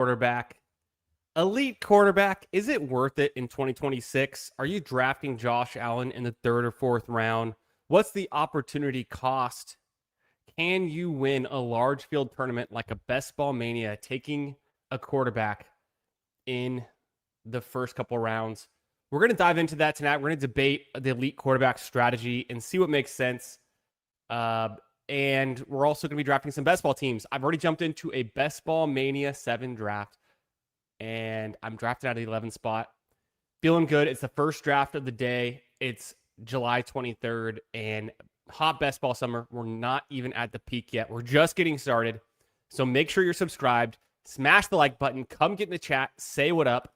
quarterback, elite quarterback. Is it worth it in 2026? Are you drafting Josh Allen in the third or fourth round? What's the opportunity cost? Can you win a large field tournament like a Best Ball Mania taking a quarterback in the first couple rounds? We're going to dive into that tonight. We're going to debate the elite quarterback strategy and see what makes sense. And we're also going to be drafting some best ball teams. I've already jumped into a Best Ball Mania 7 draft, and I'm drafted out of the 11th spot. Feeling good. It's the first draft of the day. It's July 23rd, and hot best ball summer. We're not even at the peak yet. We're just getting started. So make sure you're subscribed. Smash the like button. Come get in the chat. Say what up.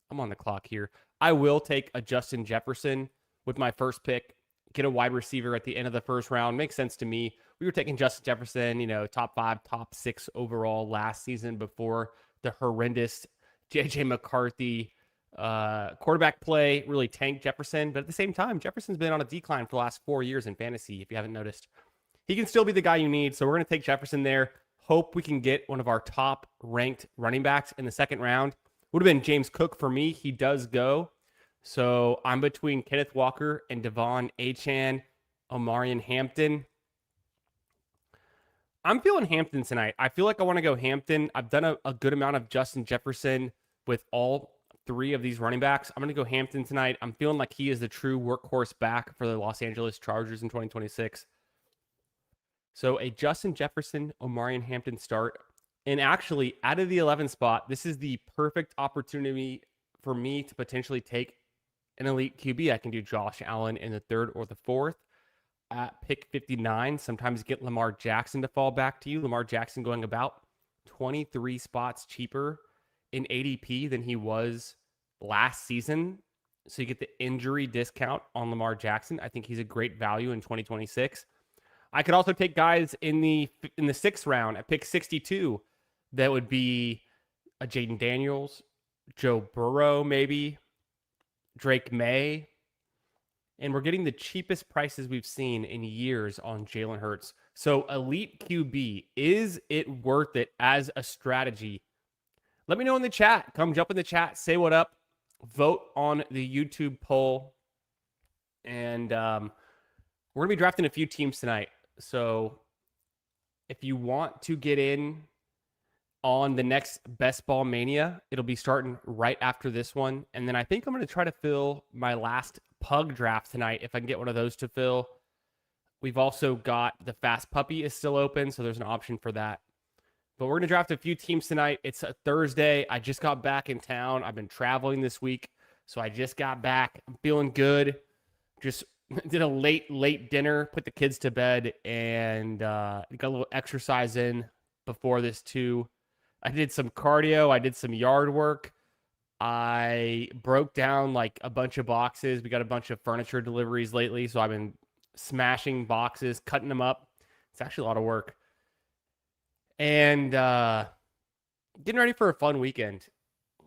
I'm on the clock here. I will take a Justin Jefferson with my first pick. Get a wide receiver at the end of the first round. Makes sense to me. We were taking Justin Jefferson, top 5, top 6 overall last season before the horrendous J.J. McCarthy quarterback play really tanked Jefferson. But at the same time, Jefferson's been on a decline for the last 4 years in fantasy, if you haven't noticed. He can still be the guy you need. So we're going to take Jefferson there. Hope we can get one of our top ranked running backs in the second round. Would have been James Cook for me. He does go. So I'm between Kenneth Walker and Devon Achane, Omarion Hampton. I'm feeling Hampton tonight. I feel like I want to go Hampton. I've done a good amount of Justin Jefferson with all 3 of these running backs. I'm going to go Hampton tonight. I'm feeling like he is the true workhorse back for the Los Angeles Chargers in 2026. So a Justin Jefferson, Omarion Hampton start. And actually, out of the 11th spot, this is the perfect opportunity for me to potentially take an elite QB. I can do Josh Allen in the 3rd or the 4th. At pick 59, sometimes get Lamar Jackson to fall back to you. Lamar Jackson going about 23 spots cheaper in ADP than he was last season. So you get the injury discount on Lamar Jackson. I think he's a great value in 2026. I could also take guys in the 6th round at pick 62. That would be a Jaden Daniels, Joe Burrow, maybe Drake May. And we're getting the cheapest prices we've seen in years on Jalen Hurts. So elite QB, is it worth it as a strategy? Let me know in the chat. Come jump in the chat. Say what up. Vote on the YouTube poll. And we're going to be drafting a few teams tonight. So if you want to get in on the next Best Ball Mania, it'll be starting right after this one. And then I think I'm going to try to fill my last pug draft tonight if I can get one of those to fill. We've also got the Fast Puppy is still open, so there's an option for that. But we're going to draft a few teams tonight. It's a Thursday. I just got back in town. I've been traveling this week, so I just got back. I'm feeling good. Just did a late dinner, put the kids to bed, and got a little exercise in before this too. I did some cardio. I did some yard work. I broke down like a bunch of boxes. We got a bunch of furniture deliveries lately, so I've been smashing boxes, cutting them up. It's actually a lot of work. And getting ready for a fun weekend.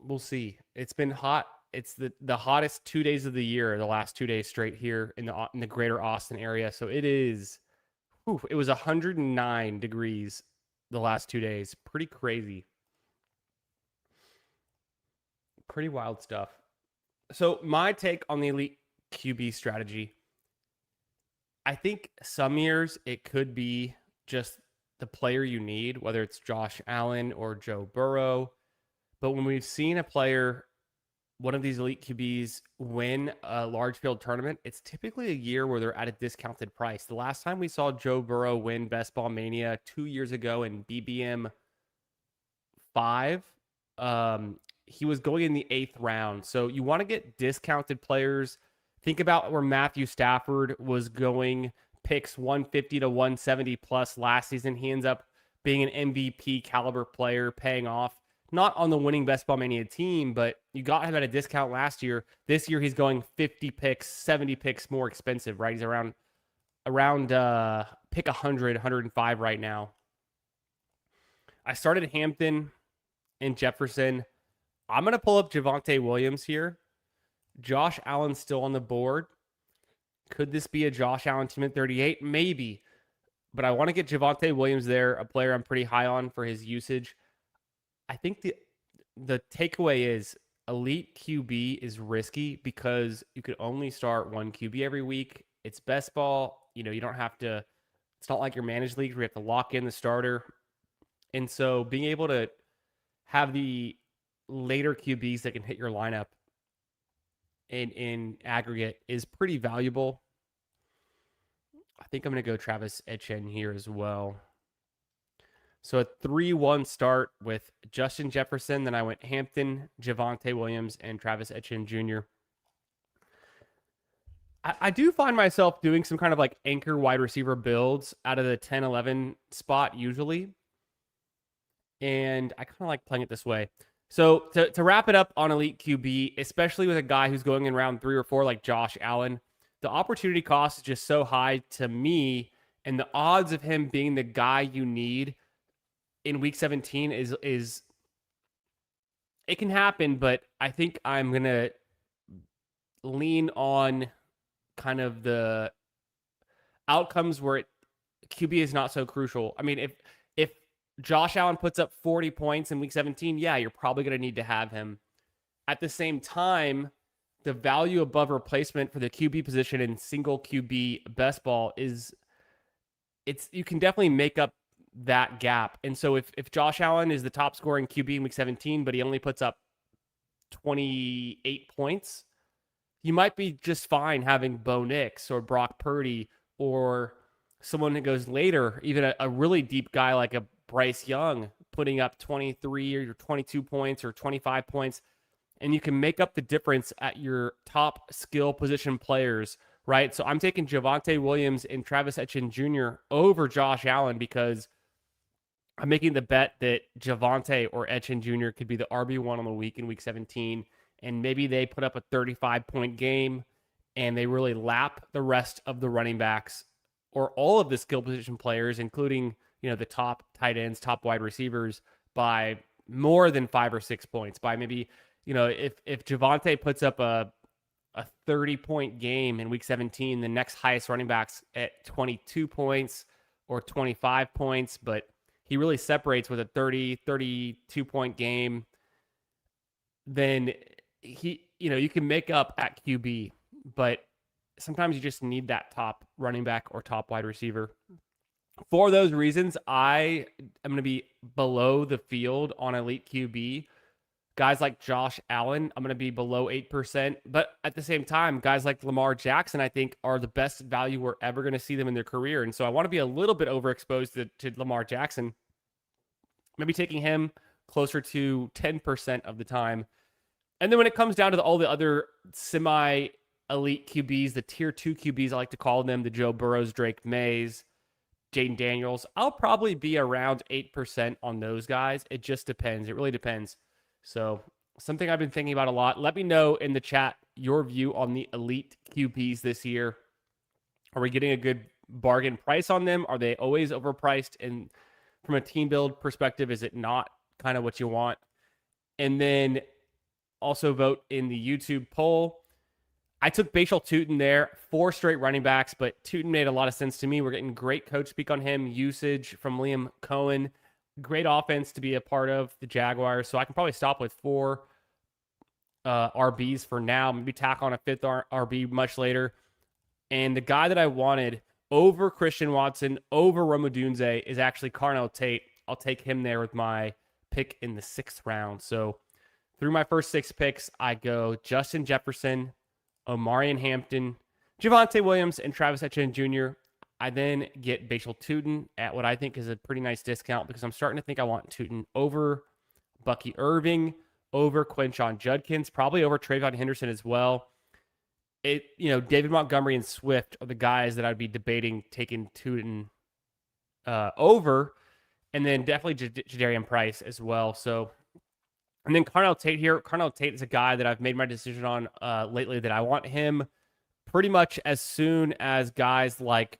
We'll see. It's been hot. It's the hottest 2 days of the year, the last 2 days straight here in the greater Austin area. So it is, it was 109 degrees the last 2 days. Pretty crazy. Pretty wild stuff. So my take on the elite QB strategy, I think some years it could be just the player you need, whether it's Josh Allen or Joe Burrow. But when we've seen a player, one of these elite QBs, win a large field tournament, it's typically a year where they're at a discounted price. The last time we saw Joe Burrow win Best Ball Mania 2 years ago in BBM 5, he was going in the 8th round. So you want to get discounted players. Think about where Matthew Stafford was going, picks 150 to 170 plus last season. He ends up being an MVP caliber player, paying off. Not on the winning Best Ball Mania team, but you got him at a discount last year. This year he's going 50 picks, 70 picks more expensive, right? He's around pick 100, 105 right now. I started Hampton and Jefferson. I'm going to pull up Javonte Williams here. Josh Allen's still on the board. Could this be a Josh Allen team at 38? Maybe. But I want to get Javonte Williams there, a player I'm pretty high on for his usage. I think the takeaway is elite QB is risky because you could only start one QB every week. It's best ball. You don't have to, it's not like your managed league where you have to lock in the starter. And so being able to have the later QBs that can hit your lineup in aggregate is pretty valuable. I think I'm going to go Travis Etienne here as well. So a 3-1 start with Justin Jefferson. Then I went Hampton, Javonte Williams, and Travis Etienne Jr. I do find myself doing some kind of like anchor wide receiver builds out of the 10-11 spot usually. And I kind of like playing it this way. So to wrap it up on elite QB, especially with a guy who's going in round 3 or 4 like Josh Allen, the opportunity cost is just so high to me, and the odds of him being the guy you need in week 17 is it can happen, but I think I'm going to lean on kind of the outcomes where QB is not so crucial. I mean, if Josh Allen puts up 40 points in week 17, yeah, you're probably going to need to have him. At the same time, the value above replacement for the QB position in single QB best ball is you can definitely make up that gap. And so if Josh Allen is the top scoring QB in week 17, but he only puts up 28 points, you might be just fine having Bo Nix or Brock Purdy or someone that goes later, even a really deep guy like a Bryce Young putting up 23 or 22 points or 25 points. And you can make up the difference at your top skill position players, right? So I'm taking Javonte Williams and Travis Etienne Jr. over Josh Allen because I'm making the bet that Javonte or Etienne Jr. could be the RB1 on the week in week 17. And maybe they put up a 35-point game and they really lap the rest of the running backs or all of the skill position players, including, the top tight ends, top wide receivers, by more than 5 or 6 points. By maybe, if Javonte puts up a 30-point game in week 17, the next highest running back's at 22 points or 25 points, but he really separates with a 32-point game, then you can make up at QB, but sometimes you just need that top running back or top wide receiver. For those reasons, I am going to be below the field on elite QB. Guys like Josh Allen, I'm going to be below 8%. But at the same time, guys like Lamar Jackson, I think, are the best value we're ever going to see them in their career. And so I want to be a little bit overexposed to Lamar Jackson. Maybe taking him closer to 10% of the time. And then when it comes down to all the other semi-elite QBs, the tier 2 QBs, I like to call them, the Joe Burrows, Drake Mays, Jaden Daniels, I'll probably be around 8% on those guys. It just depends. It really depends. So something I've been thinking about a lot. Let me know in the chat your view on the elite QBs this year. Are we getting a good bargain price on them? Are they always overpriced? And from a team build perspective, is it not kind of what you want? And then also vote in the YouTube poll. I took Bashal Tutin there, 4 straight running backs, but Tutin made a lot of sense to me. We're getting great coach speak on him, usage from Liam Cohen, great offense to be a part of the Jaguars. So I can probably stop with 4 RBs for now, maybe tack on a 5th RB much later. And the guy that I wanted over Christian Watson, over Rome Odunze, is actually Carnell Tate. I'll take him there with my pick in the 6th round. So through my first 6 picks, I go Justin Jefferson, Omarion Hampton, Javonte Williams, and Travis Etienne Jr. I then get Bashal Tutin at what I think is a pretty nice discount because I'm starting to think I want Tutin over Bucky Irving, over Quinshon Judkins, probably over Trayvon Henderson as well. David Montgomery and Swift are the guys that I'd be debating taking Tutin over, and then definitely Jadarian Price as well. So, and then Carnell Tate here. Carnell Tate is a guy that I've made my decision on lately that I want him pretty much as soon as guys like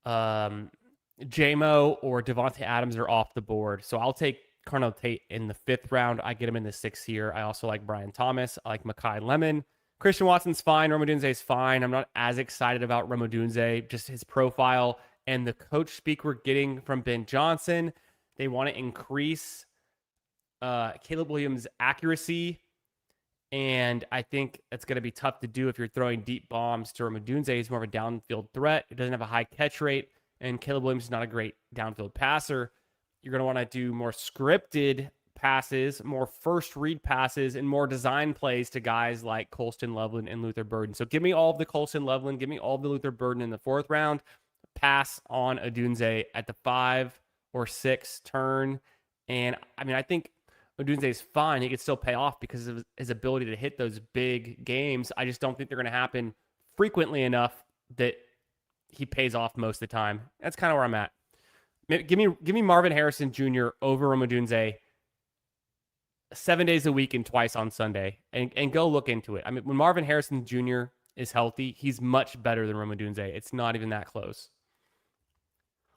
Jamo or Devontae Adams are off the board. So I'll take Carnell Tate in the 5th round. I get him in the 6th here. I also like Brian Thomas. I like Makai Lemon. Christian Watson's fine. Rome Odunze is fine. I'm not as excited about Rome Odunze, just his profile and the coach speak we're getting from Ben Johnson. They want to increase Caleb Williams' accuracy, and I think that's going to be tough to do if you're throwing deep bombs to Rome Odunze. He's more of a downfield threat. It doesn't have a high catch rate, and Caleb Williams is not a great downfield passer. You're going to want to do more scripted passes, more first read passes, and more design plays to guys like Colston Loveland and Luther Burden. So give me all of the Colston Loveland, give me all of the Luther Burden in the 4th round. Pass on Odunze at the 5 or 6 turn. And I mean, I think Odunze is fine. He could still pay off because of his ability to hit those big games. I just don't think they're going to happen frequently enough that he pays off most of the time. That's kind of where I'm at. Give me Marvin Harrison Jr. over Rome Odunze 7 days a week and twice on Sunday, and go look into it. I mean, when Marvin Harrison Jr. is healthy, he's much better than Rome Odunze. It's not even that close.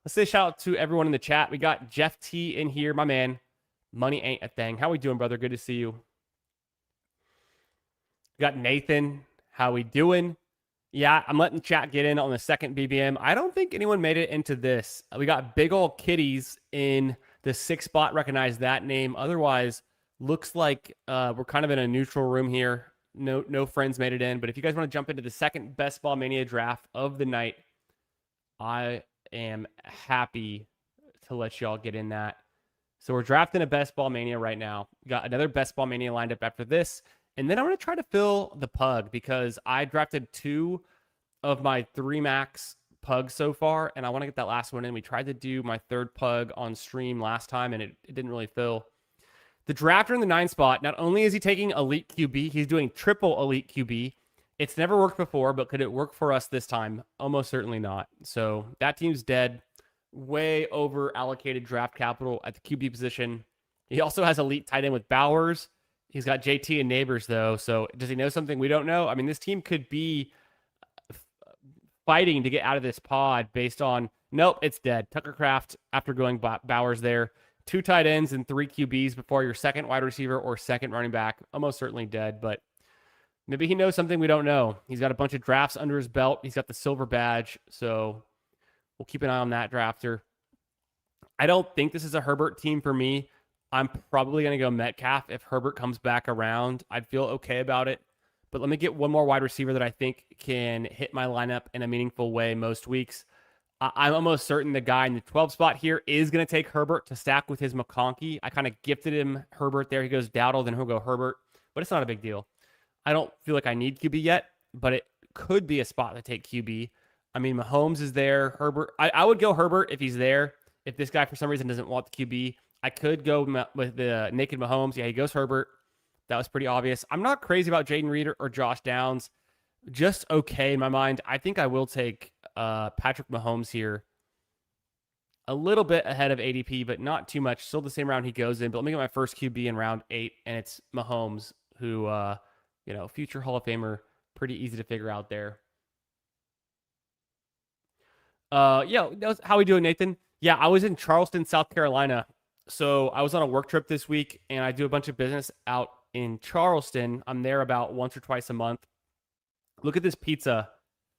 Let's say shout out to everyone in the chat. We got Jeff T in here, my man. Money ain't a thing. How we doing, brother? Good to see you. We got Nathan. How we doing? Yeah, I'm letting chat get in on the second BBM. I don't think anyone made it into this. We got big old kitties in the 6th spot. Recognize that name. Otherwise, looks like we're kind of in a neutral room here. No friends made it in. But if you guys want to jump into the second Best Ball Mania draft of the night, I am happy to let y'all get in that. So we're drafting a Best Ball Mania right now. We got another Best Ball Mania lined up after this. And then I'm going to try to fill the pug because I drafted 2 of my 3 max pugs so far. And I want to get that last one in. We tried to do my 3rd pug on stream last time and it didn't really fill. The drafter in the 9 spot, not only is he taking elite QB, he's doing triple elite QB. It's never worked before, but could it work for us this time? Almost certainly not. So that team's dead. Way over allocated draft capital at the QB position. He also has elite tight end with Bowers. He's got JT and Neighbors, though. So does he know something we don't know? I mean, this team could be fighting to get out of this pod based on, nope, it's dead. Tucker Kraft, after going Bowers there, 2 tight ends and 3 QBs before your second wide receiver or second running back. Almost certainly dead, but maybe he knows something we don't know. He's got a bunch of drafts under his belt. He's got the silver badge, so we'll keep an eye on that drafter. I don't think this is a Herbert team for me. I'm probably going to go Metcalf. If Herbert comes back around, I'd feel okay about it. But let me get one more wide receiver that I think can hit my lineup in a meaningful way most weeks. I'm almost certain the guy in the 12 spot here is going to take Herbert to stack with his McConkey. I kind of gifted him Herbert there. He goes Dowdle, then he'll go Herbert. But it's not a big deal. I don't feel like I need QB yet, but it could be a spot to take QB. I mean, Mahomes is there. Herbert. I would go Herbert if he's there. If this guy, for some reason, doesn't want the QB, I could go with the naked Mahomes. Yeah, he goes Herbert. That was pretty obvious. I'm not crazy about Jaden Reed or Josh Downs. Just okay in my mind. I think I will take Patrick Mahomes here. A little bit ahead of ADP, but not too much. Still the same round he goes in. But let me get my first QB in round 8, and it's Mahomes, who, future Hall of Famer. Pretty easy to figure out there. How we doing, Nathan? Yeah, I was in Charleston, South Carolina. So I was on a work trip this week, and I do a bunch of business out in Charleston. I'm there about once or twice a month. Look at this pizza.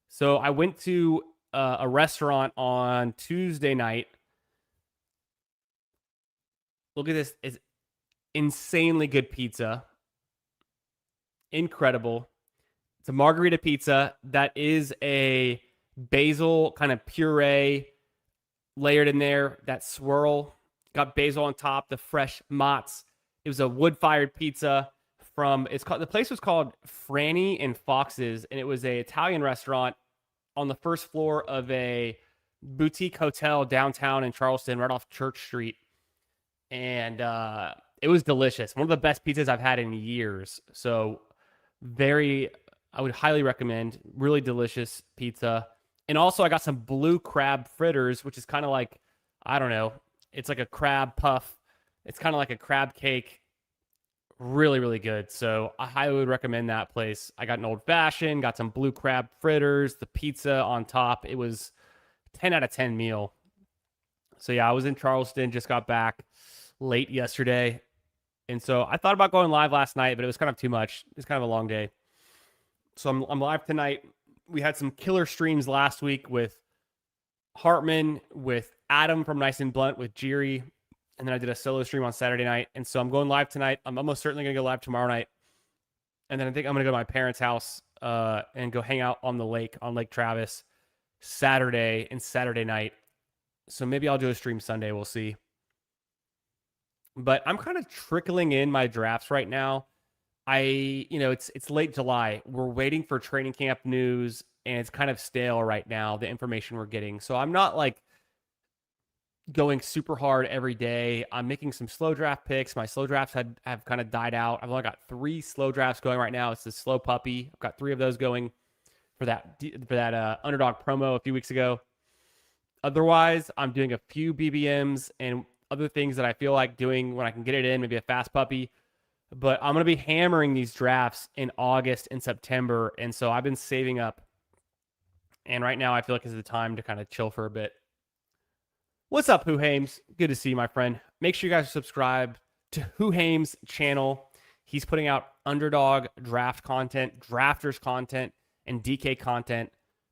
So I went to a restaurant on Tuesday night. Look at this. It's insanely good pizza. Incredible. It's a margarita pizza that is a basil kind of puree layered in there. That swirl. Got basil on top, the fresh mozz. It was a wood-fired pizza the place was called Franny and Fox's, and it was an Italian restaurant on the first floor of a boutique hotel downtown in Charleston, right off Church Street. And it was delicious. One of the best pizzas I've had in years. So I would highly recommend. Really delicious pizza. And also I got some blue crab fritters, which is kind of like, I don't know, it's like a crab puff. It's kind of like a crab cake. Really, really good. So I highly would recommend that place. I got an old fashioned, got some blue crab fritters, the pizza on top. It was 10 out of 10 meal. So yeah, I was in Charleston, just got back late yesterday. And so I thought about going live last night, but it was kind of too much. It's kind of a long day. So I'm live tonight. We had some killer streams last week with Hartman, with Adam from Nice and Blunt, with Jiri, And then I did a solo stream on Saturday night. And so I'm going live tonight. I'm almost certainly going to go live tomorrow night. And then I think I'm going to go to my parents' house and go hang out on the lake, on Lake Travis, Saturday and Saturday night. So maybe I'll do a stream Sunday. We'll see. But I'm kind of trickling in my drafts right now. It's late July. We're waiting for training camp news, and it's kind of stale right now, the information we're getting. So I'm not like going super hard every day. I'm making some slow draft picks. My slow drafts have kind of died out. I've only got 3 slow drafts going right now. It's the slow puppy. I've got 3 of those going for that underdog promo a few weeks ago. Otherwise, I'm doing a few BBMs and other things that I feel like doing when I can get it in, maybe a fast puppy. But I'm going to be hammering these drafts in August and September. And so I've been saving up. And right now I feel like is the time to kind of chill for a bit. What's up, Who Hames? Good to see you, my friend. Make sure you guys subscribe to Who Hames' channel. He's putting out underdog draft content, drafters content, and DK content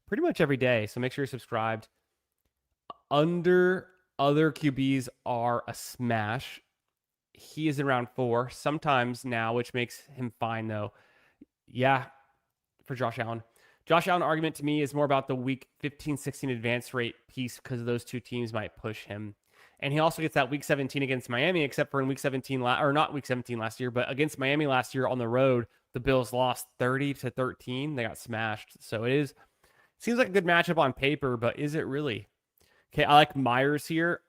pretty much every day. So make sure you're subscribed. Under other QBs are a smash. He is in round 4 sometimes now, which makes him fine, though. Yeah, for Josh Allen. Josh Allen argument to me is more about the week 15, 16 advance rate piece because those 2 teams might push him. And he also gets that week 17 against Miami, except for in week 17, or not week 17 last year, but against Miami last year on the road, the Bills lost 30-13. They got smashed. So seems like a good matchup on paper, but is it really? Okay, I like Myers here.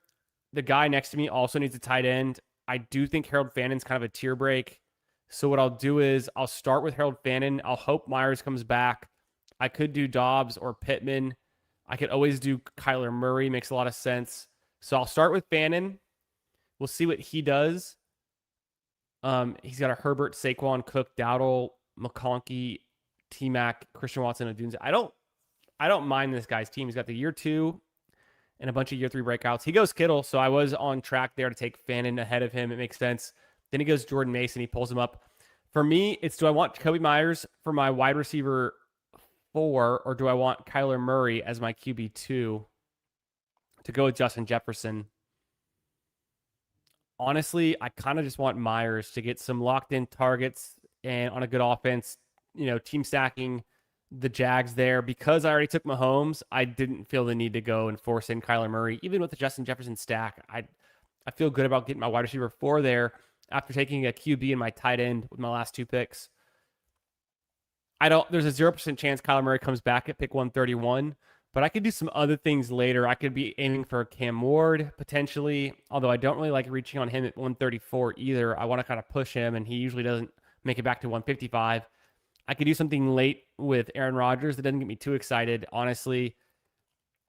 The guy next to me also needs a tight end. I do think Harold Fannon's kind of a tier break. So what I'll do is I'll start with Harold Fannon. I'll hope Myers comes back. I could do Dobbs or Pittman. I could always do Kyler Murray. Makes a lot of sense. So I'll start with Fannon. We'll see what he does. He's got a Herbert, Saquon, Cook, Dowdle, McConkey, T-Mac, Christian Watson, and Odunze. I don't mind this guy's team. He's got the year 2 and a bunch of year 3 breakouts. He goes Kittle, so I was on track there to take Fannon ahead of him. It makes sense. Then he goes Jordan Mason. He pulls him up. For me, it's do I want Jakobi Meyers for my wide receiver 4, or do I want Kyler Murray as my QB2 to go with Justin Jefferson? Honestly, I kind of just want Myers to get some locked in targets and on a good offense, team stacking the Jags there. Because I already took Mahomes, I didn't feel the need to go and force in Kyler Murray. Even with the Justin Jefferson stack, I feel good about getting my wide receiver 4 there after taking a QB and my tight end with my last 2 picks. There's a 0% chance Kyler Murray comes back at pick 131, but I could do some other things later. I could be aiming for Cam Ward potentially, although I don't really like reaching on him at 134 either. I want to kind of push him, and he usually doesn't make it back to 155. I could do something late with Aaron Rodgers that doesn't get me too excited. Honestly,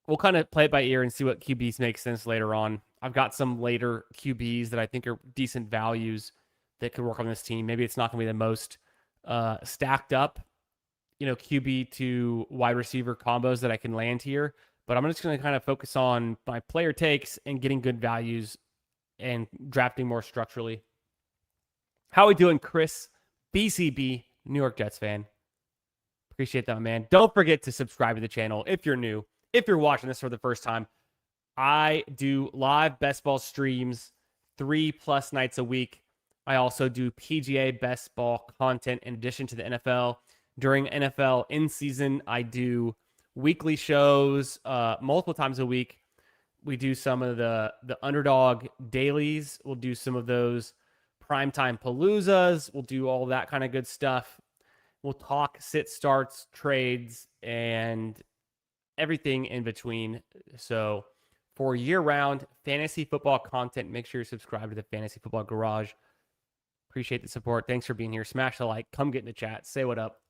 we'll kind of play it by ear and see what QBs make sense later on. I've got some later QBs that I think are decent values that could work on this team. Maybe it's not going to be the most stacked up, QB to wide receiver combos that I can land here. But I'm just going to kind of focus on my player takes and getting good values and drafting more structurally. How are we doing, Chris? BCB, New York Jets fan. Appreciate that, man. Don't forget to subscribe to the channel if you're new. If you're watching this for the first time, I do live best ball streams 3+ nights a week. I also do PGA best ball content in addition to the NFL. During NFL in season, I do weekly shows multiple times a week. We do some of the underdog dailies. We'll do some of those primetime paloozas. We'll do all that kind of good stuff. We'll talk sit starts, trades, and everything in between. So for year-round fantasy football content, make sure you're subscribed to the Fantasy Football Garage. Appreciate the support. Thanks for being here. Smash the like. Come get in the chat. Say what up.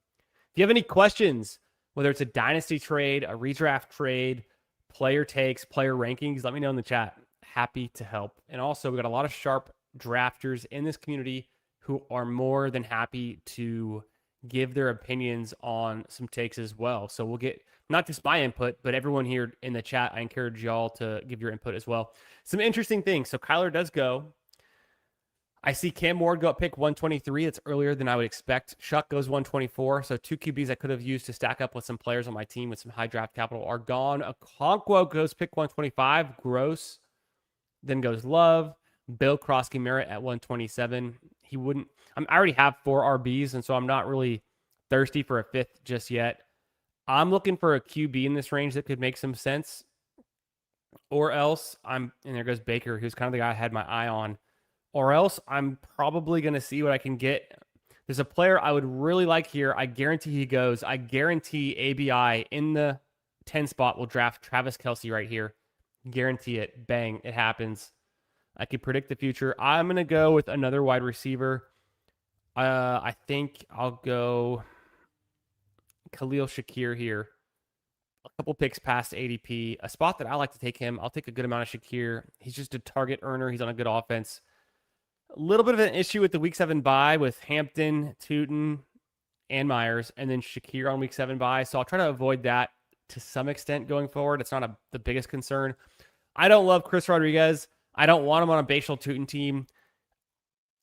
If you have any questions, whether it's a dynasty trade, a redraft trade, player takes, player rankings, let me know in the chat. Happy to help. And also, we got a lot of sharp drafters in this community who are more than happy to give their opinions on some takes as well. So we'll get not just my input, but everyone here in the chat. I encourage y'all to give your input as well. Some interesting things. So Kyler does go. I see Cam Ward go at pick 123. That's earlier than I would expect. Shuck goes 124. So 2 QBs I could have used to stack up with some players on my team with some high draft capital are gone. Okonkwo goes pick 125. Gross. Then goes Love. Bill Krosky Merritt at 127. He wouldn't. I already have 4 RBs, and so I'm not really thirsty for a fifth just yet. I'm looking for a QB in this range that could make some sense. Or else and there goes Baker, who's kind of the guy I had my eye on. Or else I'm probably going to see what I can get. There's a player I would really like here. I guarantee he goes. I guarantee ABI in the 10 spot will draft Travis Kelce right here. Guarantee it. Bang. It happens. I can predict the future. I'm going to go with another wide receiver. I think I'll go Khalil Shakir here. A couple picks past ADP. A spot that I like to take him. I'll take a good amount of Shakir. He's just a target earner. He's on a good offense. A little bit of an issue with the week 7 bye with Hampton, Tootin, and Myers, and then Shakir on week 7 bye. So I'll try to avoid that to some extent going forward. It's not the biggest concern. I don't love Chris Rodriguez. I don't want him on a Bashal Tootin team.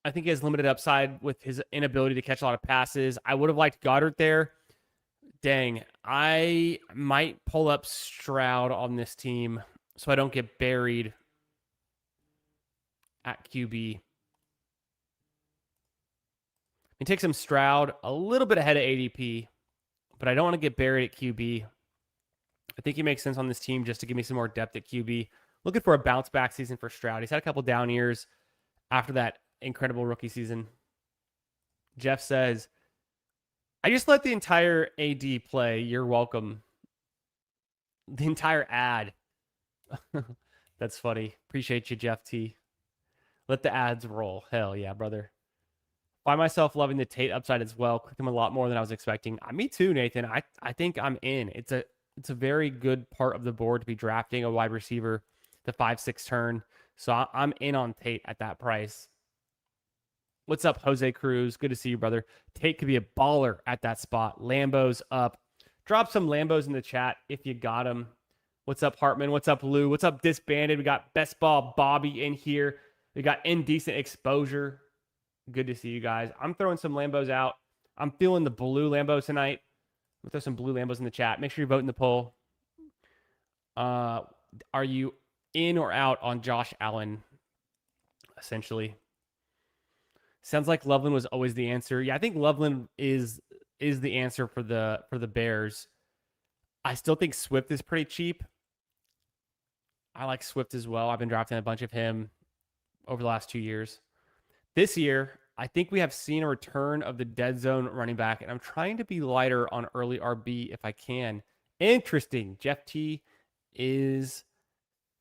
I think he has limited upside with his inability to catch a lot of passes. I would have liked Goddard there. Dang, I might pull up Stroud on this team so I don't get buried at QB. It takes him Stroud a little bit ahead of ADP, but I don't want to get buried at QB. I think he makes sense on this team just to give me some more depth at QB. Looking for a bounce back season for Stroud. He's had a couple down years after that incredible rookie season. Jeff says, I just let the entire AD play. You're welcome. The entire ad. That's funny. Appreciate you, Jeff T. Let the ads roll. Hell yeah, brother. Find myself loving the Tate upside as well. Click him a lot more than I was expecting. Me too, Nathan. I think I'm in. It's a very good part of the board to be drafting a wide receiver, the 5-6 turn. So I'm in on Tate at that price. What's up, Jose Cruz? Good to see you, brother. Tate could be a baller at that spot. Lambos up. Drop some Lambos in the chat if you got them. What's up, Hartman? What's up, Lou? What's up, Disbanded? We got Best Ball Bobby in here. We got Indecent Exposure. Good to see you guys. I'm throwing some Lambos out. I'm feeling the blue Lambos tonight. We'll throw some blue Lambos in the chat. Make sure you vote in the poll. Are you in or out on Josh Allen? Essentially. Sounds like Loveland was always the answer. Yeah, I think Loveland is the answer for the Bears. I still think Swift is pretty cheap. I like Swift as well. I've been drafting a bunch of him over the last 2 years. This year, I think we have seen a return of the dead zone running back, and I'm trying to be lighter on early RB if I can. Interesting. Jeff T is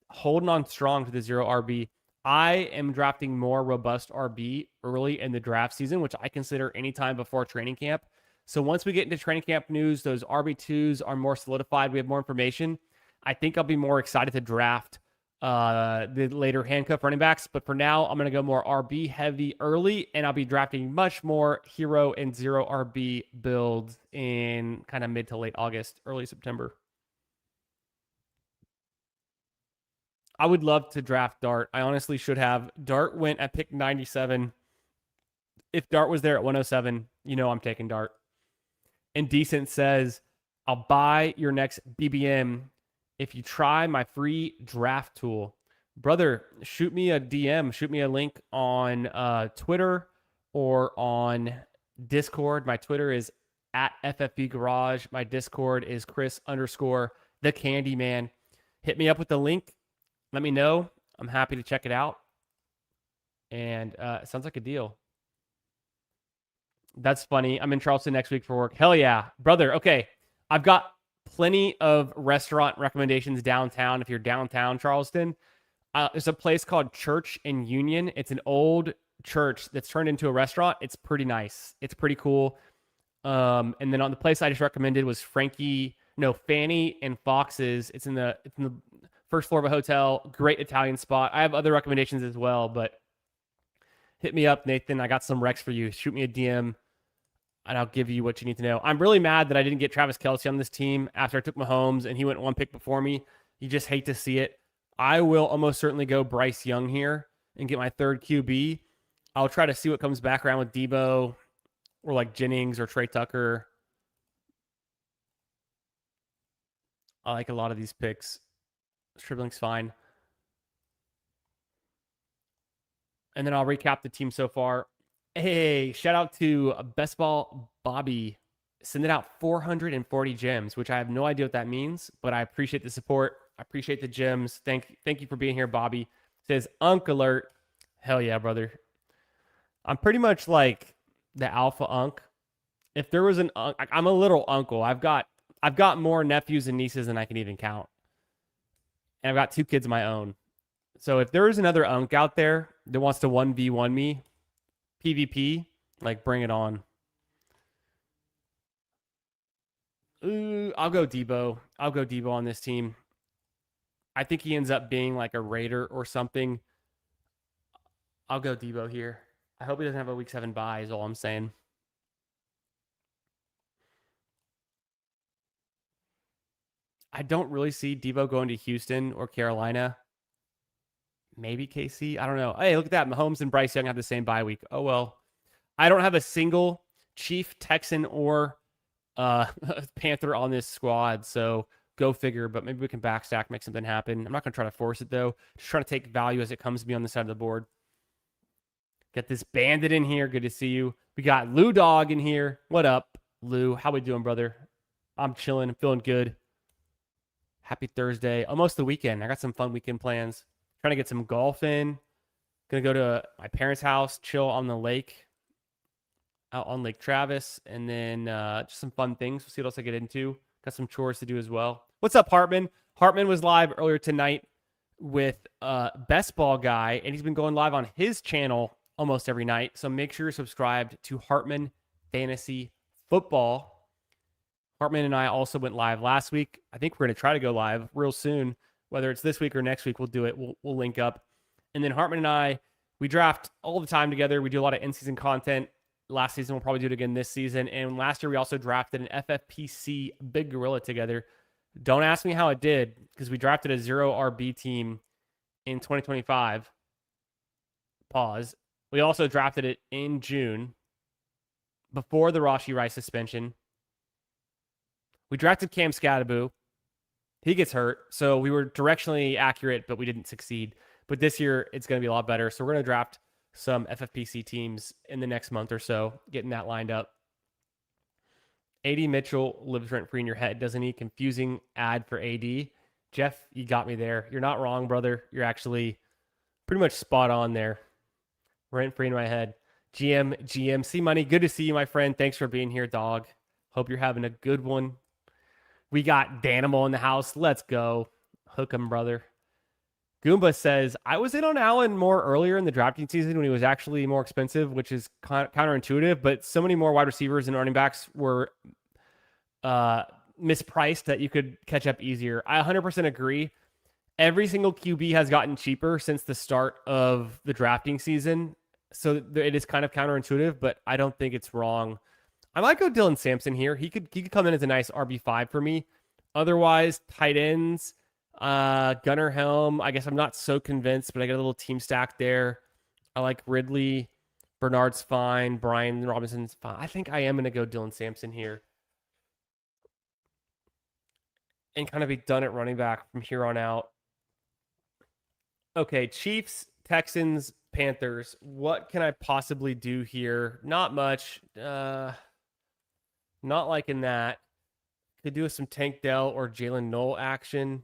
holding on strong to the 0 RB. I am drafting more robust RB early in the draft season, which I consider anytime before training camp. So once we get into training camp news, those RB2s are more solidified. We have more information. I think I'll be more excited to draft the later handcuff running backs. But for now, I'm going to go more RB heavy early, and I'll be drafting much more hero and 0 RB builds in kind of mid to late August, early September. I would love to draft Dart. I honestly should have. Dart went at pick 97. If Dart was there at 107, I'm taking Dart. Indecent says, I'll buy your next BBM if you try my free draft tool. Brother, shoot me a DM. Shoot me a link on Twitter or on Discord. My Twitter is at FFB Garage. My Discord is Chris_the Candyman. Hit me up with the link. Let me know. I'm happy to check it out. And it sounds like a deal. That's funny. I'm in Charleston next week for work. Hell yeah. Brother, okay. I've got plenty of restaurant recommendations downtown. If you're downtown Charleston, there's a place called Church in Union. It's an old church that's turned into a restaurant. It's pretty nice. It's pretty cool. And then on the place I just recommended was Fanny and Fox's. It's in the first floor of a hotel. Great Italian spot. I have other recommendations as well, but hit me up, Nathan. I got some recs for you. Shoot me a DM, and I'll give you what you need to know. I'm really mad that I didn't get Travis Kelce on this team after I took Mahomes, and he went one pick before me. You just hate to see it. I will almost certainly go Bryce Young here and get my third QB. I'll try to see what comes back around with Debo or like Jennings or Trey Tucker. I like a lot of these picks. Stribling's fine. And then I'll recap the team so far. Hey, shout out to Best Ball Bobby sending out 440 gems, which I have no idea what that means, but I appreciate the support. I appreciate the gems. Thank you for being here, Bobby. Says Unk Alert. Hell yeah, brother. I'm pretty much like the alpha Unk. If there was an Unk, I'm a little uncle. I've got more nephews and nieces than I can even count. And I've got 2 kids of my own. So if there is another Unk out there that wants to 1v1 me, PvP, like bring it on. Ooh, I'll go Debo. I'll go Debo on this team. I think he ends up being like a Raider or something. I'll go Debo here. I hope he doesn't have a week 7 bye, is all I'm saying. I don't really see Debo going to Houston or Carolina. Maybe KC. I don't know. Hey, look at that. Mahomes and Bryce Young have the same bye week. Oh, well. I don't have a single Chief, Texan, or Panther on this squad. So go figure. But maybe we can backstack, make something happen. I'm not going to try to force it, though. Just trying to take value as it comes to me on the side of the board. Get this Bandit in here. Good to see you. We got Lou Dog in here. What up, Lou? How we doing, brother? I'm chilling. I'm feeling good. Happy Thursday. Almost the weekend. I got some fun weekend plans. Trying to get some golf in. Gonna go to my parents' house, chill on the lake, out on Lake Travis, and then just some fun things. We'll see what else I get into. Got some chores to do as well. What's up, Hartman? Hartman was live earlier tonight with Best Ball Guy, and he's been going live on his channel almost every night. So make sure you're subscribed to Hartman Fantasy Football. Hartman and I also went live last week. I think we're going to try to go live real soon. Whether it's this week or next week, we'll do it. We'll link up. And then Hartman and I, we draft all the time together. We do a lot of in-season content. Last season, we'll probably do it again this season. And last year, we also drafted an FFPC Big Gorilla together. Don't ask me how it did, because we drafted a 0 RB team in 2025. Pause. We also drafted it in June, before the Rashee Rice suspension. We drafted Cam Scatterboo. He gets hurt, so we were directionally accurate, but we didn't succeed. But this year, it's going to be a lot better. So we're going to draft some FFPC teams in the next month or so, getting that lined up. AD Mitchell lives rent-free in your head, doesn't he? Confusing ad for AD. Jeff, you got me there. You're not wrong, brother. You're actually pretty much spot on there. Rent-free in my head. GM, C Money, good to see you, my friend. Thanks for being here, dog. Hope you're having a good one. We got Danimal in the house. Let's go. Hook 'em, brother. Goomba says, I was in on Allen more earlier in the drafting season when he was actually more expensive, which is counterintuitive, but so many more wide receivers and running backs were mispriced that you could catch up easier. I 100% agree. Every single QB has gotten cheaper since the start of the drafting season. So it is kind of counterintuitive, but I don't think it's wrong. I might go Dylan Sampson here. He could come in as a nice RB5 for me. Otherwise, tight ends, Gunnar Helm. I guess I'm not so convinced, but I got a little team stack there. I like Ridley. Bernard's fine. Brian Robinson's fine. I think I am going to go Dylan Sampson here. And kind of be done at running back from here on out. Okay, Chiefs, Texans, Panthers. What can I possibly do here? Not much. Not liking that. Could do some Tank Dell or Jalen Knoll action.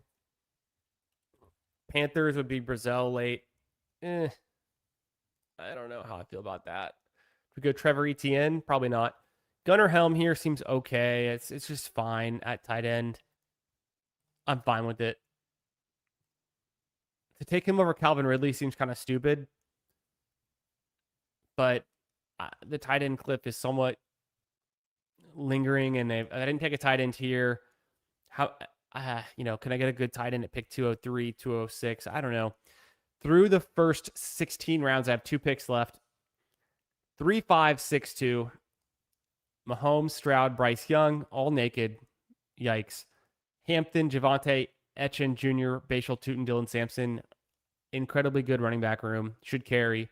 Panthers would be Brazil late. I don't know how I feel about that. We go Trevor Etienne? Probably not. Gunnar Helm here seems okay. It's just fine at tight end. I'm fine with it. To take him over Calvin Ridley seems kind of stupid. But the tight end cliff is somewhat lingering, and I didn't take a tight end here. How, can I get a good tight end at pick 203, 206? I don't know. Through the first 16 rounds, I have 2 picks left. 3, 5, 6, 2. Mahomes, Stroud, Bryce Young, all naked. Yikes. Hampton, Javonte, Etchen Jr., Bashal Tootin, Dylan Sampson. Incredibly good running back room. Should carry.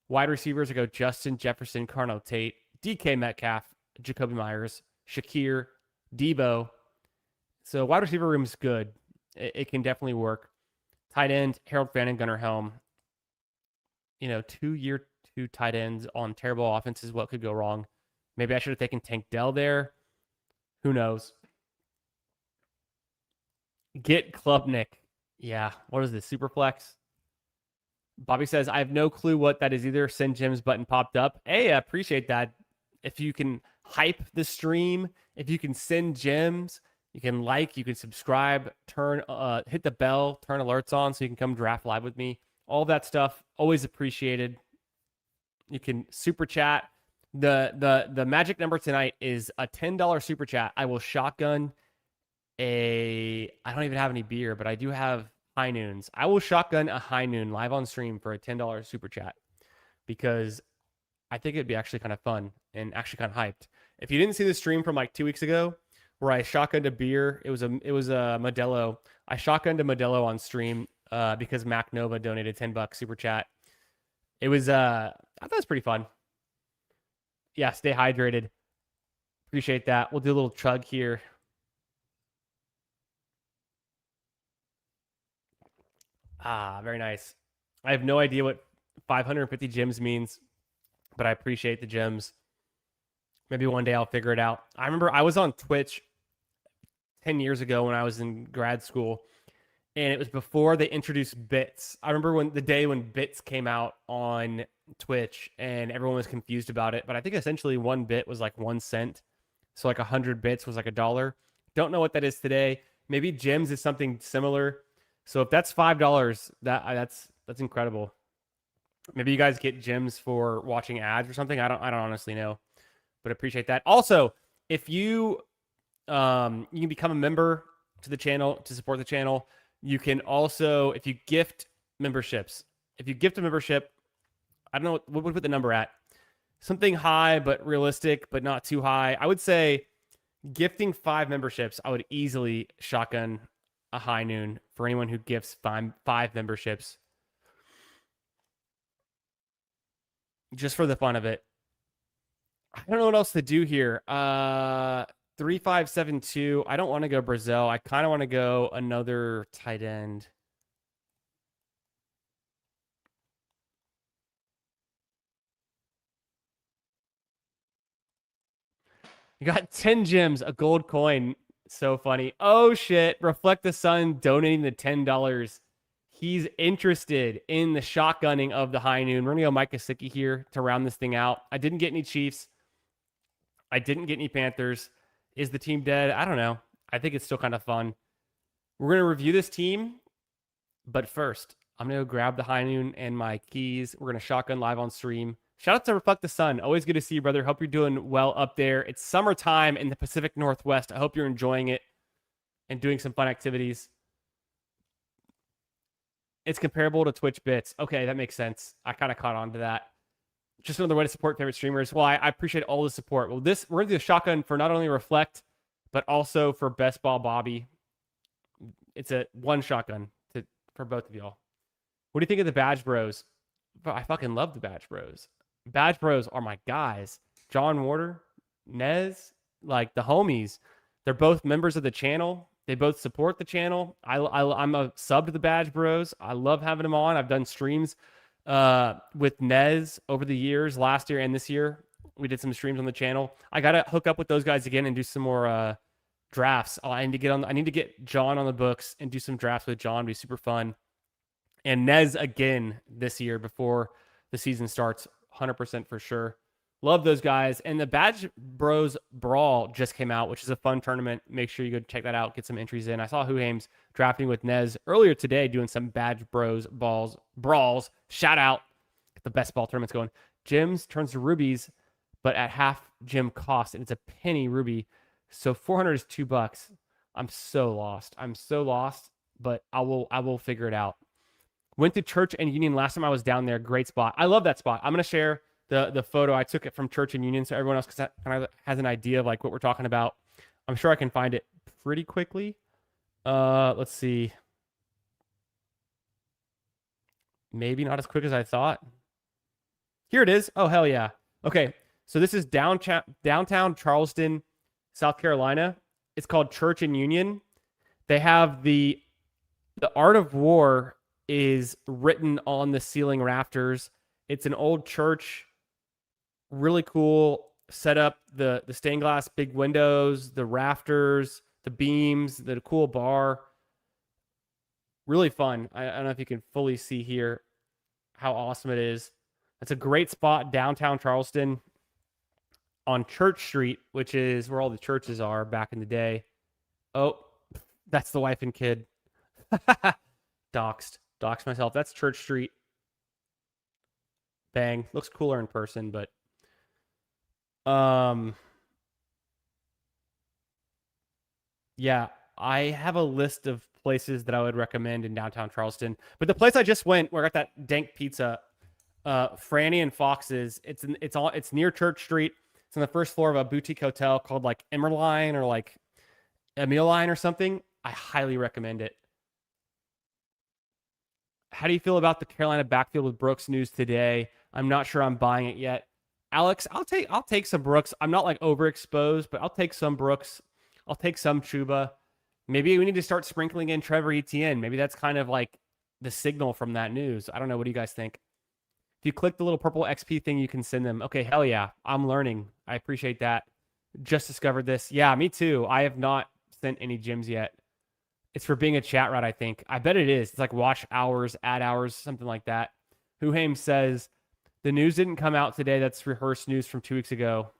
Wide receivers, I go Justin Jefferson, Carnell Tate, DK Metcalf, Jacoby Myers, Shakir, Debo. So wide receiver room is good. It can definitely work. Tight end, Harold Fannin, Gunnar Helm. 2-year two tight ends on terrible offenses. What could go wrong? Maybe I should have taken Tank Dell there. Who knows? Get Klubnik. Yeah. What is this? Superflex? Bobby says, I have no clue what that is either. Send Gems button popped up. Hey, I appreciate that. If you can hype the stream, if you can send gems, you can you can subscribe, hit the bell, turn alerts on so you can come draft live with me. All that stuff, always appreciated. You can super chat. The magic number tonight is a $10 super chat. I will shotgun I don't even have any beer, but I do have high noons. I will shotgun a high noon live on stream for a $10 super chat because I think it'd be actually kind of fun and actually kind of hyped. If you didn't see the stream from like 2 weeks ago where I shotgunned a beer, it was a Modelo. I shotgunned a Modelo on stream because Mac Nova donated $10 super chat. It was I thought it was pretty fun. Yeah, stay hydrated. Appreciate that. We'll do a little chug here. Very nice. I have no idea what 550 gems means, but I appreciate the gems. Maybe one day I'll figure it out. I remember I was on Twitch 10 years ago when I was in grad school, and it was before they introduced bits. I remember the day when bits came out on Twitch, and everyone was confused about it. But I think essentially one bit was like 1 cent. So like 100 bits was like $1. Don't know what that is today. Maybe gems is something similar. So if that's $5, that's incredible. Maybe you guys get gems for watching ads or something. I don't honestly know, but appreciate that. Also, if you can become a member to the channel to support the channel. You can also, if you gift memberships, if you gift a membership, I don't know what would put the number at. Something high but realistic, but not too high. I would say gifting 5 memberships, I would easily shotgun a high noon for anyone who gifts 5 memberships. Just for the fun of it. I don't know what else to do here. 3572. I don't want to go Brazil. I kind of want to go another tight end. You got 10 gems, a gold coin. So funny. Oh shit. Reflect the Sun donating the $10. He's interested in the shotgunning of the high noon. We're going to go Mike Gesicki here to round this thing out. I didn't get any Chiefs. I didn't get any Panthers. Is the team dead? I don't know. I think it's still kind of fun. We're going to review this team. But first, I'm going to go grab the high noon and my keys. We're going to shotgun live on stream. Shout out to Reflect the Sun. Always good to see you, brother. Hope you're doing well up there. It's summertime in the Pacific Northwest. I hope you're enjoying it and doing some fun activities. It's comparable to Twitch bits. Okay, that makes sense. I kind of caught on to that. Just another way to support favorite streamers. Well, I appreciate all the support. Well, we're going to do a shotgun for not only Reflect, but also for Best Ball Bobby. It's a one shotgun for both of y'all. What do you think of the Badge Bros? I fucking love the Badge Bros. Badge Bros are my guys. John Warder, Nez, like the homies. They're both members of the channel. They both support the channel. I'm a sub to the Badge Bros. I love having them on. I've done streams with Nez over the years, last year and this year. We did some streams on the channel. I got to hook up with those guys again and do some more drafts. I need to get John on the books and do some drafts with John. It'd be super fun. And Nez again this year before the season starts, 100% for sure. Love those guys. And the Badge Bros Brawl just came out, which is a fun tournament. Make sure you go check that out. Get some entries in. I saw Huhames drafting with Nez earlier today, doing some Badge Bros brawls. Shout out. Get the best ball tournaments going. Gems turns to rubies, but at half gem cost, and it's a penny ruby. So 400 is $2. I'm so lost. But I will figure it out. Went to Church and Union last time I was down there. Great spot. I love that spot. I'm going to share the photo. I took it from Church and Union so everyone else kind of has an idea of like what we're talking about. I'm sure I can find it pretty quickly. Let's see. Maybe not as quick as I thought. Here it is. Oh, hell yeah. Okay. So this is downtown Charleston, South Carolina. It's called Church and Union. They have the Art of War is written on the ceiling rafters. It's an old church, really cool setup. The stained glass big windows, the rafters, the beams, the cool bar. Really fun. I don't know if you can fully see here how awesome it is. It's a great spot downtown Charleston on Church Street, which is where all the churches are back in the day. Oh, that's the wife and kid. Doxed myself. That's Church Street. Bang. Looks cooler in person, but yeah, I have a list of places that I would recommend in downtown Charleston. But the place I just went, where I got that dank pizza, Franny and Fox's, it's near Church Street. It's on the first floor of a boutique hotel called like Emmerline or like Emile Line or something. I highly recommend it. How do you feel about the Carolina backfield with Brooks news today? I'm not sure I'm buying it yet. Alex, I'll take some Brooks. I'm not like overexposed, but I'll take some Brooks. I'll take some Chuba. Maybe we need to start sprinkling in Trevor Etienne. Maybe that's kind of like the signal from that news. I don't know. What do you guys think? If you click the little purple XP thing, you can send them. Okay, hell yeah. I'm learning. I appreciate that. Just discovered this. Yeah, me too. I have not sent any gems yet. It's for being a chat rat, I think. I bet it is. It's like watch hours, ad hours, something like that. Huhaim says, the news didn't come out today. That's rehearsed news from 2 weeks ago.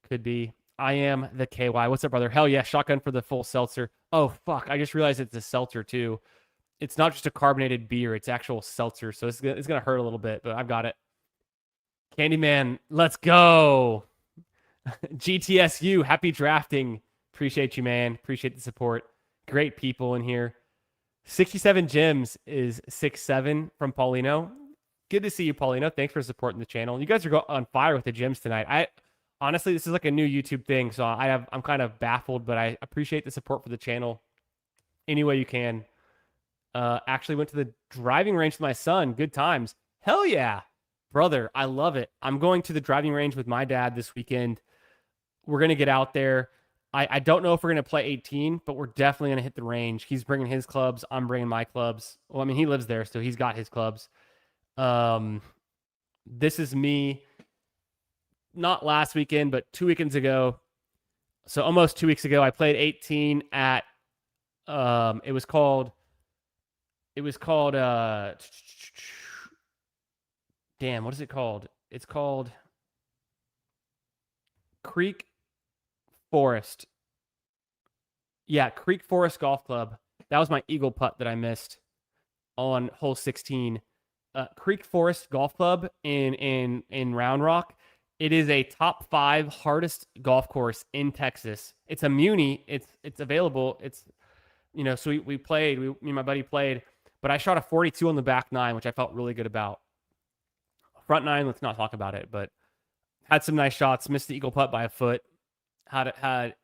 Could be. I am the KY. What's up, brother? Hell yeah, shotgun for the full seltzer. Oh, fuck. I just realized it's a seltzer, too. It's not just a carbonated beer. It's actual seltzer, so it's going to hurt a little bit, but I've got it. Candyman, let's go. GTSU, happy drafting. Appreciate you, man. Appreciate the support. Great people in here. 67 gems is 6-7 from Paulino. Good to see you, Paulino. Thanks for supporting the channel. You guys are on fire with the gems tonight. Honestly, this is like a new YouTube thing, so I'm kind of baffled, but I appreciate the support for the channel any way you can. Actually went to the driving range with my son. Good times. Hell yeah, brother. I love it. I'm going to the driving range with my dad this weekend. We're going to get out there. I don't know if we're going to play 18, but we're definitely going to hit the range. He's bringing his clubs. I'm bringing my clubs. Well, I mean, he lives there, so he's got his clubs. This is me, not last weekend, but 2 weekends ago. So almost 2 weeks ago, I played 18 at, it was called, damn, what is it called? It's called Creek Forest. Yeah, Creek Forest Golf Club. That was my eagle putt that I missed on hole 16. Creek Forest Golf Club in Round Rock. It is a top 5 hardest golf course in Texas. It's a muni. It's available. It's, so we played. Me and my buddy played, but I shot a 42 on the back 9, which I felt really good about. Front 9, let's not talk about it, but had some nice shots. Missed the eagle putt by a foot. That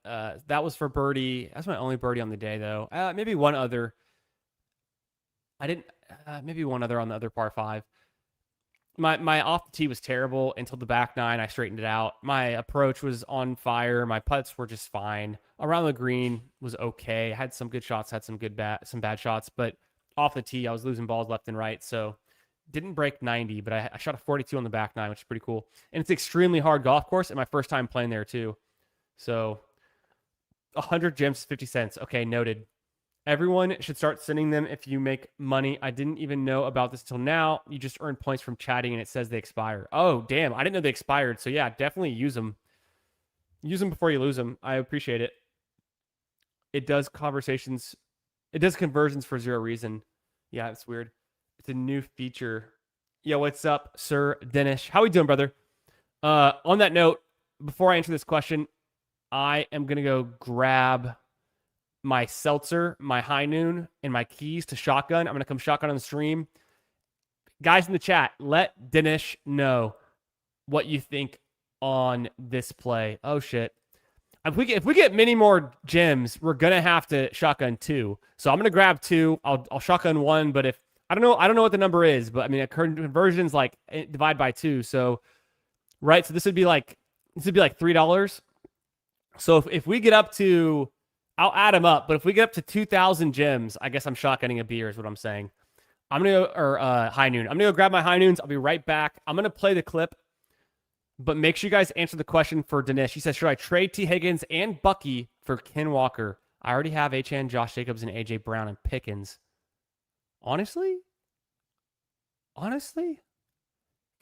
was for birdie. That's my only birdie on the day, though. Maybe one other. Maybe one other on the other par 5. My off the tee was terrible until the back 9. I straightened it out. My approach was on fire. My putts were just fine. Around the green was okay. I had some good shots, had some bad shots, but off the tee, I was losing balls left and right. So didn't break 90, but I shot a 42 on the back 9, which is pretty cool. And it's an extremely hard golf course, and my first time playing there too. So 100 gems, 50 cents. Okay, noted. Everyone should start sending them if you make money. I didn't even know about this until now. You just earn points from chatting, and it says they expire. Oh, damn. I didn't know they expired. So, yeah, definitely use them. Use them before you lose them. I appreciate it. It does conversions for 0 reason. Yeah, it's weird. It's a new feature. Yo, what's up, Sir Dennis? How we doing, brother? On that note, before I answer this question, I am going to go grab my seltzer, my high noon, and my keys to shotgun. I'm going to come shotgun on the stream. Guys in the chat, let Dinesh know what you think on this play. Oh, shit. If we get many more gems, we're going to have to shotgun 2. So I'm going to grab 2. I'll shotgun 1, but if I don't know what the number is, but I mean, a conversion's like divide by 2. So, right. So this would be like $3. So if we get up to, I'll add them up, but if we get up to 2,000 gems, I guess I'm shotgunning a beer is what I'm saying. I'm going to go, or high noon. I'm going to go grab my high noons. I'll be right back. I'm going to play the clip, but make sure you guys answer the question for Dinesh. He says, should I trade T. Higgins and Bucky for Ken Walker? I already have Achane, Josh Jacobs, and A.J. Brown and Pickens. Honestly,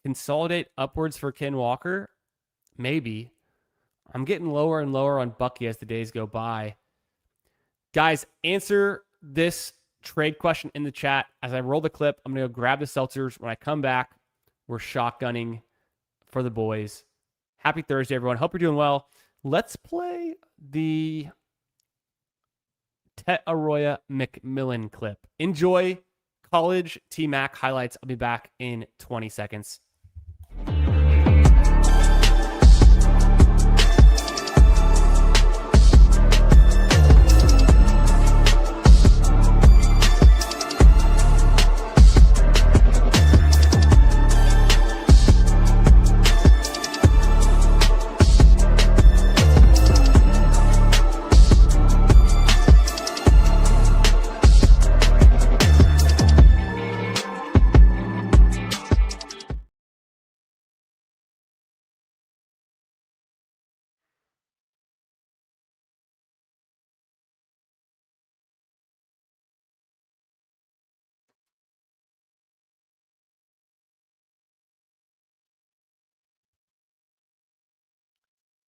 consolidate upwards for Ken Walker? Maybe. I'm getting lower and lower on Bucky as the days go by. Guys, answer this trade question in the chat. As I roll the clip, I'm going to go grab the seltzers. When I come back, we're shotgunning for the boys. Happy Thursday, everyone. Hope you're doing well. Let's play the Tet Arroyo McMillan clip. Enjoy college T-Mac highlights. I'll be back in 20 seconds.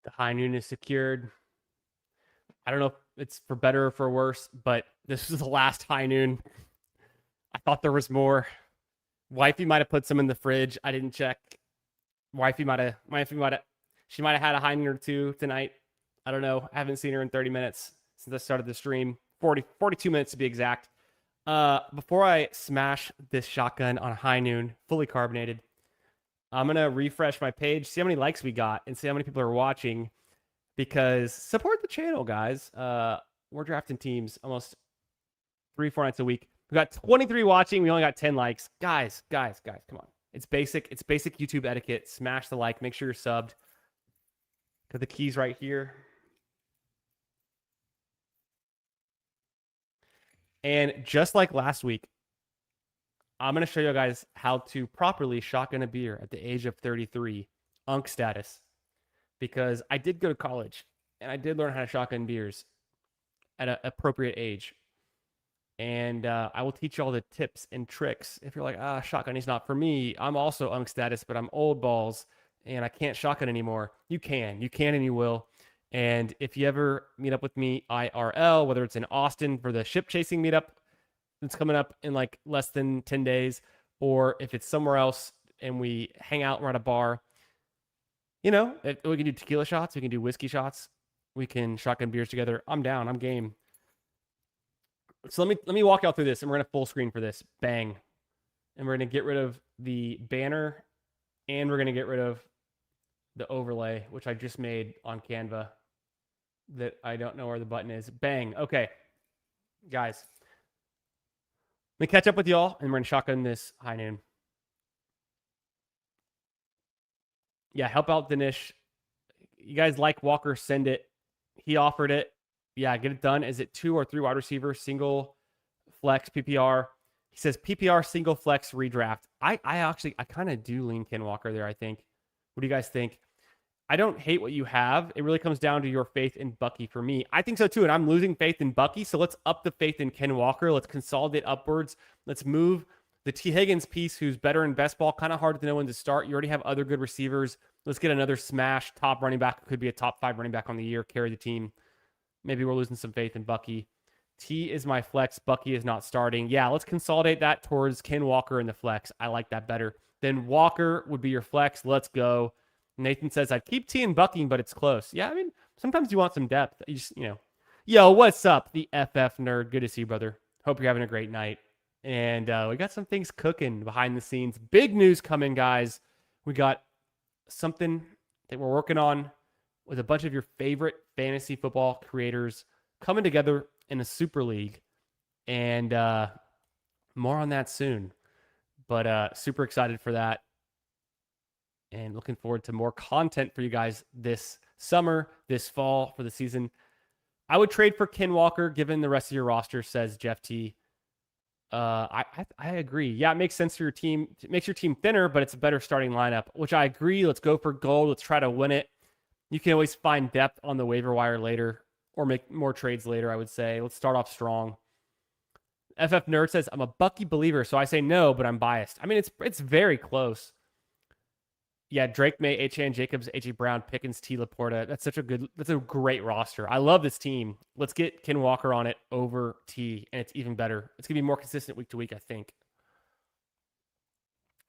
The high noon is secured. I don't know if it's for better or for worse, but this is the last high noon. I thought there was more. Wifey might have put some in the fridge. I didn't check. Wifey might have, she might have had a high noon or two tonight. I don't know. I haven't seen her in 30 minutes since I started the stream. 42 minutes to be exact. Before I smash this shotgun on a high noon, fully carbonated, I'm going to refresh my page, see how many likes we got, and see how many people are watching, because support the channel, guys. We're drafting teams almost 3-4 nights a week. We got 23 watching. We only got 10 likes. Guys, come on. It's basic YouTube etiquette. Smash the like. Make sure you're subbed. Got the keys right here. And just like last week, I'm going to show you guys how to properly shotgun a beer at the age of 33, Unk status. Because I did go to college, and I did learn how to shotgun beers at an appropriate age. And I will teach you all the tips and tricks. If you're like, shotgun is not for me. I'm also Unk status, but I'm old balls, and I can't shotgun anymore. You can and you will. And if you ever meet up with me IRL, whether it's in Austin for the ship chasing meetup that's coming up in like less than 10 days, or if it's somewhere else and we hang out, we're at a bar, we can do tequila shots, we can do whiskey shots, we can shotgun beers together. I'm down, I'm game. So let me walk y'all through this, and we're gonna full screen for this. Bang. And we're gonna get rid of the banner, and we're gonna get rid of the overlay, which I just made on Canva that I don't know where the button is. Bang. Okay, guys, let me catch up with y'all, and we're gonna shotgun this high noon. Yeah, help out Dinesh. You guys like Walker, send it. He offered it. Yeah, get it done. Is it 2 or 3 wide receivers, single flex PPR? He says PPR single flex redraft. I kind of do lean Ken Walker there, I think. What do you guys think? I don't hate what you have. It really comes down to your faith in Bucky for me. I think so too, and I'm losing faith in Bucky, so let's up the faith in Ken Walker. Let's consolidate upwards. Let's move the T. Higgins piece, who's better in best ball. Kind of hard to know when to start. You already have other good receivers. Let's get another smash top running back. Could be a top 5 running back on the year. Carry the team. Maybe we're losing some faith in Bucky. T is my flex. Bucky is not starting. Yeah, let's consolidate that towards Ken Walker in the flex. I like that better. Then Walker would be your flex. Let's go. Nathan says, I'd keep T and Bucky, but it's close. Yeah, I mean, sometimes you want some depth. You just, Yo, what's up, the FF nerd? Good to see you, brother. Hope you're having a great night. And we got some things cooking behind the scenes. Big news coming, guys. We got something that we're working on with a bunch of your favorite fantasy football creators coming together in a super league. And more on that soon. But super excited for that. And looking forward to more content for you guys this summer, this fall for the season. I would trade for Ken Walker given the rest of your roster, says Jeff T. I agree. Yeah, it makes sense for your team. It makes your team thinner, but it's a better starting lineup, which I agree. Let's go for gold. Let's try to win it. You can always find depth on the waiver wire later or make more trades later, I would say. Let's start off strong. FF Nerd says, I'm a Bucky believer, so I say no, but I'm biased. I mean, it's very close. Yeah, Drake May, H.A.N. Jacobs, A.J. Brown, Pickens, T. Laporta. That's a great roster. I love this team. Let's get Ken Walker on it over T, and it's even better. It's going to be more consistent week to week, I think.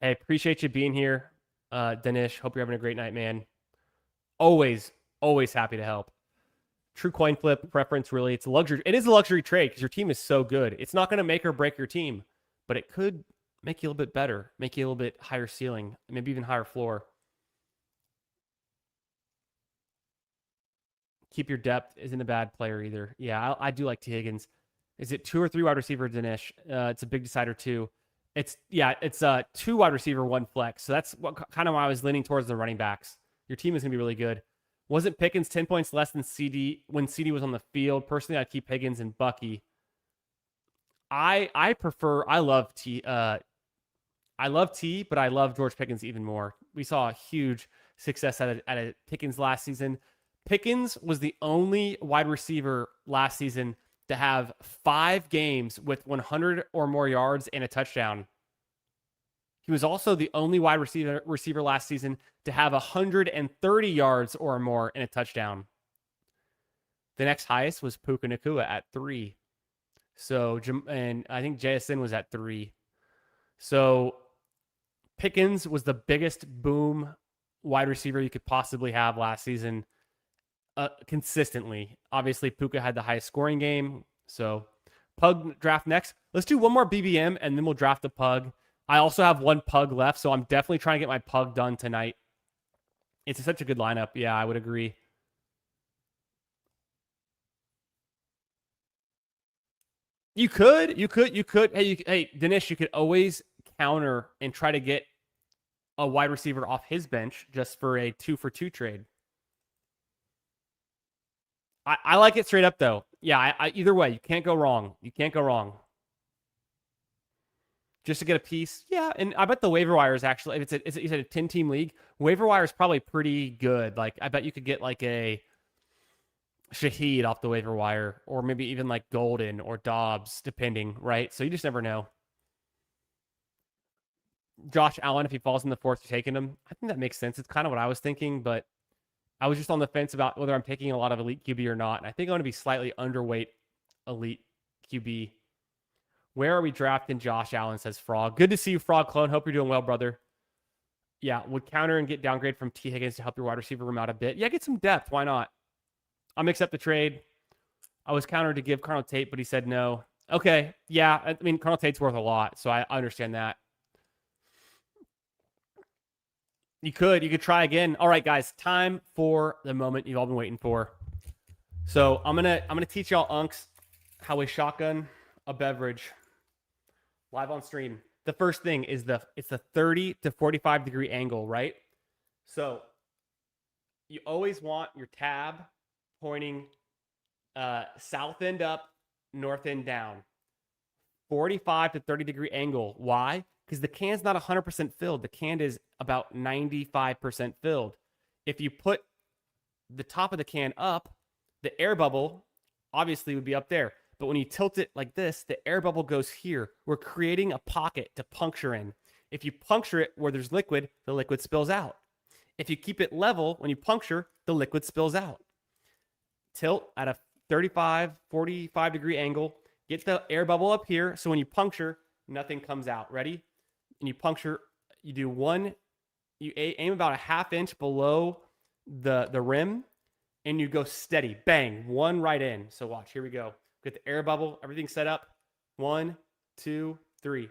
Hey, appreciate you being here, Danish. Hope you're having a great night, man. Always happy to help. True coin flip preference, really. It's a luxury. It is a luxury trade because your team is so good. It's not going to make or break your team, but it could make you a little bit better, make you a little bit higher ceiling, maybe even higher floor. Keep your depth isn't a bad player either. Yeah, I do like T. Higgins. Is it 2 or 3 wide receiver, Dinesh? It's a big decider too. It's 2 wide receiver, 1 flex. So that's what kind of why I was leaning towards the running backs. Your team is going to be really good. Wasn't Pickens 10 points less than CD when CD was on the field? Personally, I'd keep Higgins and Bucky. I love T, but I love George Pickens even more. We saw a huge success at a Pickens last season. Pickens was the only wide receiver last season to have 5 games with 100 or more yards and a touchdown. He was also the only wide receiver last season to have 130 yards or more and a touchdown. The next highest was Puka Nacua at 3. So, and I think JSN was at 3. So Pickens was the biggest boom wide receiver you could possibly have last season, consistently. Obviously, Puka had the highest scoring game. So Pug draft next. Let's do one more BBM and then we'll draft a Pug. I also have 1 Pug left, so I'm definitely trying to get my Pug done tonight. It's such a good lineup. Yeah, I would agree. You could. Hey, Dinesh, you could always counter and try to get a wide receiver off his bench just for a 2-for-2 trade. I like it straight up though. Yeah, either way, you can't go wrong. Just to get a piece. Yeah, and I bet the waiver wire is actually, if you said a 10-team league, waiver wire is probably pretty good. Like, I bet you could get like a Shaheed off the waiver wire, or maybe even like Golden or Dobbs, depending, right? So you just never know. Josh Allen, if he falls in the 4th, you're taking him. I think that makes sense. It's kind of what I was thinking, but I was just on the fence about whether I'm taking a lot of elite QB or not. And I think I'm going to be slightly underweight elite QB. Where are we drafting Josh Allen, says Frog. Good to see you, Frog Clone. Hope you're doing well, brother. Yeah, would counter and get downgrade from T. Higgins to help your wide receiver room out a bit. Yeah, get some depth. Why not? I'm accept the trade. I was countered to give Carnell Tate, but he said no. Okay, yeah. I mean, Carnell Tate's worth a lot, so I understand that. You could try again. All right, guys, time for the moment you've all been waiting for. So I'm gonna teach y'all unks how we shotgun a beverage live on stream. The first thing is it's the 30 to 45 degree angle, right? So you always want your tab pointing south end up, north end down. 45 to 30 degree angle. Why? Because the can's not 100% filled. The can is about 95% filled. If you put the top of the can up, the air bubble obviously would be up there. But when you tilt it like this, the air bubble goes here. We're creating a pocket to puncture in. If you puncture it where there's liquid, the liquid spills out. If you keep it level, when you puncture, the liquid spills out. Tilt at a 35, 45 degree angle. Get the air bubble up here. So when you puncture, nothing comes out. Ready? And you puncture, you do one, you aim about a ½ inch below the rim, and you go steady. Bang. One right in. So watch. Here we go. Get the air bubble, everything set up. 1, 2, 3.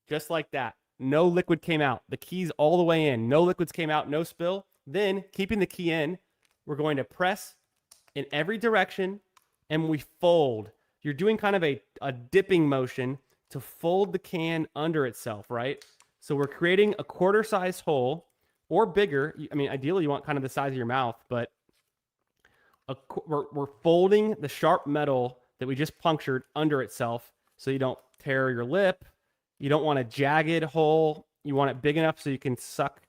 Just like that. No liquid came out. The key's all the way in. No liquids came out, no spill. Then, keeping the key in, we're going to press in every direction, and we fold. You're doing kind of a dipping motion to fold the can under itself, right? So we're creating a quarter-size hole, or bigger. I mean, ideally, you want kind of the size of your mouth, but we're folding the sharp metal that we just punctured under itself so you don't tear your lip. You don't want a jagged hole. You want it big enough so you can suck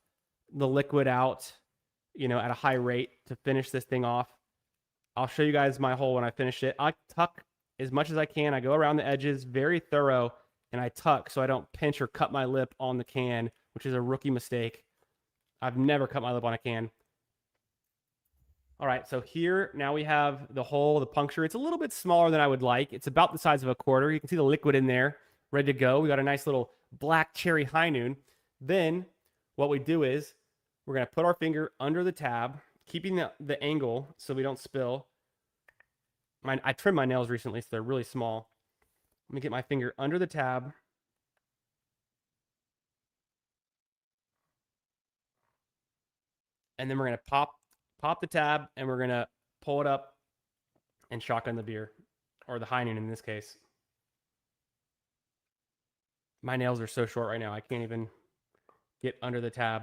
the liquid out, at a high rate to finish this thing off. I'll show you guys my hole when I finish it. I tuck as much as I can. I go around the edges, very thorough, and I tuck so I don't pinch or cut my lip on the can, which is a rookie mistake. I've never cut my lip on a can. All right, so here now we have the hole, the puncture. It's a little bit smaller than I would like. It's about the size of a quarter. You can see the liquid in there, ready to go. We got a nice little black cherry high noon. Then what we do is we're going to put our finger under the tab, keeping the angle so we don't spill. I trimmed my nails recently, so they're really small. Let me get my finger under the tab. And then we're going to pop the tab, and we're going to pull it up and shotgun the beer, or the high noon in this case. My nails are so short right now, I can't even get under the tab.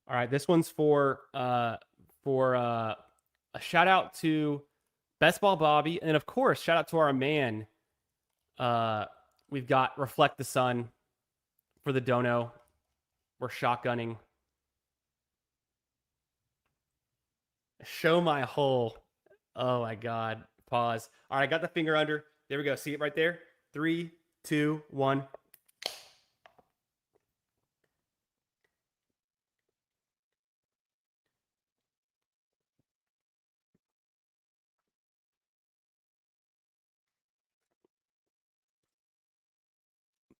All right, this one's for a shout out to Best Ball Bobby, and then of course shout out to our man. We've got Reflect the Sun for the dono. We're shotgunning. Show my hole. Oh my god. Pause. All right, I got the finger under. There we go. See it right there? 3, 2, 1.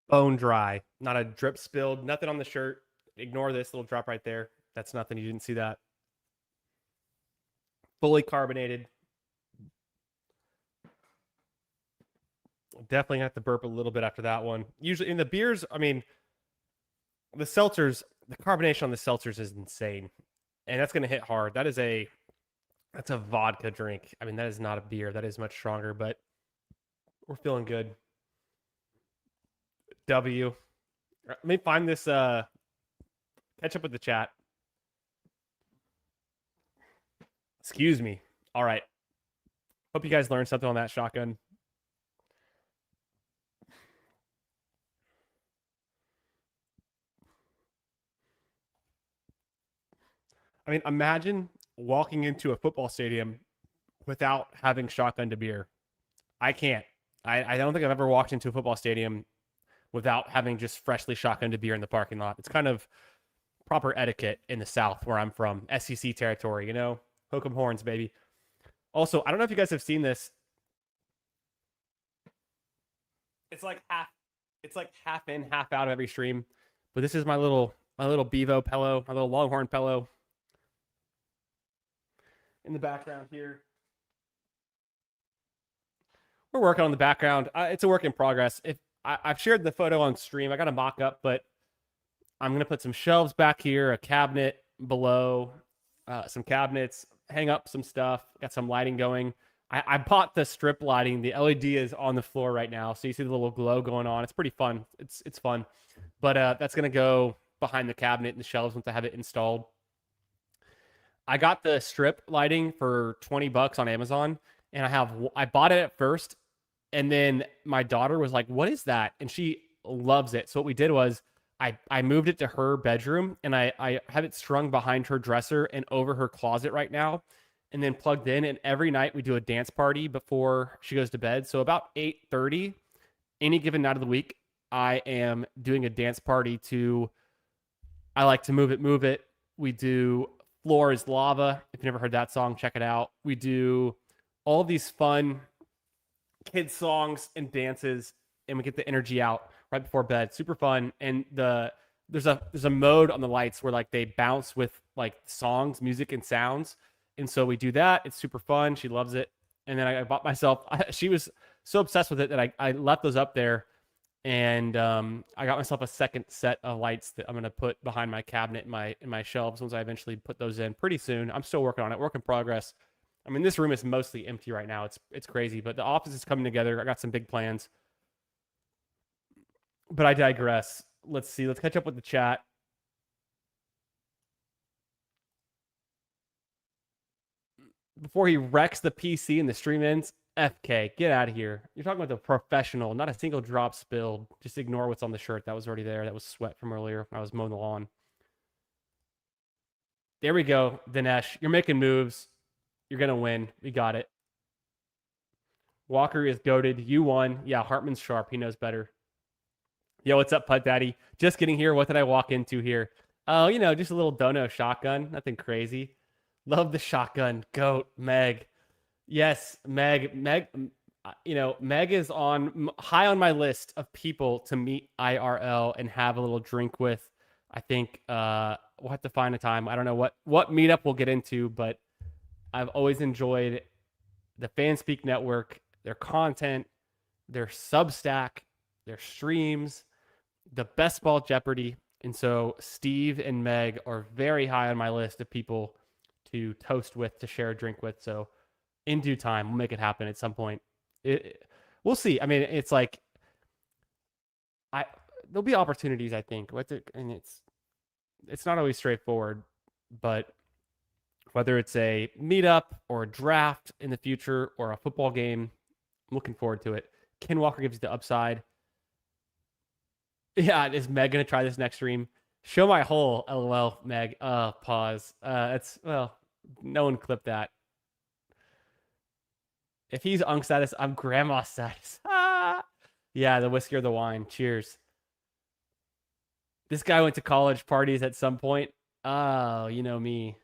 Bone dry. Not a drip spilled. Nothing on the shirt. Ignore this little drop right there. That's nothing. You didn't see that. Fully carbonated. Definitely have to burp a little bit after that one. Usually in the beers, I mean, the seltzers, the carbonation on the seltzers is insane. And that's going to hit hard. That's a vodka drink. I mean, that is not a beer. That is much stronger, but we're feeling good. W. Let me find this, catch up with the chat. Excuse me. All right. Hope you guys learned something on that shotgun. I mean, imagine walking into a football stadium without having shotgun to beer. I can't. I don't think I've ever walked into a football stadium without having just freshly shotgun to beer in the parking lot. It's kind of proper etiquette in the South where I'm from, SEC territory, Hook 'em horns, baby. Also, I don't know if you guys have seen this. It's like half in, half out of every stream. But this is my little Bevo pillow, my little Longhorn pillow. In the background here. We're working on the background. It's a work in progress. If I've shared the photo on stream, I got a mock up, but I'm gonna put some shelves back here, a cabinet below, some cabinets, hang up some stuff, got some lighting going. I bought the strip lighting. The LED is on the floor right now, so you see the little glow going on. It's pretty fun. It's fun, but that's gonna go behind the cabinet and the shelves once I have it installed. I got the strip lighting for $20 on Amazon, and I bought it at first, and then my daughter was like, "What is that?" And she loves it. So what we did was I moved it to her bedroom, and I have it strung behind her dresser and over her closet right now, and then plugged in. And every night we do a dance party before she goes to bed. So about 8:30, any given night of the week, I am doing a dance party to. I like to move it, move it. We do Floor is Lava. If you've never heard that song, check it out. We do all of these fun kids songs and dances, and we get the energy out right before bed. Super fun. And there's a mode on the lights where like they bounce with like songs, music, and sounds. And so we do that. It's super fun. She loves it. And then I bought myself. She was so obsessed with it that I left those up there. And I got myself a second set of lights that I'm gonna put behind my cabinet in my shelves once I eventually put those in pretty soon. I'm still working on it, work in progress. I mean, this room is mostly empty right now. It's crazy, but the office is coming together. I got some big plans, but I digress. Let's see. Let's catch up with the chat. before he wrecks the PC and the stream ends. FK, get out of here. You're talking about the professional, not a single drop spilled. Just ignore what's on the shirt. That was already there. That was sweat from earlier when I was mowing the lawn. There we go, Dinesh. You're making moves. You're going to win. We got it. Walker is goated. You won. Yeah, Hartman's sharp. He knows better. Yo, what's up, Putt Daddy? Just getting here. What did I walk into here? Oh, just a little dono shotgun. Nothing crazy. Love the shotgun. Goat, Meg. Yes, Meg. Meg is on high on my list of people to meet IRL and have a little drink with. I think we'll have to find a time. I don't know what meetup we'll get into, but I've always enjoyed the Fanspeak Network, their content, their Substack, their streams, the Best Ball Jeopardy. And so Steve and Meg are very high on my list of people to toast with, to share a drink with. So in due time, we'll make it happen at some point. We'll see. I mean, it's like there'll be opportunities, I think. And it's not always straightforward, but whether it's a meetup or a draft in the future or a football game, I'm looking forward to it. Ken Walker gives you the upside. Yeah, is Meg gonna try this next stream? Show my hole, LOL, Meg. Pause. No one clipped that. If he's unk status, I'm grandma status. Yeah, the whiskey or the wine. Cheers. This guy went to college parties at some point. Oh, you know me.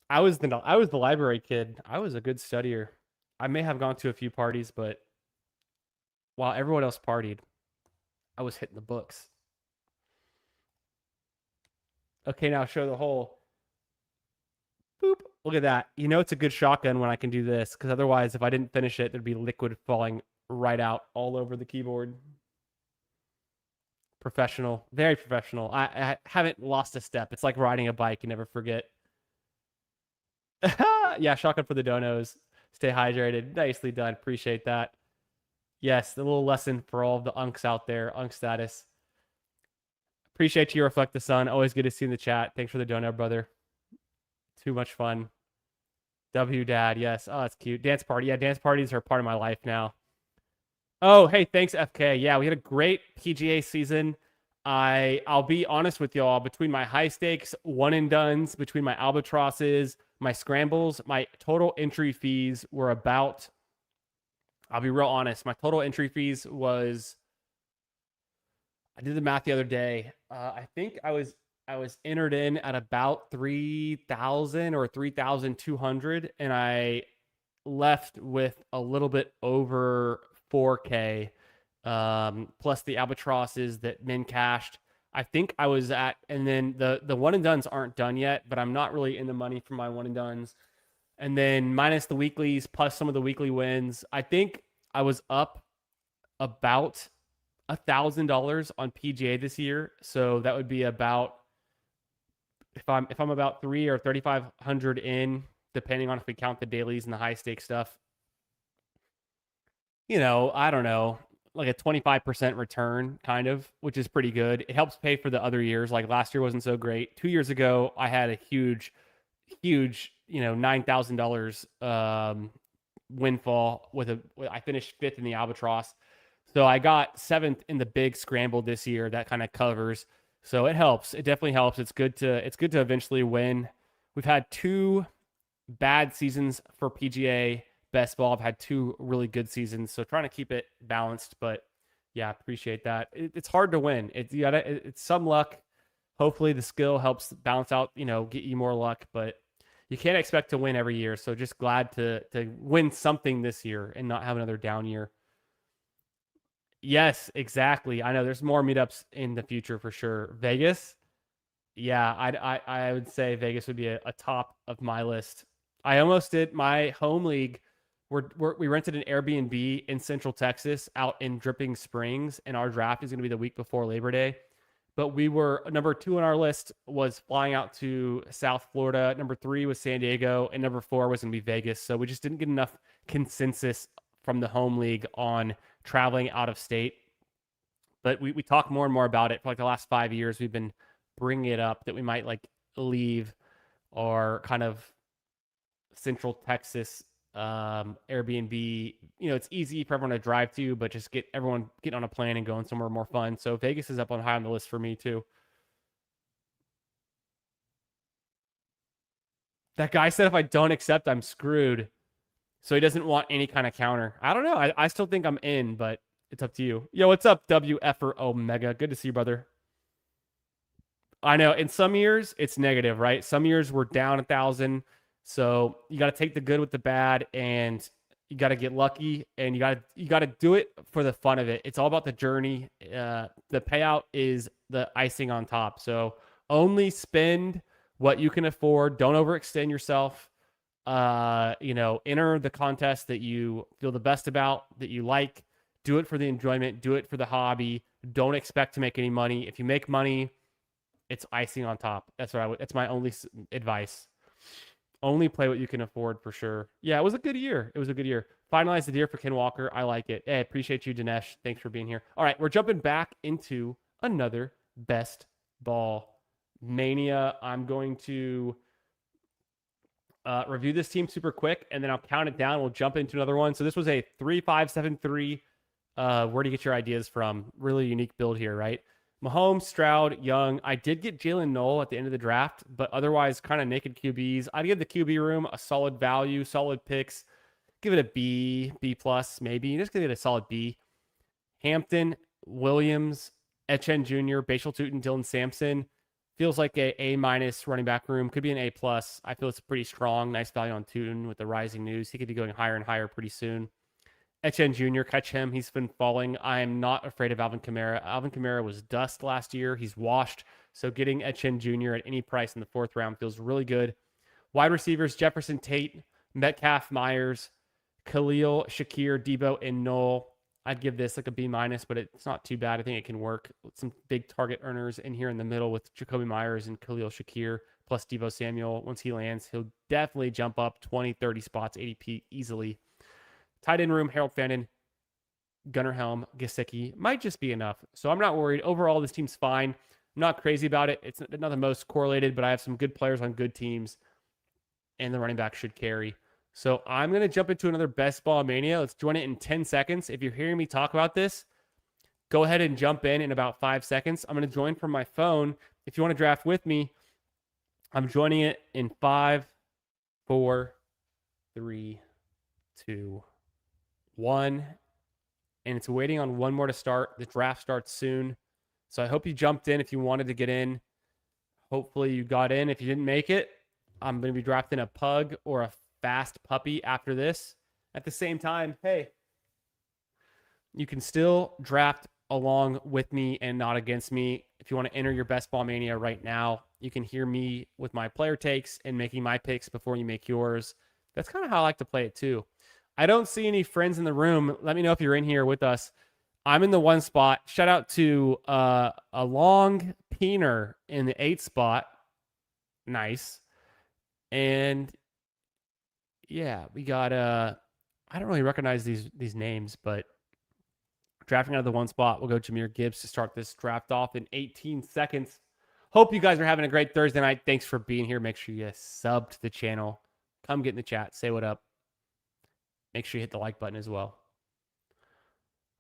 I was the library kid. I was a good studier. I may have gone to a few parties, but while everyone else partied, I was hitting the books. Okay, now show the hole. Boop. Look at that. It's a good shotgun when I can do this, because otherwise, if I didn't finish it, there'd be liquid falling right out all over the keyboard. Professional. Very professional. I haven't lost a step. It's like riding a bike. You never forget. Yeah, shotgun for the donos. Stay hydrated. Nicely done. Appreciate that. Yes, the little lesson for all of the unks out there. Unk status. Appreciate you, Reflect the Sun. Always good to see you in the chat. Thanks for the donut, brother. Too much fun. W Dad, yes. Oh, that's cute. Dance party. Yeah, dance parties are part of my life now. Oh, hey, thanks, FK. Yeah, we had a great PGA season. I'll be honest with y'all. Between my high stakes one and dones, between my albatrosses, my scrambles, my total entry fees were about. I'll be real honest. My total entry fees was. I did the math the other day. I think I was entered in at about 3,000 or 3,200, and I left with a little bit over 4K, plus the albatrosses that min cashed. I think I was at, and then the one and dones aren't done yet, but I'm not really in the money for my one and dones. And then minus the weeklies, plus some of the weekly wins, I think I was up about $1,000 on PGA this year. So that would be about, if I'm about 3 or 3,500 in, depending on if we count the dailies and the high stake stuff. I don't know, like a 25% return, kind of, which is pretty good. It helps pay for the other years. Like last year wasn't so great. 2 years ago, I had a huge, $9,000 windfall I finished 5th in the Albatross. So I got 7th in the big scramble this year. That kind of covers. So it helps. It definitely helps. It's good to eventually win. We've had 2 bad seasons for PGA Best Ball. I've had 2 really good seasons. So trying to keep it balanced, but yeah, appreciate that. It's hard to win. It's some luck. Hopefully the skill helps balance out, get you more luck, but you can't expect to win every year. So just glad to win something this year and not have another down year. Yes, exactly. I know there's more meetups in the future for sure. Vegas, yeah, I would say Vegas would be a top of my list. I almost did my home league. We rented an Airbnb in Central Texas out in Dripping Springs, and our draft is going to be the week before Labor Day. But we were number 2 on our list was flying out to South Florida. Number 3 was San Diego, and number 4 was going to be Vegas. So we just didn't get enough consensus from the home league on traveling out of state. But we talk more and more about it for like the last 5 years. We've been bringing it up that we might like leave or kind of Central Texas Airbnb. It's easy for everyone to drive to, but just get everyone getting on a plane and going somewhere more fun. So Vegas is up on high on the list for me too. That guy said if I don't accept, I'm screwed. So he doesn't want any kind of counter. I don't know. I still think I'm in, but it's up to you. Yo, what's up, WF or Omega? Good to see you, brother. I know in some years it's negative, right? Some years we're down 1,000. So you got to take the good with the bad, and you got to get lucky, and you got to do it for the fun of it. It's all about the journey. The payout is the icing on top. So only spend what you can afford. Don't overextend yourself. Enter the contest that you feel the best about, that you like. Do it for the enjoyment. Do it for the hobby. Don't expect to make any money. If you make money, it's icing on top. That's what I would. That's my only advice. Only play what you can afford for sure. Yeah, it was a good year. It was a good year. Finalize the year for Ken Walker. I like it. Hey, appreciate you, Dinesh. Thanks for being here. All right, we're jumping back into another best ball mania. I'm going to review this team super quick, and then I'll count it down. We'll jump into another one. So this was a 3-5-7-3. Where do you get your ideas from? Really unique build here, right? Mahomes, Stroud, Young. I did get Jalen Noel at the end of the draft, but otherwise kind of naked QBs. I'd give the QB room a solid value, solid picks. Give it a B, B plus, maybe. Just give it a solid B. Hampton, Williams, Etienne Jr., Bashal Tutin, Dylan Sampson. Feels like a minus running back room. Could be an A plus. I feel it's pretty strong. Nice value on Tutin with the rising news. He could be going higher and higher pretty soon. Etienne Jr., catch him. He's been falling. I am not afraid of Alvin Kamara. Alvin Kamara was dust last year. He's washed. So getting Etienne Jr. at any price in the 4th round feels really good. Wide receivers, Jefferson, Tate, Metcalf, Myers, Khalil, Shakir, Debo, and Noel. I'd give this like a B minus, but it's not too bad. I think it can work. Some big target earners in here in the middle with Jacoby Myers and Khalil Shakir plus Debo Samuel. Once he lands, he'll definitely jump up 20, 30 spots, ADP easily. Tight end room, Harold Fannin, Gunnar Helm, Gesicki might just be enough. So I'm not worried. Overall, this team's fine. I'm not crazy about it. It's not the most correlated, but I have some good players on good teams, and the running back should carry. So I'm going to jump into another best ball mania. Let's join it in 10 seconds. If you're hearing me talk about this, go ahead and jump in about 5 seconds. I'm going to join from my phone. If you want to draft with me, I'm joining it in 5, 4, 3, 2, 1, and it's waiting on one more to start. The draft starts soon. So I hope you jumped in if you wanted to get in. Hopefully you got in. If you didn't make it, I'm going to be drafting a pug or a fast puppy after this. At the same time, hey, you can still draft along with me and not against me. If you want to enter your best ball mania right now, you can hear me with my player takes and making my picks before you make yours. That's kind of how I like to play it too. I don't see any friends in the room. Let me know if you're in here with us. I'm in the 1 spot. Shout out to a long peener in the 8 spot. Nice. And yeah, we got I don't really recognize these names, but drafting out of the 1 spot, we'll go Jahmyr Gibbs to start this draft off in 18 seconds. Hope you guys are having a great Thursday night. Thanks for being here. Make sure you sub to the channel. Come get in the chat. Say what up. Make sure you hit the like button as well.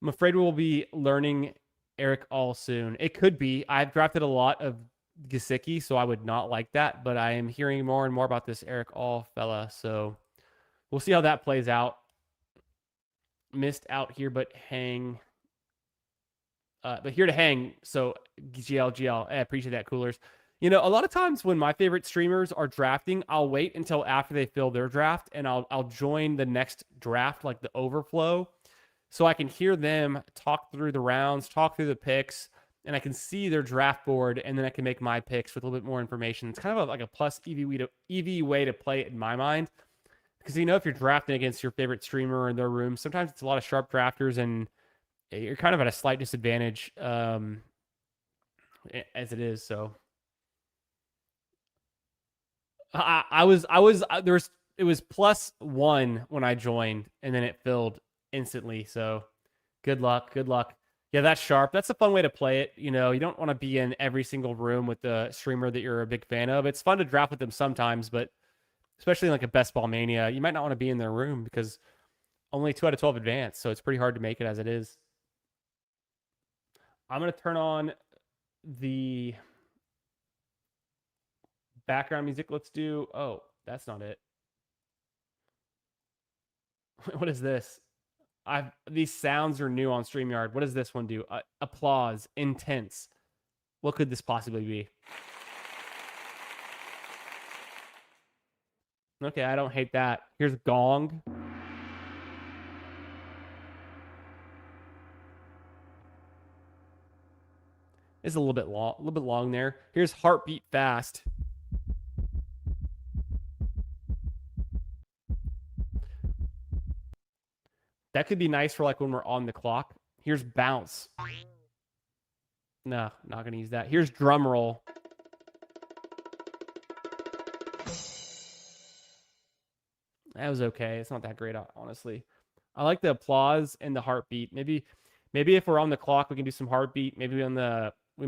I'm afraid we'll be learning Eric All soon. It could be. I've drafted a lot of Gesicki, so I would not like that, but I am hearing more and more about this Eric All fella, so we'll see how that plays out. Missed out here, but hang. But here to hang, so GL. I appreciate that, Coolers. A lot of times when my favorite streamers are drafting, I'll wait until after they fill their draft, and I'll join the next draft, like the overflow, so I can hear them talk through the rounds, talk through the picks, and I can see their draft board, and then I can make my picks with a little bit more information. It's kind of like a plus EV way to play it in my mind, because if you're drafting against your favorite streamer in their room, sometimes it's a lot of sharp drafters, and you're kind of at a slight disadvantage as it is. So. It was +1 when I joined, and then it filled instantly. So good luck. Yeah, that's sharp. That's a fun way to play it. You don't want to be in every single room with the streamer that you're a big fan of. It's fun to draft with them sometimes, but especially in like a best ball mania. You might not want to be in their room because only 2 out of 12 advance, so it's pretty hard to make it as it is. I'm going to turn on the background music. Let's do, oh, that's not it. What is this? These sounds are new on StreamYard. What does this one do? Applause, intense. What could this possibly be? Okay, I don't hate that. Here's gong. It's a little bit long there. Here's heartbeat fast. That could be nice for like when we're on the clock. Here's bounce. No, not gonna use that. Here's drum roll. That was okay. It's not that great, honestly. I like the applause and the heartbeat. Maybe if we're on the clock, we can do some heartbeat. Maybe on the we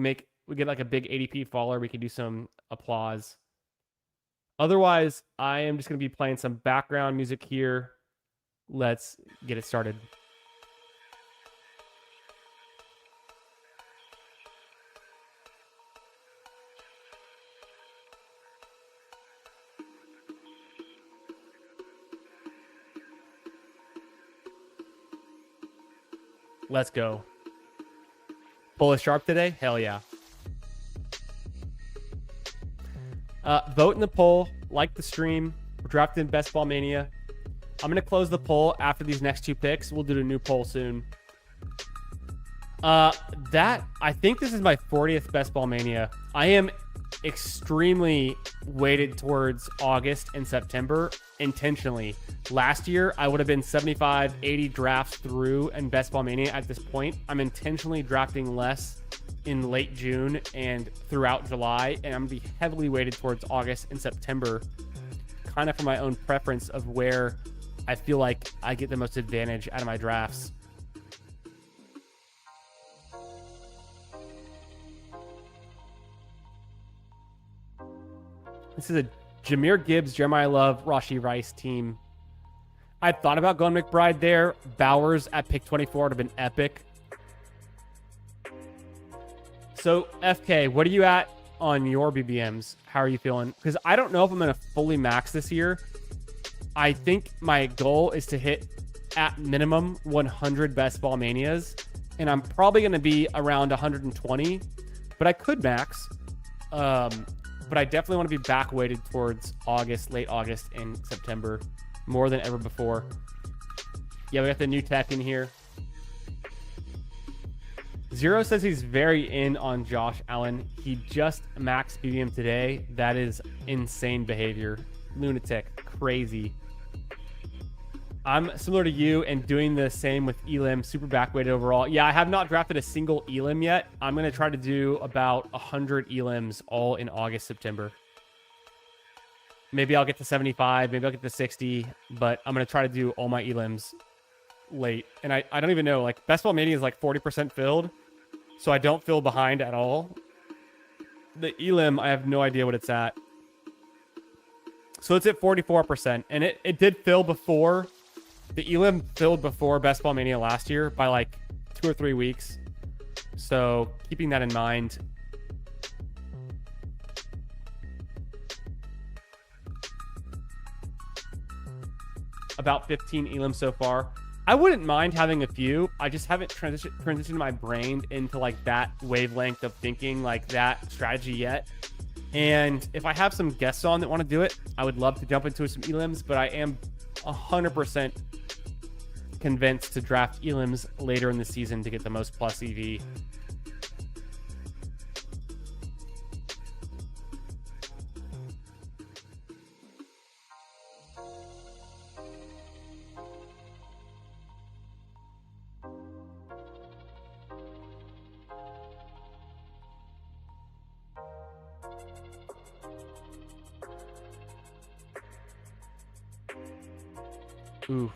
get like a big ADP faller, we can do some applause. Otherwise, I am just gonna be playing some background music here. Let's get it started. Let's go. Pull is sharp today? Hell yeah. Vote in the poll. Like the stream. We're drafting Best Ball Mania. I'm going to close the poll after these next 2 picks. We'll do a new poll soon. I think this is my 40th Best Ball Mania. I am extremely weighted towards August and September intentionally. Last year, I would have been 75, 80 drafts through and Best Ball Mania at this point. I'm intentionally drafting less in late June and throughout July, and I'm going to be heavily weighted towards August and September, kind of for my own preference of where I feel like I get the most advantage out of my drafts. This is a Jahmyr Gibbs, Jeremiah Love, Rashee Rice team. I thought about going McBride there. Bowers at pick 24 would have been epic. So, FK, what are you at on your BBMs? How are you feeling? Because I don't know if I'm going to fully max this year. I think my goal is to hit at minimum 100 Best Ball Manias, and I'm probably going to be around 120, but I could max. But I definitely want to be back weighted towards August, late August, and September more than ever before. Yeah, we got the new tech in here. Zero says he's very in on Josh Allen. He just maxed BBM today. That is insane behavior. Lunatic. Crazy. I'm similar to you and doing the same with Elam, super backweighted overall. Yeah, I have not drafted a single Elam yet. I'm going to try to do about 100 Elams all in August, September. Maybe I'll get to 75, maybe I'll get to 60, but I'm going to try to do all my Elams late. And I don't even know, like Best Ball Mania is like 40% filled, so I don't feel behind at all. The Elam, I have no idea what it's at. So it's at 44%, and it did fill before. The Elam filled before Best Ball Mania last year by like 2 or 3 weeks. So keeping that in mind. About 15 Elam so far. I wouldn't mind having a few. I just haven't transitioned my brain into like that wavelength of thinking, like that strategy yet. And if I have some guests on that want to do it, I would love to jump into some Elams, but I am 100% convinced to draft Elams later in the season to get the most plus EV. Ooh,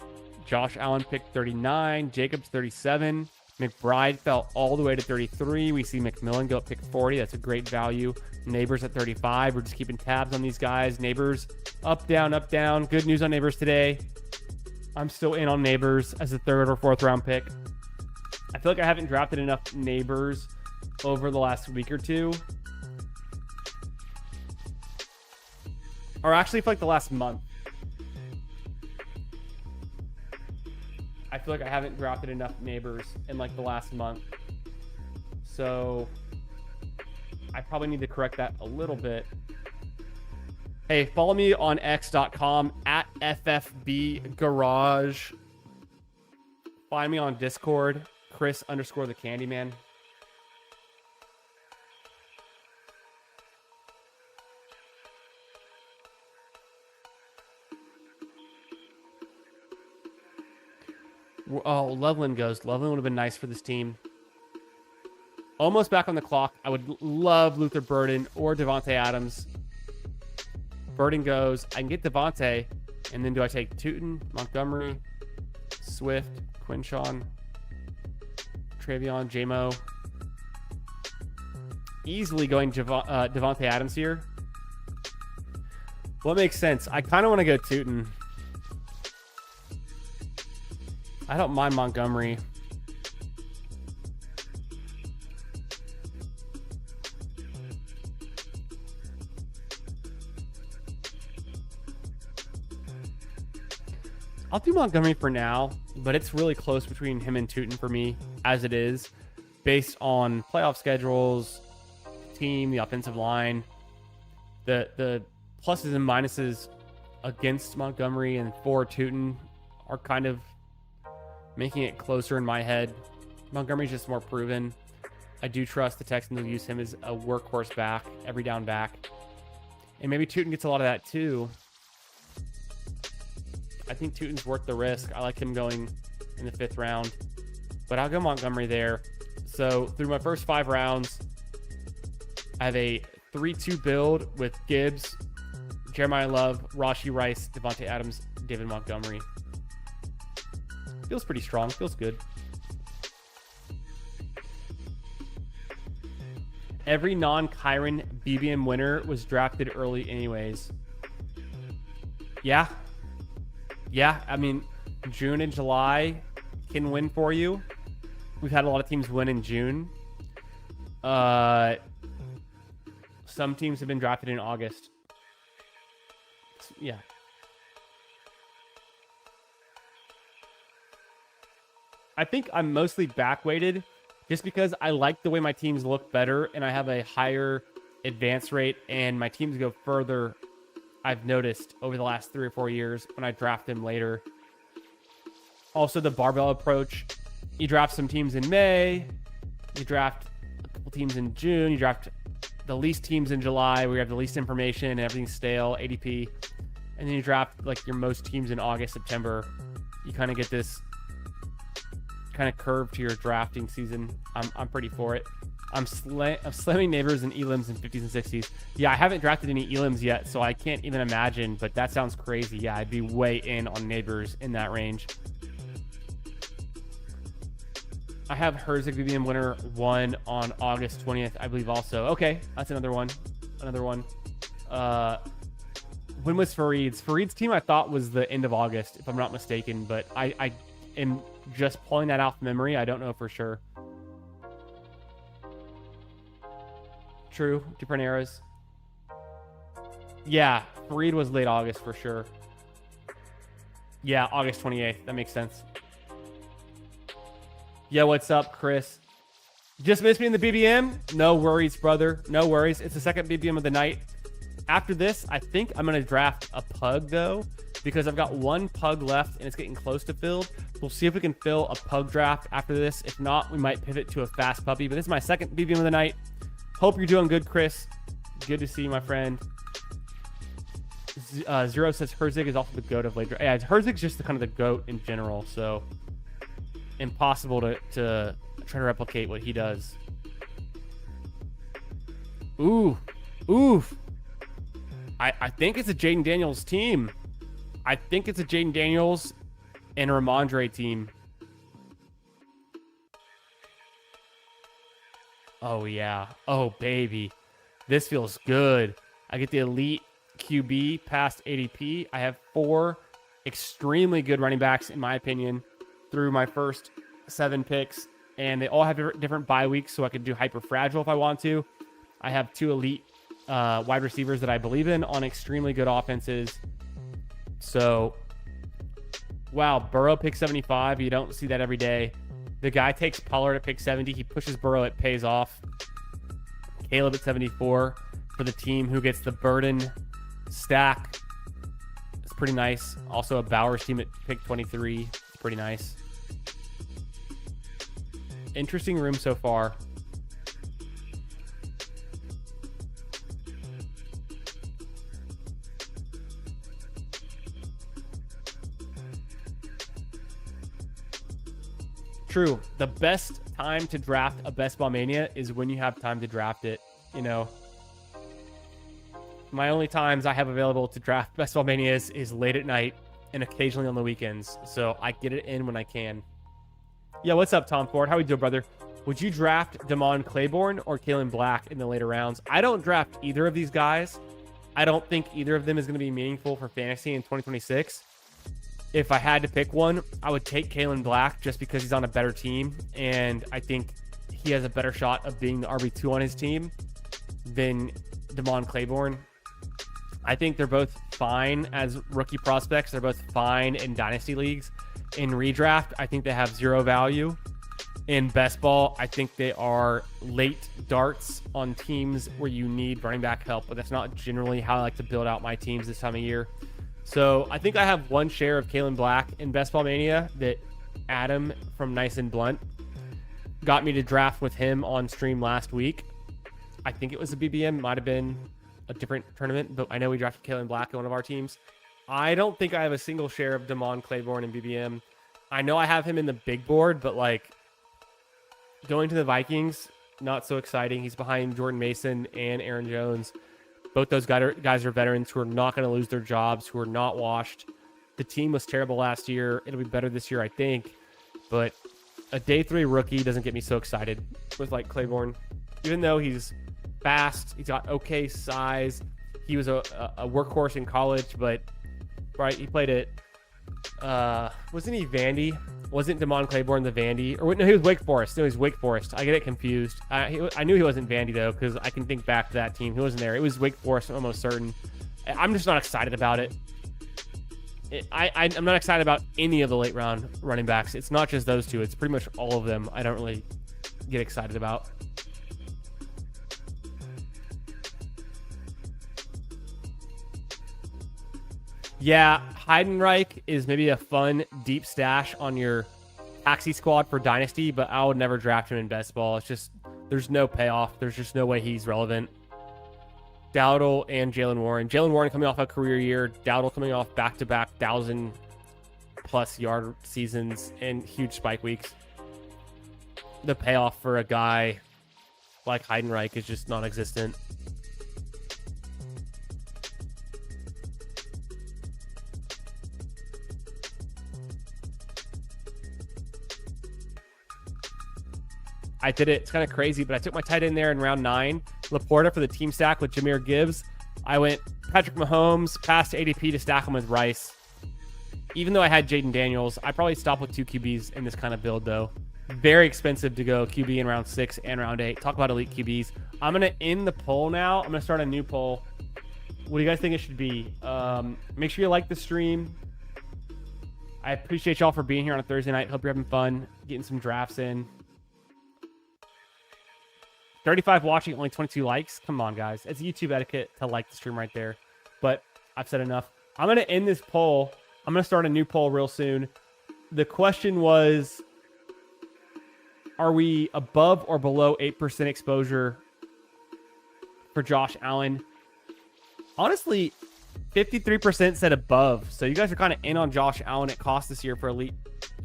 Josh Allen picked 39, Jacobs 37. McBride fell all the way to 33. We see McMillan go up pick 40. That's a great value. Neighbors at 35. We're just keeping tabs on these guys. Neighbors up, down, up, down. Good news on Neighbors today. I'm still in on Neighbors as a 3rd or 4th round pick. I feel like I haven't drafted enough Neighbors over the last week or two. Or actually for like the last month. I feel like I haven't drafted enough Neighbors in like the last month. So I probably need to correct that a little bit. Hey, follow me on x.com at FFB Find me on Discord, Chris_the Candyman. Oh, Loveland goes. Loveland would have been nice for this team. Almost back on the clock. I would love Luther Burden or Devontae Adams. Burden goes. I can get Devontae. And then do I take Tootin, Montgomery, Swift, Quinshawn, Travion, J-Mo? Easily going Devontae Adams here. What makes sense? I kind of want to go Tootin. I don't mind Montgomery. I'll do Montgomery for now, but it's really close between him and Tootin for me, as it is, based on playoff schedules, team, the offensive line, the pluses and minuses against Montgomery and for Tootin are kind of making it closer in my head. Montgomery's just more proven. I do trust the Texans will use him as a workhorse back, every down back. And maybe Tootin gets a lot of that too. I think Tootin's worth the risk. I like him going in the 5th round. But I'll go Montgomery there. So through my first 5 rounds, I have a 3-2 build with Gibbs, Jeremiah Love, Rashee Rice, Devontae Adams, David Montgomery. Feels pretty strong. Feels good. Every non-Kyren BBM winner was drafted early anyways. Yeah. Yeah, I mean, June and July can win for you. We've had a lot of teams win in June. Some teams have been drafted in August. Yeah. I think I'm mostly back-weighted just because I like the way my teams look better and I have a higher advance rate and my teams go further, I've noticed, over the last 3 or 4 years when I draft them later. Also, the barbell approach. You draft some teams in May. You draft a couple teams in June. You draft the least teams in July where you have the least information and everything's stale, ADP. And then you draft like your most teams in August, September. You kind of get this kind of curve to your drafting season. I'm pretty for it. I'm slamming Neighbors and Elims in 50s and 60s. Yeah, I haven't drafted any Elims yet, so I can't even imagine, but that sounds crazy. Yeah, I'd be way in on Neighbors in that range. I have Herzig BBM winner 1 on August 20th, I believe also. Okay, that's another one. When was Fareed's? Fareed's team I thought was the end of August, if I'm not mistaken, but I am just pulling that off memory. I don't know for sure. True. Different eras. Yeah, Fareed was late August for sure. Yeah, August 28th. That makes sense. Yeah, what's up, Chris? Just missed me in the BBM? No worries, brother. No worries. It's the second BBM of the night. After this, I think I'm going to draft a pug, though, because I've got 1 pug left, and it's getting close to filled. We'll see if we can fill a pug draft after this. If not, we might pivot to a fast puppy. But this is my second BBM of the night. Hope you're doing good, Chris. Good to see you, my friend. Zero says Herzig is also the GOAT of late draft. Yeah, Herzig's just kind of the GOAT in general, so impossible to try to replicate what he does. Ooh. Oof. I think it's a Jaden Daniels team. I think it's a Jaden Daniels and Ramondre team. Oh, yeah. Oh, baby. This feels good. I get the elite QB past ADP. I have 4 extremely good running backs, in my opinion, through my first 7 picks. And they all have different bye weeks, so I could do hyper fragile if I want to. I have 2 elite wide receivers that I believe in on extremely good offenses. So, wow, Burrow pick 75. You don't see that every day. The guy takes Pollard at pick 70. He pushes Burrow. It pays off. Caleb at 74 for the team who gets the burden stack. It's pretty nice. Also, a Bowers team at pick 23. It's pretty nice. Interesting room so far. True. The best time to draft a Best Ball Mania is when you have time to draft it. You know, my only times I have available to draft Best Ball Manias is late at night and occasionally on the weekends. So I get it in when I can. Yeah, what's up, Tom Ford? How we doing, brother? Would you draft Damon Claiborne or Kalen Black in the later rounds? I don't draft either of these guys. I don't think either of them is going to be meaningful for fantasy in 2026. If I had to pick one, I would take Kalen Black just because he's on a better team. And I think he has a better shot of being the RB2 on his team than Damon Claiborne. I think they're both fine as rookie prospects. They're both fine in dynasty leagues. In redraft, I think they have 0 value. In best ball, I think they are late darts on teams where you need running back help, but that's not generally how I like to build out my teams this time of year. So I think I have 1 share of Kalen Black in Best Ball Mania that Adam from Nice and Blunt got me to draft with him on stream last week. I think it was a BBM, might have been a different tournament, but I know we drafted Kalen Black in one of our teams. I don't think I have a single share of Damon Claiborne in BBM. I know I have him in the big board, but like going to the Vikings, not so exciting. He's behind Jordan Mason and Aaron Jones. Both those guys are veterans who are not going to lose their jobs, who are not washed. The team was terrible last year. It'll be better this year, I think. But a day 3 rookie doesn't get me so excited with like Claiborne. Even though he's fast, he's got okay size. He was a workhorse in college, but right, he played at wasn't he Vandy? Wasn't Damon Claiborne the Vandy? Or no, he was Wake Forest. No, he was Wake Forest. I get it confused. I knew he wasn't Vandy, though, because I can think back to that team. He wasn't there. It was Wake Forest, I'm almost certain. I'm just not excited about it. I'm not excited about any of the late round running backs. It's not just those 2. It's pretty much all of them I don't really get excited about. Yeah, Heidenreich is maybe a fun deep stash on your taxi squad for Dynasty, but I would never draft him in best ball. It's just, there's no payoff. There's just no way he's relevant. Dowdle and Jalen Warren. Jalen Warren coming off a career year. Dowdle coming off back-to-back 1,000+ yard seasons and huge spike weeks. The payoff for a guy like Heidenreich is just non-existent. I did it. It's kind of crazy, but I took my tight end there in round 9. Laporta for the team stack with Jahmyr Gibbs. I went Patrick Mahomes past ADP to stack him with Rice. Even though I had Jaden Daniels, I probably stop with 2 QBs in this kind of build, though. Very expensive to go QB in round 6 and round 8. Talk about elite QBs. I'm going to end the poll now. I'm going to start a new poll. What do you guys think it should be? Make sure you like the stream. I appreciate y'all for being here on a Thursday night. Hope you're having fun, getting some drafts in. 35 watching, only 22 likes. Come on, guys. It's YouTube etiquette to like the stream right there. But I've said enough. I'm going to end this poll. I'm going to start a new poll real soon. The question was, are we above or below 8% exposure for Josh Allen? Honestly, 53% said above. So you guys are kind of in on Josh Allen at cost this year for elite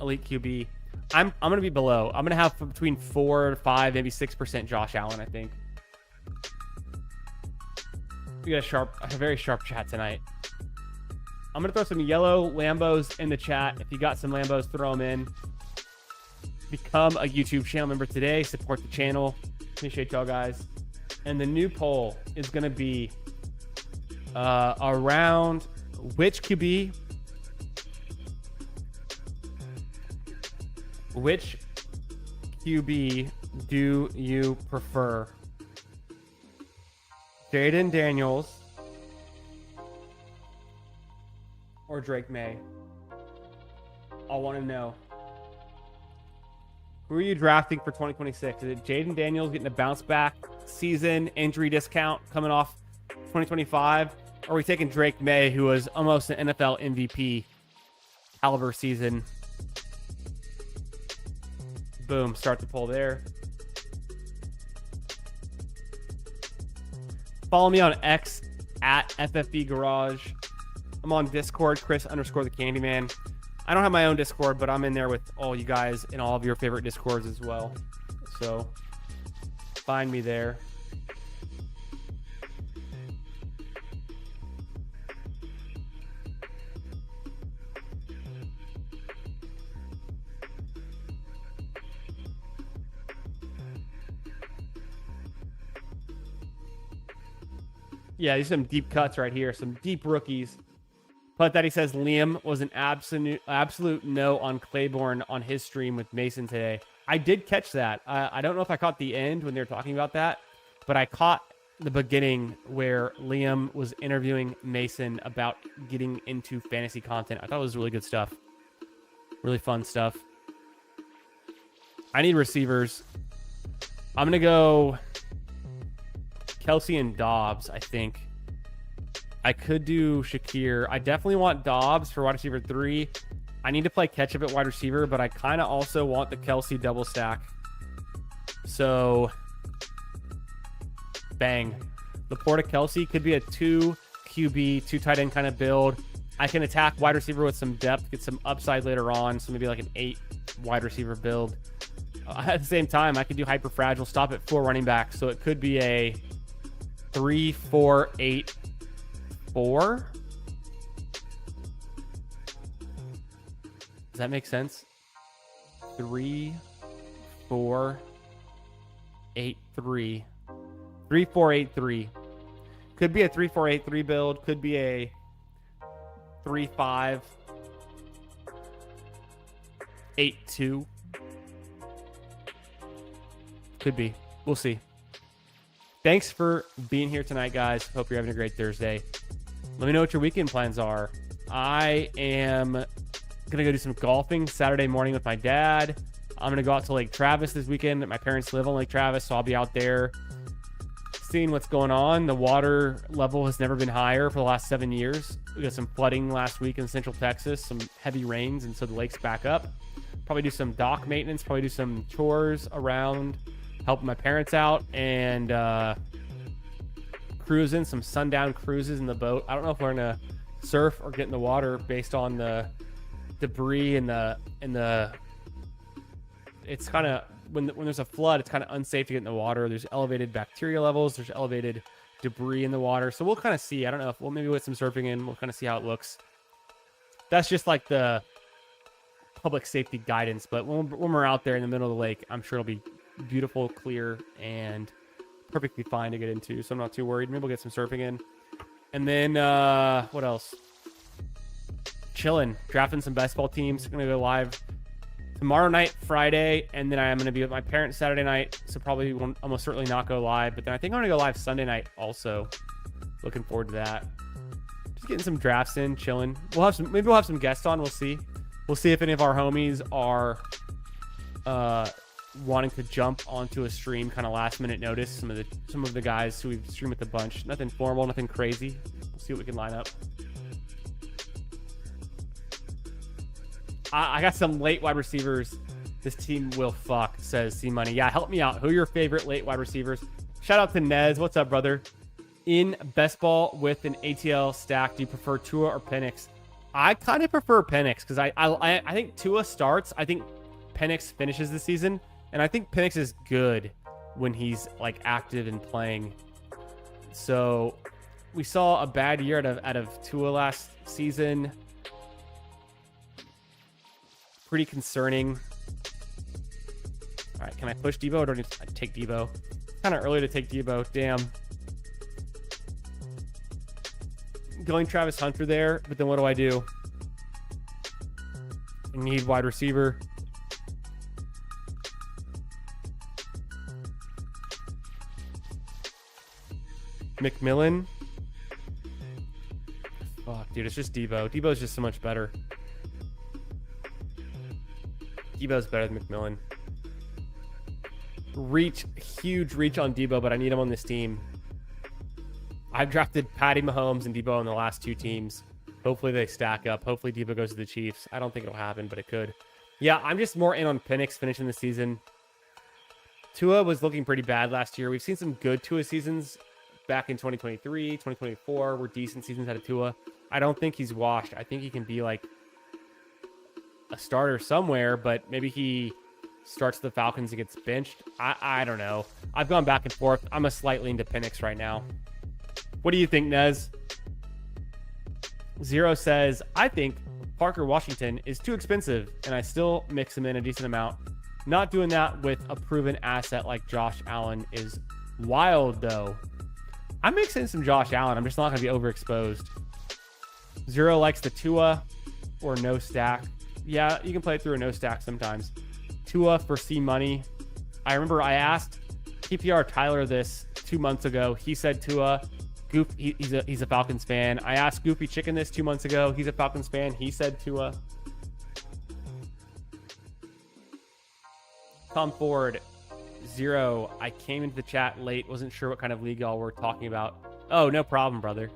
QB. I'm going to be below. I'm going to have between 4 to 5, maybe 6% Josh Allen, I think. We got a very sharp chat tonight. I'm going to throw some yellow Lambos in the chat. If you got some Lambos, throw them in. Become a YouTube channel member today. Support the channel. Appreciate y'all guys. And the new poll is going to be around which QB do you prefer? Jayden Daniels or Drake May? I want to know. Who are you drafting for 2026? Is it Jayden Daniels getting a bounce back season, injury discount coming off 2025? Or are we taking Drake May, who was almost an NFL MVP caliber season? Boom, start the poll there. Follow me on X at FFB Garage. I'm on Discord, Chris_the Candyman. I don't have my own Discord, but I'm in there with all you guys in all of your favorite Discords as well. So find me there. Yeah, these are some deep cuts right here. Some deep rookies. But that he says Liam was an absolute no on Claiborne on his stream with Mason today. I did catch that. I don't know if I caught the end when they were talking about that, but I caught the beginning where Liam was interviewing Mason about getting into fantasy content. I thought it was really good stuff. Really fun stuff. I need receivers. I'm going to go Kelsey and Dobbs, I think. I could do Shakir. I definitely want Dobbs for wide receiver 3. I need to play catch up at wide receiver, but I kind of also want the Kelsey double stack. So, bang. Laporta Kelsey could be a 2 QB, 2 tight end kind of build. I can attack wide receiver with some depth, get some upside later on. So maybe like an 8 wide receiver build. At the same time, I could do hyper fragile, stop at 4 running backs. So it could be a 3-4-8-4. Does that make sense? 3-4-8-3. 3-4-8-3. Could be a 3-4-8-3 build. Could be a 3-5-8-2. Could be. We'll see. Thanks for being here tonight, guys. Hope you're having a great Thursday. Let me know what your weekend plans are. I am going to go do some golfing Saturday morning with my dad. I'm going to go out to Lake Travis this weekend. My parents live on Lake Travis, so I'll be out there seeing what's going on. The water level has never been higher for the last 7 years. We got some flooding last week in Central Texas, some heavy rains, and so the lake's back up. Probably do some dock maintenance, probably do some chores around, helping my parents out, and cruising, some sundown cruises in the boat. I don't know if we're gonna surf or get in the water based on the debris and the it's kind of when there's a flood, it's kind of unsafe to get in the water. There's elevated bacteria levels, there's elevated debris in the water, so we'll kind of see. I don't know if we'll maybe with some surfing in, we'll kind of see how it looks. That's just like the public safety guidance, but when we're out there in the middle of the lake, I'm sure it'll be beautiful, clear, and perfectly fine to get into, so I'm not too worried. Maybe we'll get some surfing in. And then what else? Chilling, drafting some baseball teams. Gonna go live tomorrow night, Friday, and then I'm gonna be with my parents Saturday night, so probably won't almost certainly not go live, but then I think I'm gonna go live Sunday night also. Looking forward to that. Just getting some drafts in, chilling. Maybe we'll have some guests on. We'll see if any of our homies are wanting to jump onto a stream kind of last minute notice. Some of the guys who we've streamed with a bunch. Nothing formal, nothing crazy. We'll see what we can line up. I got some late wide receivers. This team will fuck, says C Money. Yeah, help me out. Who are your favorite late wide receivers? Shout out to Nez. What's up, brother? In best ball with an ATL stack, do you prefer Tua or Penix? I kind of prefer Penix because I think Tua starts. I think Penix finishes the season. And I think Penix is good when he's like active and playing. So we saw a bad year out of Tua last season. Pretty concerning. All right, can I push Devo or do I need to take Devo? Kind of early to take Debo. Damn. Going Travis Hunter there, but then what do I do? I need wide receiver. McMillan. Fuck, dude, it's just Debo. Debo's just so much better. Debo's better than McMillan. Huge reach on Debo, but I need him on this team. I've drafted Patty Mahomes and Debo in the last 2 teams. Hopefully they stack up. Hopefully Debo goes to the Chiefs. I don't think it'll happen, but it could. Yeah, I'm just more in on Penix finishing the season. Tua was looking pretty bad last year. We've seen some good Tua seasons back in 2023, 2024 were decent seasons out of Tua. I don't think he's washed. I think he can be like a starter somewhere, but maybe he starts the Falcons and gets benched. I don't know. I've gone back and forth. I'm a slightly into Penix right now. What do you think, Nez? Zero says, I think Parker Washington is too expensive, and I still mix him in a decent amount. Not doing that with a proven asset like Josh Allen is wild, though. I'm mixing in some Josh Allen. I'm just not going to be overexposed. Zero likes the Tua or no stack. Yeah, you can play it through a no stack sometimes. Tua for C money. I remember I asked PPR Tyler this 2 months ago. He said Tua. He's a Falcons fan. I asked Goofy Chicken this 2 months ago. He's a Falcons fan. He said Tua. Tom Ford, Zero. I came into the chat late. Wasn't sure what kind of league y'all were talking about. Oh, no problem, brother.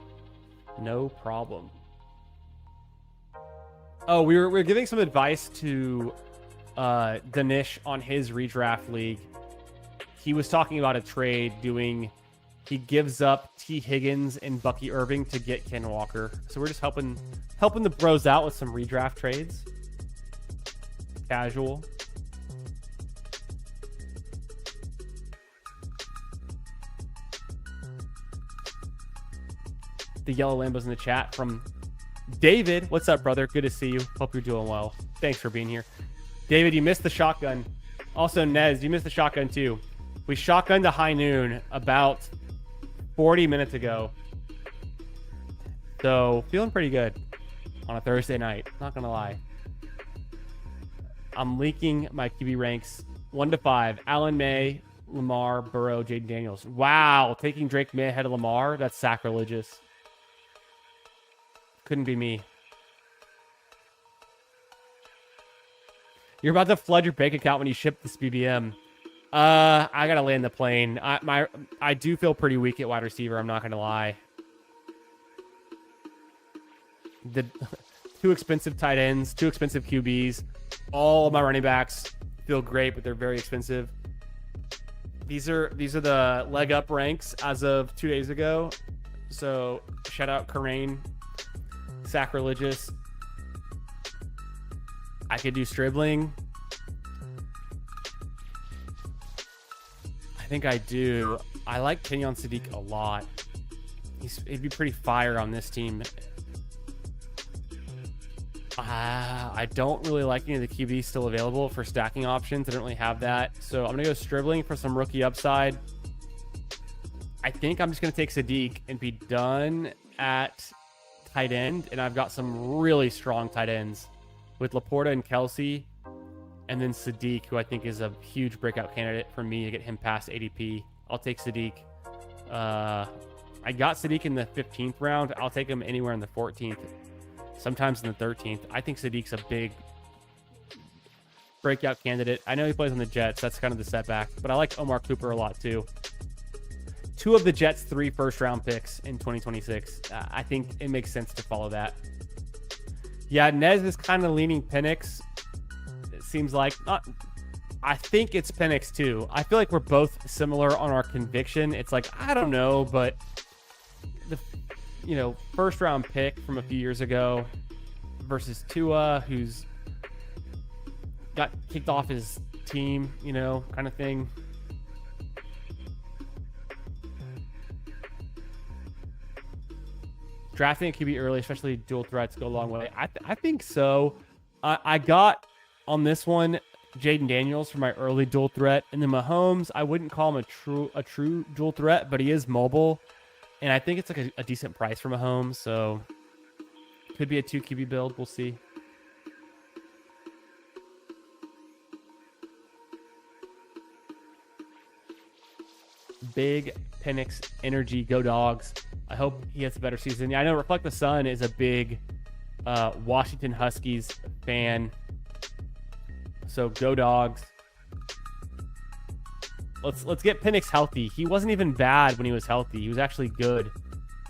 No problem. Oh, we were giving some advice to Danish on his redraft league. He was talking about a trade doing... He gives up T. Higgins and Bucky Irving to get Ken Walker. So we're just helping the bros out with some redraft trades. Casual. The yellow Lambos in the chat from David. What's up, brother? Good to see you. Hope you're doing well. Thanks for being here. David, you missed the shotgun. Also, Nez, you missed the shotgun too. We shotgunned to high noon about 40 minutes ago. So, feeling pretty good on a Thursday night. Not going to lie. I'm leaking my QB ranks 1 to 5. Allen May, Lamar, Burrow, Jaden Daniels. Wow. Taking Drake May ahead of Lamar? That's sacrilegious. Couldn't be me. You're about to flood your bank account when you ship this BBM. I gotta land the plane. I do feel pretty weak at wide receiver. I'm not gonna lie. The too expensive tight ends, too expensive QBs. All of my running backs feel great, but they're very expensive. These are the leg up ranks as of 2 days ago. So shout out Karain. Sacrilegious. I could do Stribling. I think I do. I like Kenyon Sadiq a lot. He'd be pretty fire on this team. I don't really like any of the QBs still available for stacking options. I don't really have that. So I'm going to go Stribling for some rookie upside. I think I'm just going to take Sadiq and be done at tight end. And I've got some really strong tight ends with Laporta and Kelsey. And then Sadiq, who I think is a huge breakout candidate for me to get him past ADP. I'll take Sadiq. I got Sadiq in the 15th round. I'll take him anywhere in the 14th. Sometimes in the 13th. I think Sadiq's a big breakout candidate. I know he plays on the Jets. That's kind of the setback. But I like Omar Cooper a lot too. 2 of the Jets' 3 first-round picks in 2026. I think it makes sense to follow that. Yeah, Nez is kind of leaning Penix. It seems like. I think it's Penix too. I feel like we're both similar on our conviction. It's like, I don't know, but the first round pick from a few years ago versus Tua, who's got kicked off his team, kind of thing. Drafting a QB early, especially dual threats, go a long way. I think so. I got on this one Jaden Daniels for my early dual threat. And then Mahomes, I wouldn't call him a true dual threat, but he is mobile. And I think it's like a decent price for Mahomes. So could be a 2 QB build. We'll see. Big Penix energy. Go Dogs. I hope he has a better season. Yeah, I know Reflect the Sun is a big Washington Huskies fan. So go Dogs. Let's get Penix healthy. He wasn't even bad when he was healthy. He was actually good.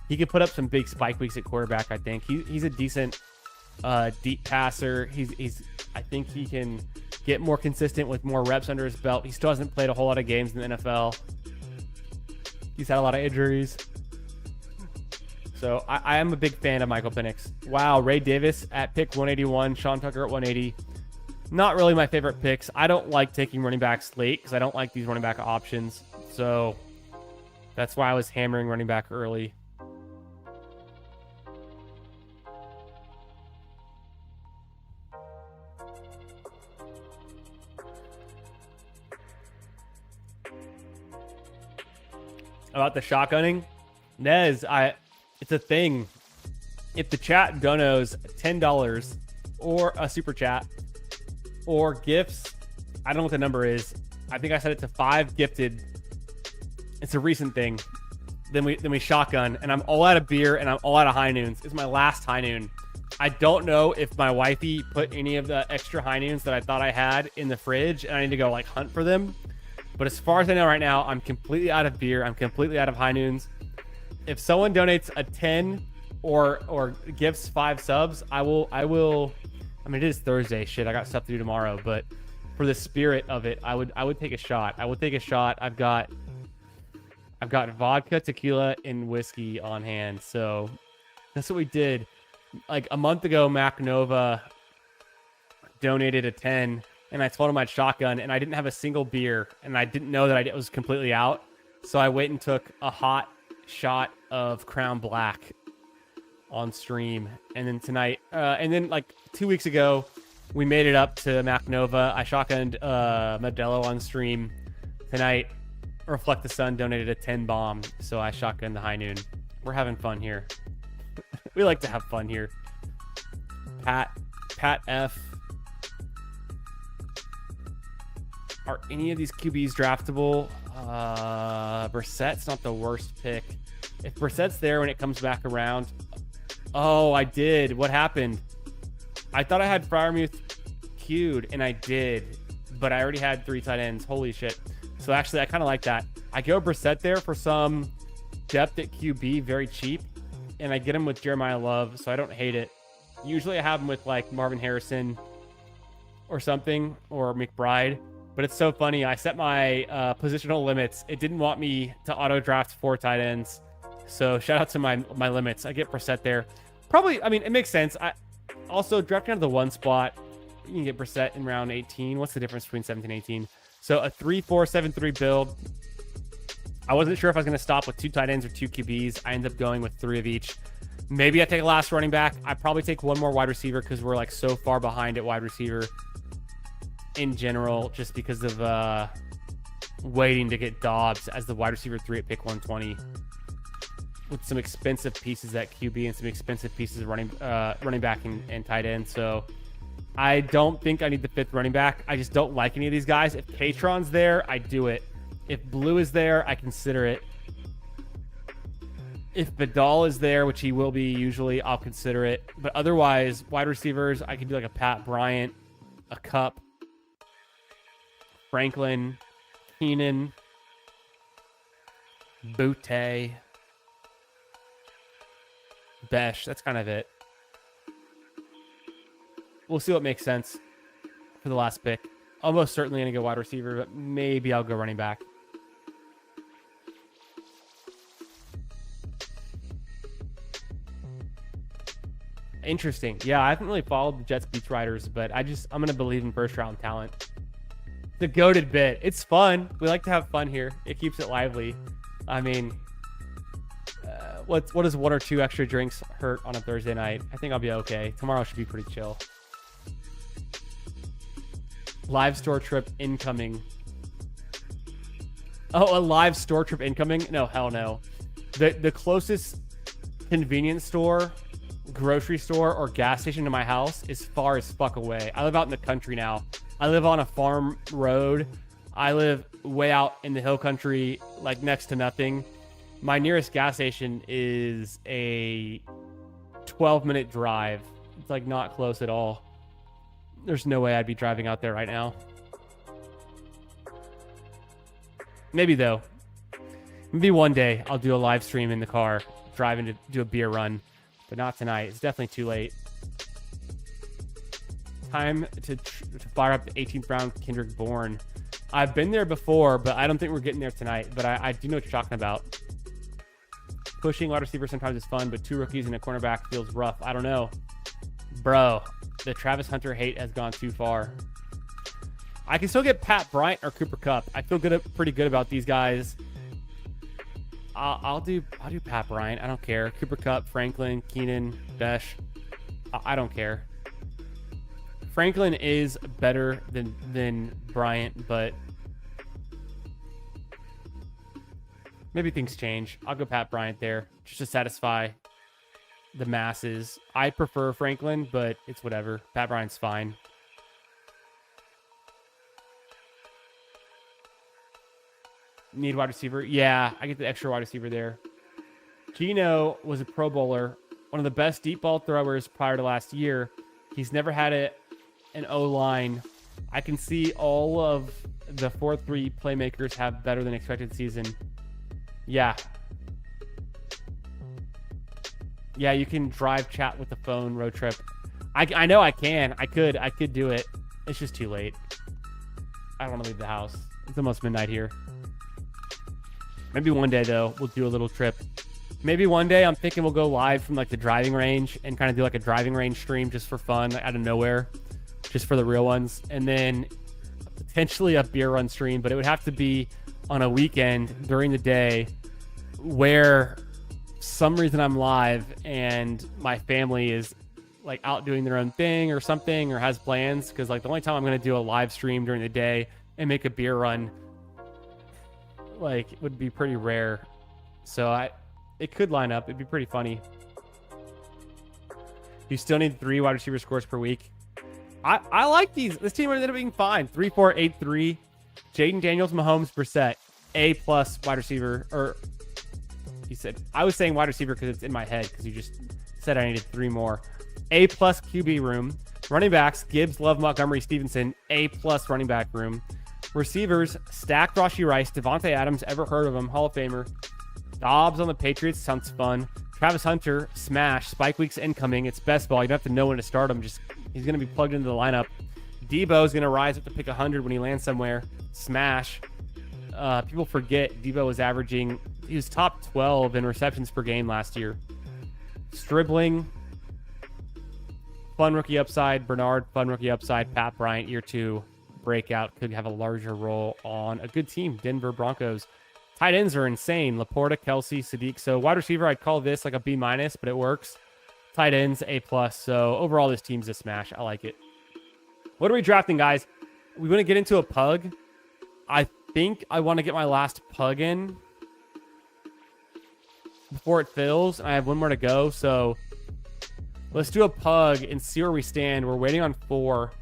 He could put up some big spike weeks at quarterback, I think. He's a decent deep passer. I think he can get more consistent with more reps under his belt. He still hasn't played a whole lot of games in the NFL. He's had a lot of injuries. So I am a big fan of Michael Penix. Wow, Ray Davis at pick 181, Sean Tucker at 180. Not really my favorite picks. I don't like taking running backs late because I don't like these running back options. So that's why I was hammering running back early. About the shotgunning, Nez, it's a thing. If the chat donos $10 or a super chat or gifts, I don't know what the number is. I think I set it to 5 gifted. It's a recent thing. Then we shotgun, and I'm all out of beer and I'm all out of high noons. It's my last high noon. I don't know if my wifey put any of the extra high noons that I thought I had in the fridge, and I need to go like hunt for them. But as far as I know right now, I'm completely out of beer. I'm completely out of high noons. If someone donates a 10 or gifts 5 subs, I will. I mean, it is Thursday. Shit, I got stuff to do tomorrow. But for the spirit of it, I would take a shot. I would take a shot. I've got vodka, tequila, and whiskey on hand. So that's what we did. Like a month ago, Mac Nova donated a 10. And I told him I'd shotgun, and I didn't have a single beer, and I didn't know that I was completely out. So I went and took a hot shot of Crown Black on stream. And then tonight, and then like 2 weeks ago, we made it up to Mac Nova. I shotgunned Modelo on stream. Tonight, Reflect the Sun donated a 10 bomb, so I shotgunned the high noon. We're having fun here. We like to have fun here. Pat F. Are any of these QBs draftable? Brissett's not the worst pick. If Brissett's there when it comes back around. Oh, I did. What happened? I thought I had Freiermuth queued, and I did. But I already had 3 tight ends. Holy shit. So actually, I kind of like that. I go Brissett there for some depth at QB, very cheap. And I get him with Jeremiah Love, so I don't hate it. Usually I have him with like Marvin Harrison or something, or McBride. But it's so funny. I set my positional limits. It didn't want me to auto draft 4 tight ends. So shout out to my limits. I get Brissett there. Probably, I mean, it makes sense. I also drafting out of the 1 spot. You can get Brissett in round 18. What's the difference between 17 and 18? So a 3-4-7-3 build. I wasn't sure if I was going to stop with 2 tight ends or 2 QBs. I ended up going with 3 of each. Maybe I take a last running back. I probably take 1 more wide receiver because we're like so far behind at wide receiver in general, just because of waiting to get Dobbs as the wide receiver 3 at pick 120 with some expensive pieces at QB and some expensive pieces of running back and tight end. So I don't think I need the 5th running back. I just don't like any of these guys. If Katron's there, I do it. If Blue is there, I consider it. If Vidal is there, which he will be usually, I'll consider it. But otherwise, wide receivers, I could do like a Pat Bryant, a Cup, Franklin, Keenan, Butte, Besh. That's kind of it. We'll see what makes sense for the last pick. Almost certainly going to go wide receiver, but maybe I'll go running back. Interesting. Yeah, I haven't really followed the Jets beach riders, but I'm going to believe in first round talent. The goated bit. It's fun. We like to have fun here. It keeps it lively. I mean, what does 1 or 2 extra drinks hurt on a Thursday night? I think I'll be okay. Tomorrow should be pretty chill. Live store trip incoming. Oh, a live store trip incoming? No, hell no. The closest convenience store, grocery store, or gas station to my house is far as fuck away. I live out in the country now. I live on a farm road. I live way out in the hill country, like next to nothing. My nearest gas station is a 12-minute drive. It's like not close at all. There's no way I'd be driving out there right now. Maybe though. Maybe one day I'll do a live stream in the car, driving to do a beer run, but not tonight. It's definitely too late. Time to fire up the 18th round Kendrick Bourne. I've been there before, but I don't think we're getting there tonight. But I do know what you're talking about. Pushing wide receiver sometimes is fun, but 2 rookies and a cornerback feels rough. I don't know. Bro, the Travis Hunter hate has gone too far. I can still get Pat Bryant or Cooper Kupp. I feel pretty good about these guys. I'll do Pat Bryant. I don't care. Cooper Kupp, Franklin, Keenan, Besh. I don't care. Franklin is better than Bryant, but maybe things change. I'll go Pat Bryant there just to satisfy the masses. I prefer Franklin, but it's whatever. Pat Bryant's fine. Need wide receiver? Yeah, I get the extra wide receiver there. Geno was a Pro Bowler, one of the best deep ball throwers prior to last year. He's never had an O-line. I can see all of the 4-3 playmakers have better than expected season. Yeah. Yeah, you can drive chat with the phone road trip. I know I can. I could do it. It's just too late. I don't want to leave the house. It's almost midnight here. Maybe one day, though, we'll do a little trip. Maybe one day I'm thinking we'll go live from like the driving range and kind of do like a driving range stream just for fun, like, out of nowhere, just for the real ones. And then potentially a beer run stream, but it would have to be on a weekend during the day where some reason I'm live and my family is like out doing their own thing or something or has plans. Because like the only time I'm going to do a live stream during the day and make a beer run, like, it would be pretty rare. So it could line up. It'd be pretty funny. You still need 3 wide receiver scores per week. I like these. This team ended up being fine. 3-4-8-3. Jaden Daniels, Mahomes, Brissett. A+ wide receiver. Or he said, I was saying wide receiver because it's in my head because you just said I needed 3 more. A+ QB room. Running backs, Gibbs, Love, Montgomery, Stevenson. A+ running back room. Receivers, stacked Rashee Rice, Devontae Adams, ever heard of him, Hall of Famer. Dobbs on the Patriots, sounds fun. Travis Hunter, smash. Spike Weeks incoming. It's best ball. You don't have to know when to start him. Just he's going to be plugged into the lineup. Debo's going to rise up to pick 100 when he lands somewhere. Smash. People forget Debo was averaging, he was top 12 in receptions per game last year. Stribling, fun rookie upside. Bernard, fun rookie upside. Pat Bryant, year 2. Breakout, could have a larger role on a good team. Denver Broncos. Tight ends are insane. Laporta, Kelsey, Sadiq. So wide receiver, I'd call this like a B-, but it works. Tight ends, A+. So overall, this team's a smash. I like it. What are we drafting, guys? We want to get into a pug. I think I want to get my last pug in before it fills. I have one more to go. So let's do a pug and see where we stand. We're waiting on 4.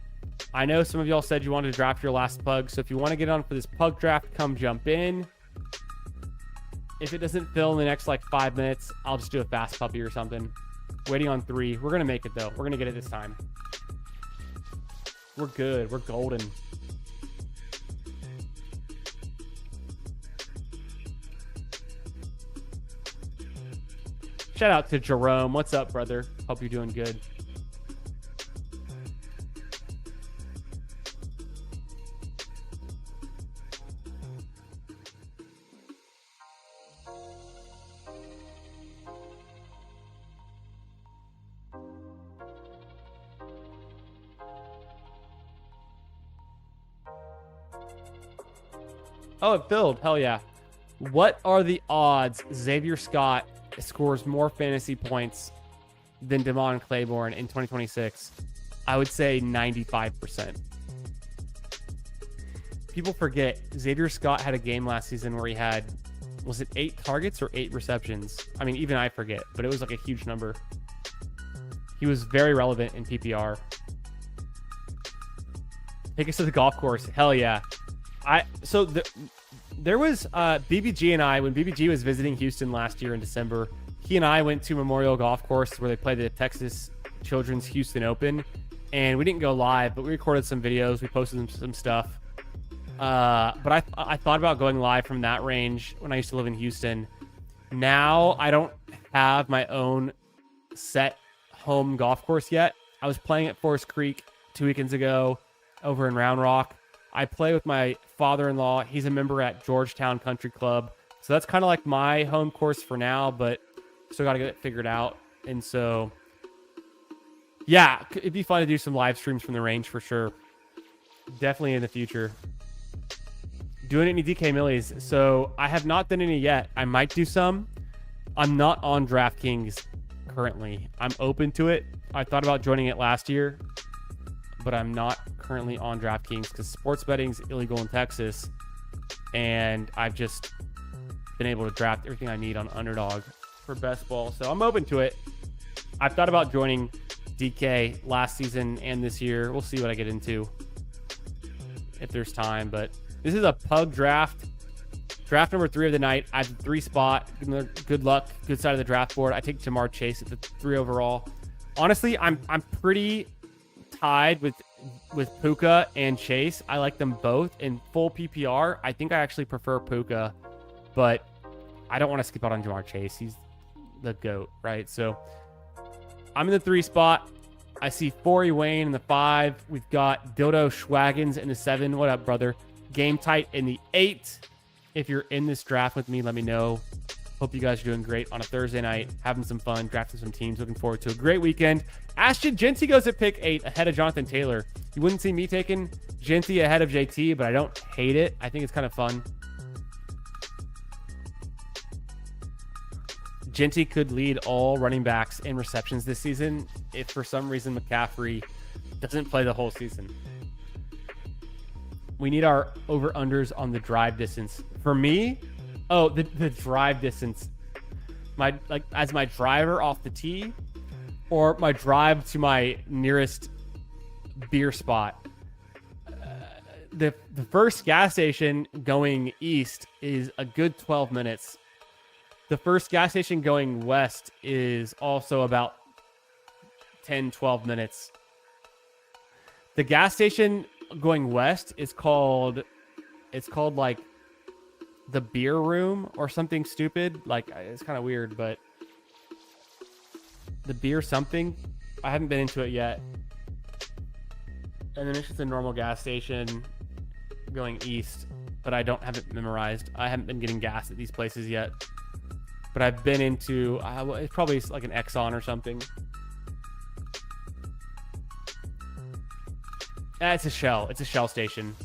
I know some of y'all said you wanted to draft your last pug, so if you want to get on for this pug draft, come jump in. If it doesn't fill in the next like 5 minutes, I'll just do a fast puppy or something. Waiting on 3. We're going to make it, though. We're going to get it this time. We're good. We're golden. Shout out to Jerome. What's up, brother? Hope you're doing good. Oh, it filled. Hell yeah. What are the odds Xavier Scott scores more fantasy points than Damon Claiborne in 2026? I would say 95%. people forget Xavier Scott had a game last season where he had, was it 8 targets or 8 receptions? I mean, even I forget, but it was like a huge number. He was very relevant in PPR. Take us to the golf course. Hell yeah. There was BBG and I, when BBG was visiting Houston last year in December, he and I went to Memorial Golf Course where they played the Texas Children's Houston Open. And we didn't go live, but we recorded some videos. We posted some stuff. But I thought about going live from that range when I used to live in Houston. Now I don't have my own set home golf course yet. I was playing at Forest Creek 2 weekends ago over in Round Rock. I play with my father-in-law. He's a member at Georgetown Country Club. So that's kind of like my home course for now, but still got to get it figured out. And so, yeah, it'd be fun to do some live streams from the range for sure. Definitely in the future. Doing any DK Millies. So I have not done any yet. I might do some. I'm not on DraftKings currently. I'm open to it. I thought about joining it last year, but I'm not currently on DraftKings because sports betting's illegal in Texas, and I've just been able to draft everything I need on Underdog for best ball. So I'm open to it. I've thought about joining DK last season and this year. We'll see what I get into if there's time, but this is a pug draft. Draft number 3 of the night. I have the 3 spot. Good luck. Good side of the draft board. I take Ja'Marr Chase at the 3 overall. Honestly, I'm pretty tied with Puka and Chase. I like them both in full PPR. I think I actually prefer Puka, but I don't want to skip out on Ja'Marr Chase. He's the GOAT, right? So I'm in the 3 spot. I see Forey Wayne in the 5. We've got Dildo Schwaggins in the 7. What up, brother? Game Tight in the 8. If you're in this draft with me, let me know. Hope you guys are doing great on a Thursday night, having some fun, drafting some teams. Looking forward to a great weekend. Ashton Genty goes at pick 8 ahead of Jonathan Taylor. You wouldn't see me taking Genty ahead of JT, but I don't hate it. I think it's kind of fun. Genty could lead all running backs in receptions this season if for some reason McCaffrey doesn't play the whole season. We need our over-unders on the drive distance. For me, the drive distance. As my driver off the tee or my drive to my nearest beer spot. The first gas station going east is a good 12 minutes. The first gas station going west is also about 10, 12 minutes. The gas station going west is called like the beer room or something stupid. Like, it's kind of weird, but the beer something, I haven't been into it yet. And then it's just a normal gas station going east, but I don't have it memorized. I haven't been getting gas at these places yet, but I've been into it's probably like an Exxon or something. It's a Shell. It's a Shell station.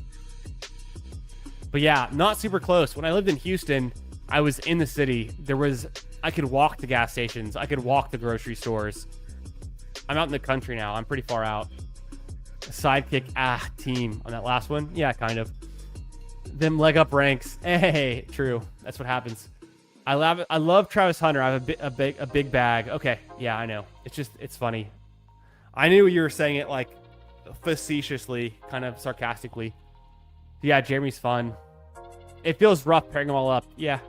But yeah, not super close. When I lived in Houston, I was in the city. I could walk to gas stations. I could walk to grocery stores. I'm out in the country now. I'm pretty far out. Sidekick, team on that last one. Yeah, kind of. Them leg up ranks. Hey, true. That's what happens. I love Travis Hunter. I have a big bag. Okay, yeah, I know. It's funny. I knew you were saying it like facetiously, kind of sarcastically. Yeah, Jeremy's fun. It feels rough pairing them all up. Yeah.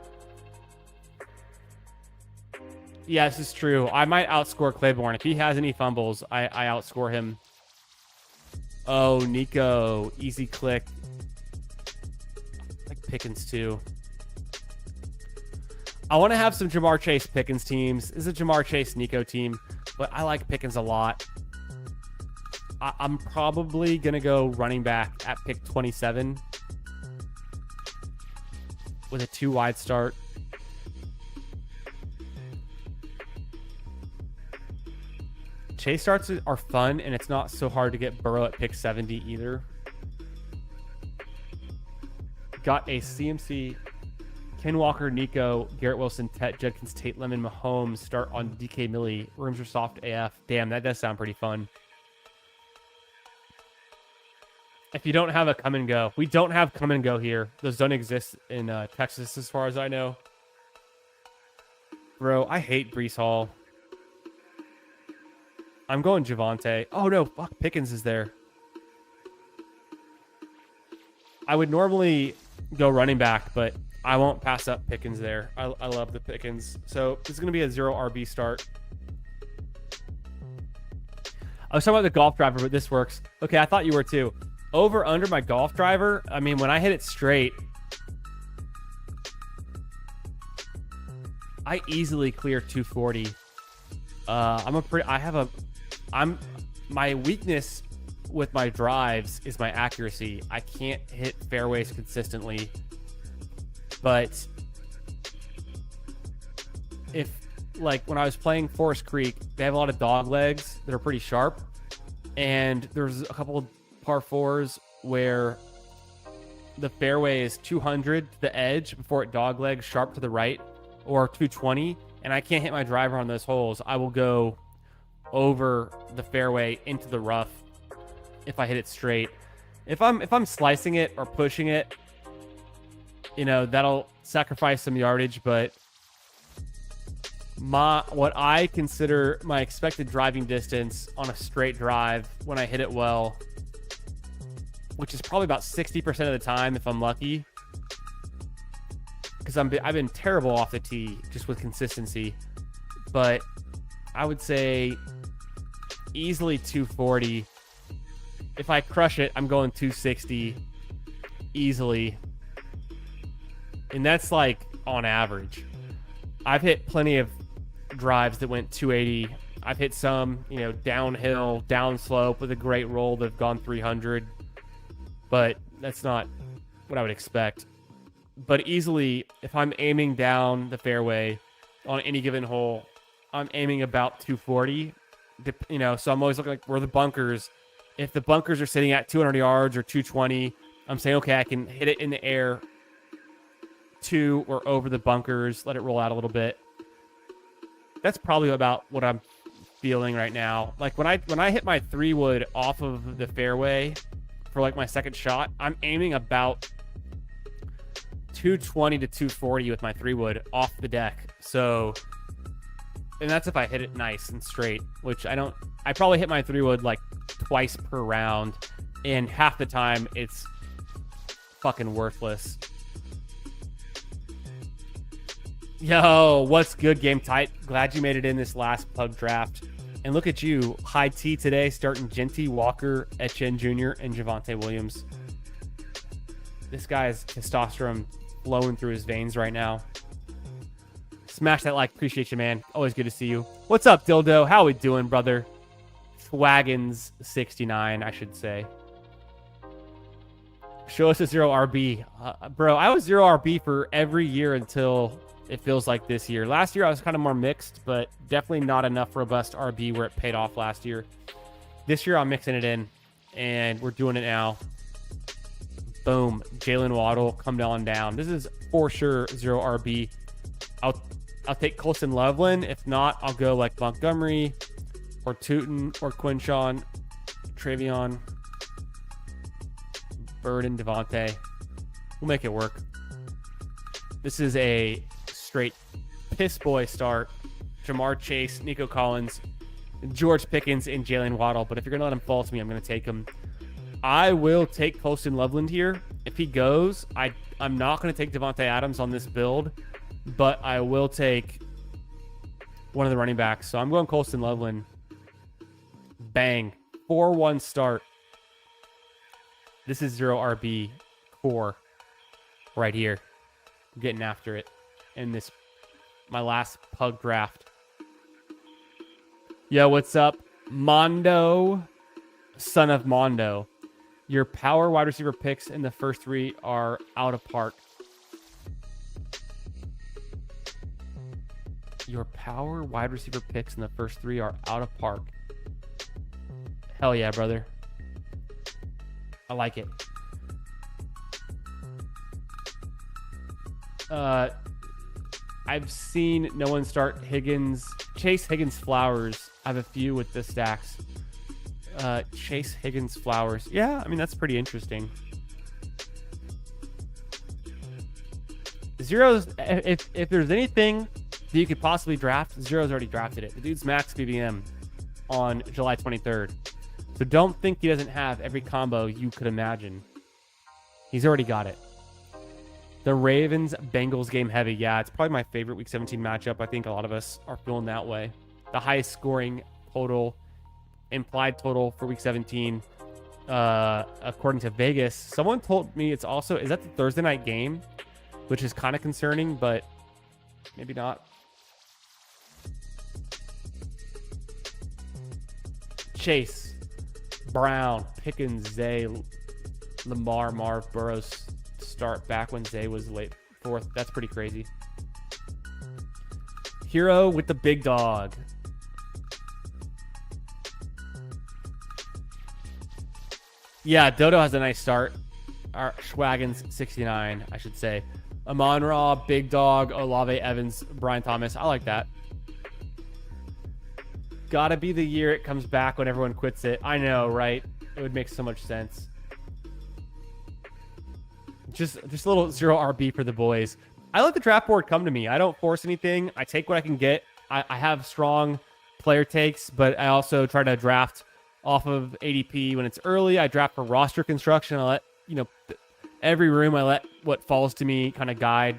Yeah, this is true. I might outscore Claiborne. If he has any fumbles, I outscore him. Oh, Nico. Easy click. I like Pickens too. I want to have some Ja'Marr Chase Pickens teams. This is a Ja'Marr Chase Nico team, but I like Pickens a lot. I'm probably going to go running back at pick 27 with a 2 wide start. Chase starts are fun, and it's not so hard to get Burrow at pick 70 either. Got a CMC, Ken Walker, Nico, Garrett Wilson, Ted Judkins, Tate Lemon, Mahomes start on DK Millie. Rooms are soft AF. Damn, that does sound pretty fun. If you don't have a come and go, we don't have come and go here. Those don't exist in Texas, as far as I know. Bro, I hate Breece Hall. I'm going Javonte. Oh no, fuck, Pickens is there. I would normally go running back, but I won't pass up Pickens there. I love the Pickens. So this is going to be a 0 RB start. I was talking about the golf driver, but this works. Okay, I thought you were too. Over under my golf driver. I mean, when I hit it straight, I easily clear 240. My weakness with my drives is my accuracy. I can't hit fairways consistently. But if, like, when I was playing Forest Creek, they have a lot of dog legs that are pretty sharp. And there's a couple of par fours where the fairway is 200 to the edge before it dog legs sharp to the right, or 220, and I can't hit my driver on those holes. I will go over the fairway into the rough if I hit it straight. If I'm slicing it or pushing it, you know, that'll sacrifice some yardage, but what I consider my expected driving distance on a straight drive when I hit it well, which is probably about 60% of the time if I'm lucky, because I've been terrible off the tee just with consistency, but I would say easily 240. If I crush it, I'm going 260 easily, and that's like on average. I've hit plenty of drives that went 280. I've hit some, you know, downhill, downslope with a great roll that have gone 300, but that's not what I would expect. But easily, if I'm aiming down the fairway on any given hole, I'm aiming about 240. You know, so I'm always looking like where the bunkers. If the bunkers are sitting at 200 yards or 220, I'm saying, okay, I can hit it in the air to or over the bunkers, let it roll out a little bit. That's probably about what I'm feeling right now. Like when I hit my 3-wood off of the fairway for like my second shot, I'm aiming about 220 to 240 with my 3-wood off the deck. So, and that's if I hit it nice and straight, which I probably hit my 3-wood like twice per round, and half the time it's fucking worthless. Yo, what's good, Game Tight? Glad you made it in this last pug draft. And look at you, high T today, starting Genty, Walker, Etienne Jr., and Javonte Williams. This guy's testosterone flowing through his veins right now. Smash that like. Appreciate you, man. Always good to see you. What's up, Dildo? How we doing, brother? Swaggins 69, I should say. Show us a 0 RB. Bro, I was 0 RB for every year until it feels like this year. Last year, I was kind of more mixed, but definitely not enough robust RB where it paid off last year. This year, I'm mixing it in, and we're doing it now. Boom. Jalen Waddle, come on down. This is for sure 0 RB. I'll take Colston Loveland. If not, I'll go like Montgomery or Tootin or Quinshawn, Travion, Burden, Devontae. We'll make it work. This is a straight piss boy start. Jamar Chase, Nico Collins, George Pickens, and Jalen Waddle. But if you're going to let him fall to me, I'm going to take him. I will take Colston Loveland here. If he goes, I'm not going to take Devontae Adams on this build, but I will take one of the running backs. So I'm going Colston Loveland. Bang. 4-1 start. This is 0 RB core right here. I'm getting after it in this, my last pug draft. Yo, what's up? Mondo, son of Mondo. Your power wide receiver picks in the first 3 are out of park. Your power wide receiver picks in the first 3 are out of park. Hell yeah, brother. I like it. I've seen no one start Chase Higgins Flowers. I have a few with the stacks. Chase Higgins Flowers. Yeah, I mean, that's pretty interesting. Zero's, if there's anything that you could possibly draft, Zero's already drafted it. The dude's max BBM on July 23rd. So don't think he doesn't have every combo you could imagine. He's already got it. The Ravens-Bengals game heavy. Yeah, it's probably my favorite Week 17 matchup. I think a lot of us are feeling that way. The highest scoring total, implied total for Week 17, according to Vegas. Someone told me it's also, is that the Thursday night game? Which is kind of concerning, but maybe not. Chase, Brown, Pickens, Zay, Lamar, Marv, Burrows start back when Zay was late fourth. That's pretty crazy. Hero with the big dog. Yeah, Dodo has a nice start. Our Schwaggins 69, I should say. Amon-Ra, Big Dog, Olave, Evans, Brian Thomas. I like that. Gotta be the year it comes back when everyone quits it. I know, right? It would make so much sense. Just a little 0 RB for the boys. I let the draft board come to me. I don't force anything. I take what I can get. I have strong player takes, but I also try to draft off of ADP when it's early. I draft for roster construction. I let, every room, I let what falls to me kind of guide.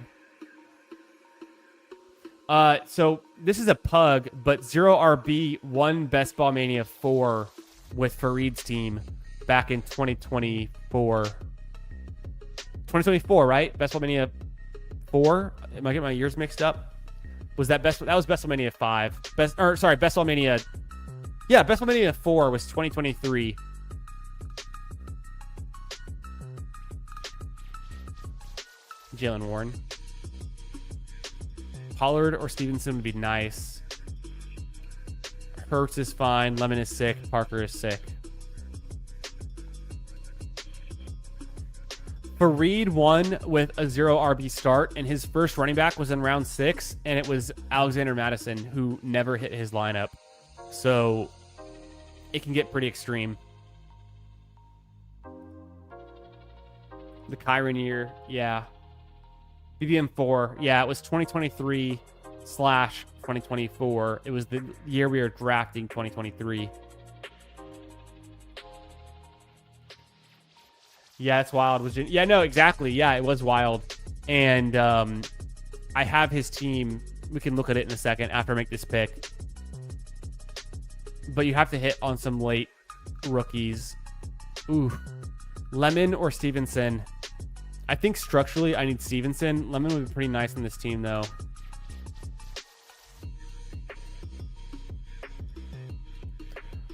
So this is a pug, but 0 RB won Best Ball Mania 4 with Fareed's team back in 2024. 2024, right? Best Ball Mania 4? Am I getting my years mixed up? Was that Best Ball Mania 5? Best Ball Mania. Yeah, Best Ball Mania 4 was 2023. Jalen Warren. Pollard or Stevenson would be nice. Hurts is fine. Lemon is sick. Parker is sick. Fareed won with a 0 RB start, and his first running back was in round 6, and it was Alexander Madison, who never hit his lineup. So it can get pretty extreme. The Kyron year, yeah. BBM 4, yeah, it was 2023/2024. It was the year we were drafting 2023. Yeah, it's wild. Yeah, no, exactly. Yeah, it was wild. And I have his team. We can look at it in a second after I make this pick. But you have to hit on some late rookies. Ooh. Lemon or Stevenson? I think structurally I need Stevenson. Lemon would be pretty nice on this team, though.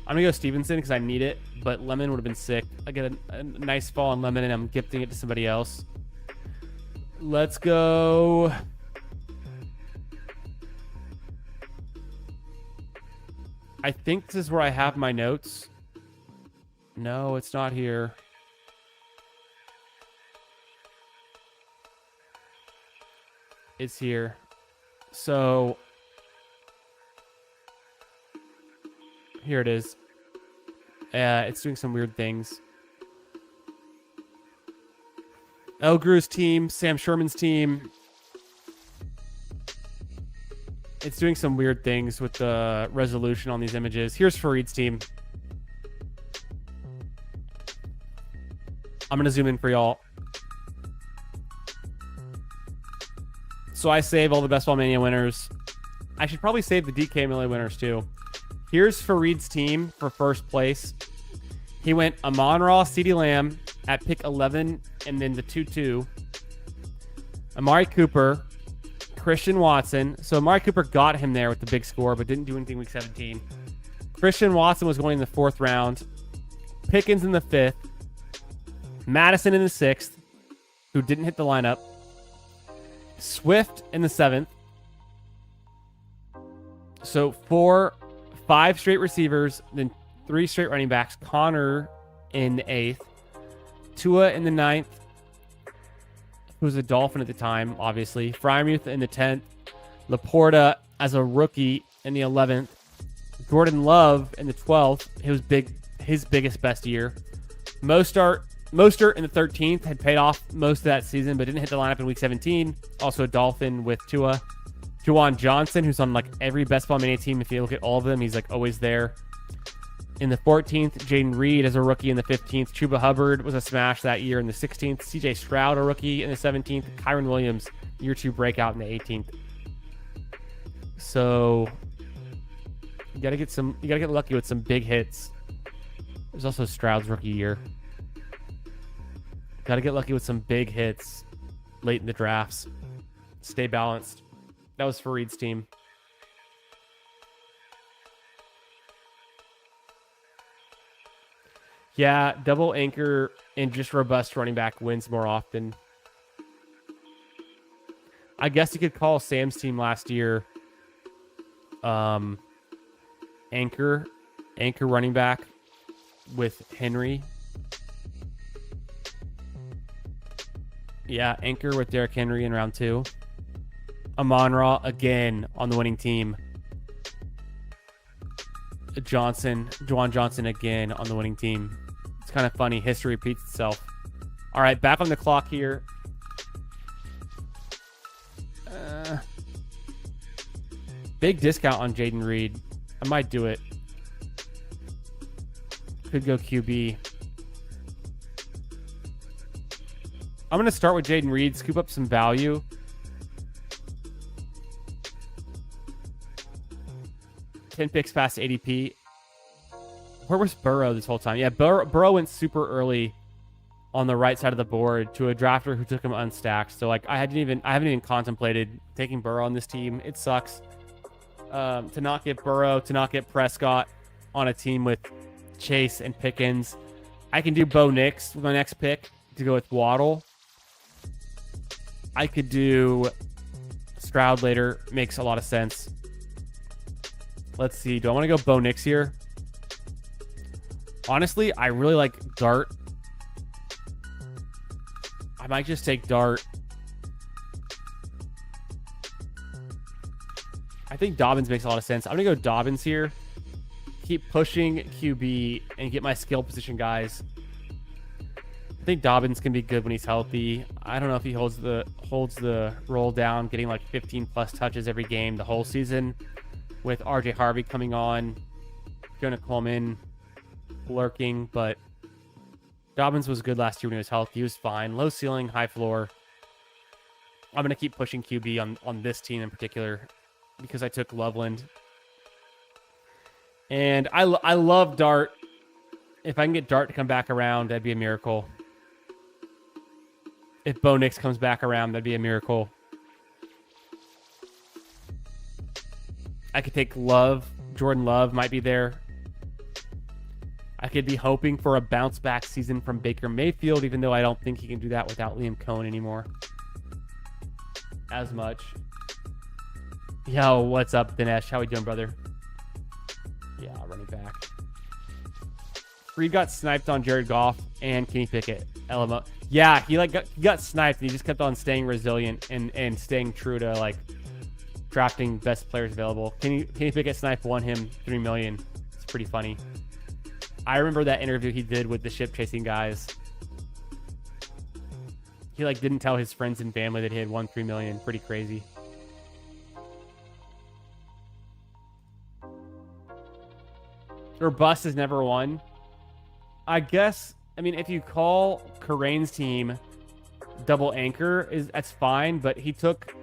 I'm going to go Stevenson because I need it, but Lemon would have been sick. I get a nice fall on Lemon, and I'm gifting it to somebody else. Let's go... I think this is where I have my notes. No, it's not here. It's here. So here it is. It's doing some weird things. Elgru's team, Sam Sherman's team. It's doing some weird things with the resolution on these images. Here's Fareed's team. I'm going to zoom in for y'all. So I save all the Best Ball Mania winners. I should probably save the DK Millie winners too. Here's Fareed's team for first place. He went Amon-Ra, CeeDee Lamb at pick 11 and then the 2-2. Amari Cooper, Christian Watson. So Amari Cooper got him there with the big score, but didn't do anything week 17. Christian Watson was going in the 4th round. Pickens in the 5th. Madison in the 6th, who didn't hit the lineup. Swift in the 7th. So 5 straight receivers, then 3 straight running backs. Connor in the 8th. Tua in the 9th, who was a Dolphin at the time, obviously. Freiermuth in the 10th. Laporta as a rookie in the 11th. Jordan Love in the 12th. his biggest, best year. Mostert in the 13th had paid off most of that season, but didn't hit the lineup in week 17. Also a Dolphin with Tua. Juwan Johnson, who's on like every Best Ball Mania team. If you look at all of them, he's like always there. In the 14th, Jaden Reed as a rookie in the 15th. Chuba Hubbard was a smash that year in the 16th. CJ Stroud, a rookie in the 17th. Kyron Williams, year 2 breakout in the 18th. So you gotta get lucky with some big hits. There's also Stroud's rookie year. Gotta get lucky with some big hits late in the drafts. Stay balanced. That was for Reed's team. Yeah, double anchor and just robust running back wins more often. I guess you could call Sam's team last year anchor running back with Henry. Yeah, anchor with Derrick Henry in round 2. Amon-Ra again on the winning team. Juwan Johnson again on the winning team. It's kind of funny. History repeats itself. All right, back on the clock here. Big discount on Jaden Reed. I might do it. Could go QB. I'm going to start with Jaden Reed, scoop up some value. Ten picks past ADP. Where was Burrow this whole time? Yeah, Burrow went super early on the right side of the board to a drafter who took him unstacked. So like I haven't even contemplated taking Burrow on this team. It sucks to not get Burrow, to not get Prescott on a team with Chase and Pickens. I can do Bo Nix with my next pick to go with Waddle. I could do Stroud later. Makes a lot of sense. Let's see. Do I want to go Bo Nix here? Honestly, I really like Dart. I might just take Dart. I think Dobbins makes a lot of sense. I'm going to go Dobbins here. Keep pushing QB and get my skill position guys. I think Dobbins can be good when he's healthy. I don't know if he holds the roll down, getting like 15 plus touches every game the whole season. With RJ Harvey coming on, Jonah Coleman lurking, but Dobbins was good last year when he was healthy. He was fine. Low ceiling, high floor. I'm going to keep pushing QB on this team in particular because I took Loveland. And I love Dart. If I can get Dart to come back around, that'd be a miracle. If Bo Nix comes back around, that'd be a miracle. I could take Love. Jordan Love might be there. I could be hoping for a bounce back season from Baker Mayfield, even though I don't think he can do that without Liam Cohen anymore. As much. Yo, what's up, Dinesh? How we doing, brother? Yeah, running back. Reed got sniped on Jared Goff and Kenny Pickett. LMO. Yeah, he got sniped and he just kept on staying resilient and staying true to like drafting best players available. Kenny Pickett sniped won him $3 million. It's pretty funny. I remember that interview he did with the ship chasing guys. He like didn't tell his friends and family that he had won $3 million. Pretty crazy. Or Bust has never won. I guess, I mean, if you call Karane's team double anchor, that's fine, but he took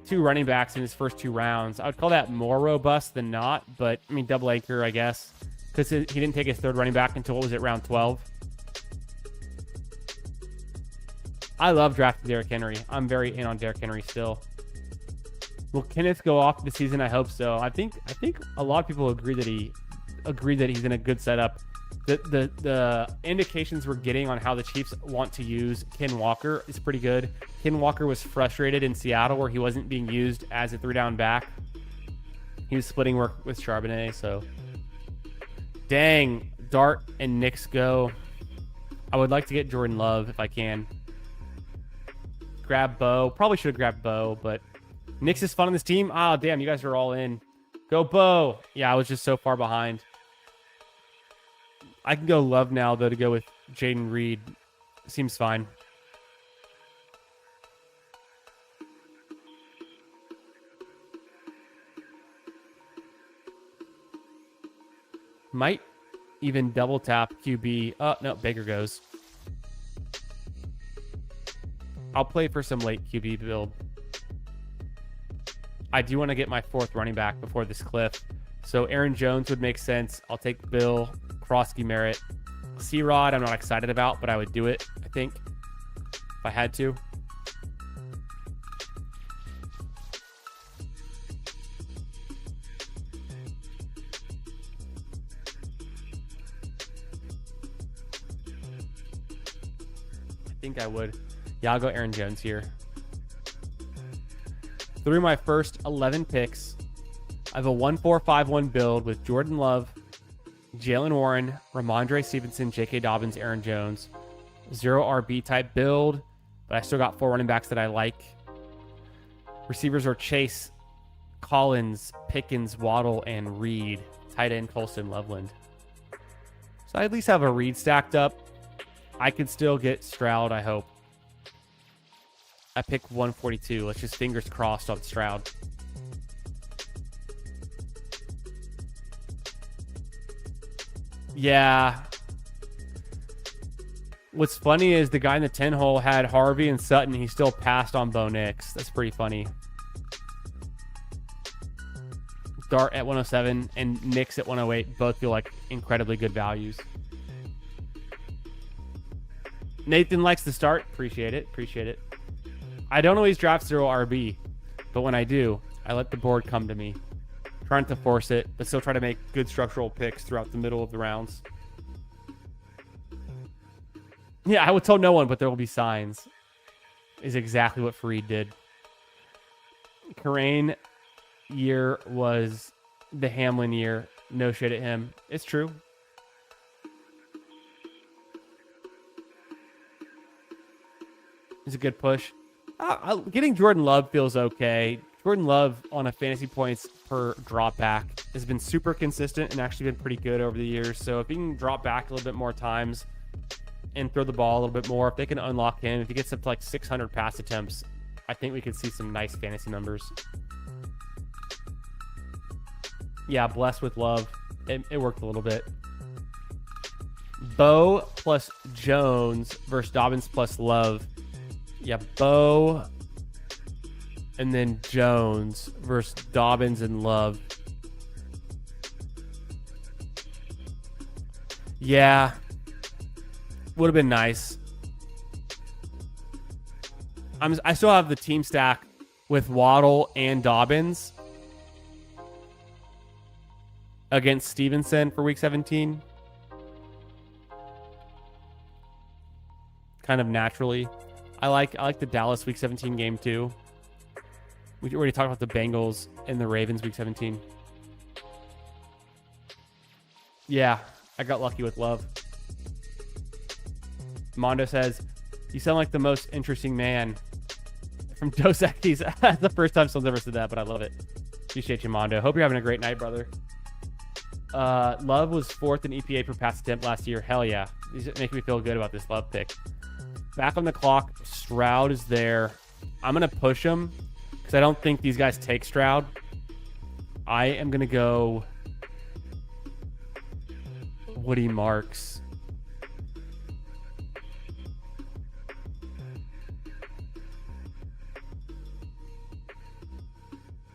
2 running backs in his first 2 rounds. I would call that more robust than not, but I mean, double anchor, I guess, because he didn't take his 3rd running back until, what was it, round 12? I love drafting Derrick Henry. I'm very in on Derrick Henry still. Will Kenneth go off this season? I hope so. I think a lot of people agree that he's in a good setup. The indications we're getting on how the Chiefs want to use Ken Walker is pretty good. Ken Walker was frustrated in Seattle where he wasn't being used as a 3-down back. He was splitting work with Charbonnet, so dang, Dart and Nix go. I would like to get Jordan Love if I can. Grab Bo. Probably should have grabbed Bo, but Nix is fun on this team. Ah, damn, you guys are all in. Go Bo. Yeah, I was just so far behind. I can go Love now, though, to go with Jaden Reed. Seems fine. Might even double tap QB. Oh, no, Baker goes. I'll play for some late QB build. I do want to get my 4th running back before this cliff. So Aaron Jones would make sense. I'll take Bill, Krosky, Merritt. C-Rod, I'm not excited about, but I would do it, I think, if I had to. I think I would. Yeah, I'll go Aaron Jones here. Through my first 11 picks, I have a 1-4-5-1 build with Jordan Love, Jalen Warren, Ramondre Stevenson, J.K. Dobbins, Aaron Jones. 0 RB type build, but I still got 4 running backs that I like. Receivers are Chase, Collins, Pickens, Waddle, and Reed. Tight end Colston, Loveland. So I at least have a Reed stacked up. I could still get Stroud, I hope. I pick 142. Let's just fingers crossed on Stroud. Yeah. What's funny is the guy in the 10 hole had Harvey and Sutton. He still passed on Bo Nix. That's pretty funny. Dart at 107 and Nix at 108 both feel like incredibly good values. Nathan likes to start. Appreciate it. Appreciate it. I don't always draft 0 RB, but when I do, I let the board come to me. Trying to force it, but still try to make good structural picks throughout the middle of the rounds. Yeah, I would tell no one, but there will be signs. Is exactly what Fareed did. Karain year was the Hamlin year. No shit at him. It's true. It's a good push. Getting Jordan Love feels okay. Jordan Love on a fantasy points per drop back has been super consistent and actually been pretty good over the years. So if he can drop back a little bit more times and throw the ball a little bit more, if they can unlock him, if he gets up to like 600 pass attempts, I think we could see some nice fantasy numbers. Yeah, blessed with Love. It worked a little bit. Bo plus Jones versus Dobbins plus Love. Yeah, Bo and then Jones versus Dobbins and Love. Yeah. Would have been nice. I still have the team stack with Waddle and Dobbins against Stevenson for week 17. Kind of naturally. I like the Dallas week 17 game too. We already talked about the Bengals and the Ravens week 17. Yeah, I got lucky with Love. Mondo says, "You sound like the most interesting man." From Dos Equis. That's the first time someone's ever said that, but I love it. Appreciate you, Mondo. Hope you're having a great night, brother. Love was 4th in EPA per pass attempt last year. Hell yeah. These make me feel good about this Love pick. Back on the clock, Stroud is there. I'm going to push him because I don't think these guys take Stroud. I am going to go Woody Marks.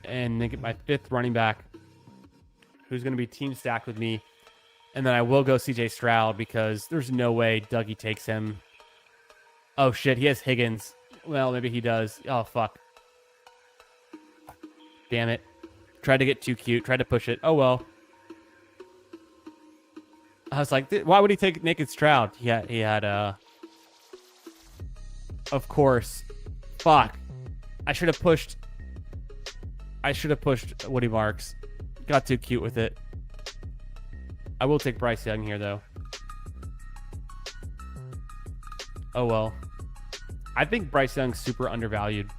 And then get my 5th running back, who's going to be team stacked with me. And then I will go CJ Stroud because there's no way Dougie takes him. Oh, shit. He has Higgins. Well, maybe he does. Oh, fuck. Damn it. Tried to get too cute. Tried to push it. Oh, well. I was like, why would he take Naked Stroud? He had of course. Fuck. I should have pushed Woody Marks. Got too cute with it. I will take Bryce Young here, though. Oh, well. I think Bryce Young's super undervalued.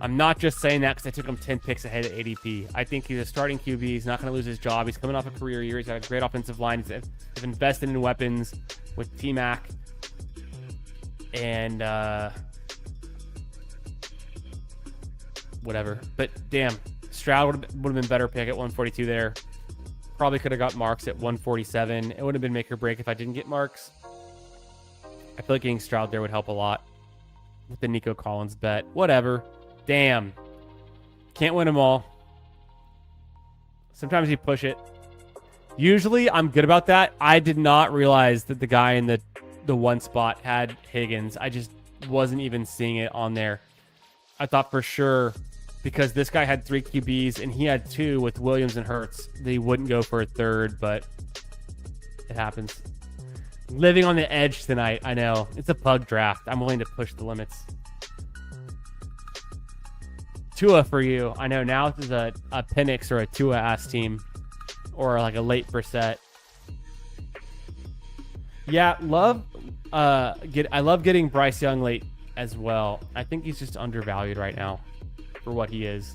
I'm not just saying that because I took him 10 picks ahead at ADP. I think he's a starting QB. He's not going to lose his job. He's coming off a career year. He's got a great offensive line. He's invested in weapons with T-Mac. And whatever. But damn, Stroud would have been better pick at 142 there. Probably could have got Marks at 147. It would have been make or break if I didn't get Marks. I feel like getting Stroud there would help a lot with the Nico Collins bet. Whatever. Damn. Can't win them all. Sometimes you push it. Usually I'm good about that. I did not realize that the guy in the one spot had Higgins. I just wasn't even seeing it on there. I thought for sure, because this guy had 3 QBs and he had 2 with Williams and Hurts, that he wouldn't go for a third, but it happens. Living on the edge tonight, I know. It's a pug draft. I'm willing to push the limits. Tua for you. I know now this is a Penix or a Tua-ass team. Or like a late Brissett. Yeah, I love getting Bryce Young late as well. I think he's just undervalued right now for what he is.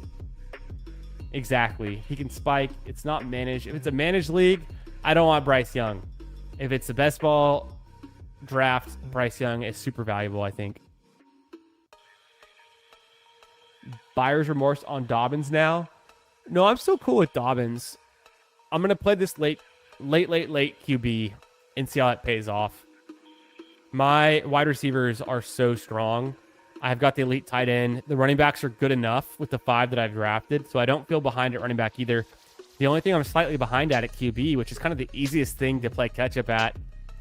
Exactly. He can spike. It's not managed. If it's a managed league, I don't want Bryce Young. If it's the best ball draft, Bryce Young is super valuable, I think. Buyer's remorse on Dobbins now. No, I'm still cool with Dobbins. I'm going to play this late QB and see how it pays off. My wide receivers are so strong. I've got the elite tight end. The running backs are good enough with the 5 that I've drafted, so I don't feel behind at running back either. The only thing I'm slightly behind at QB, which is kind of the easiest thing to play catch up at,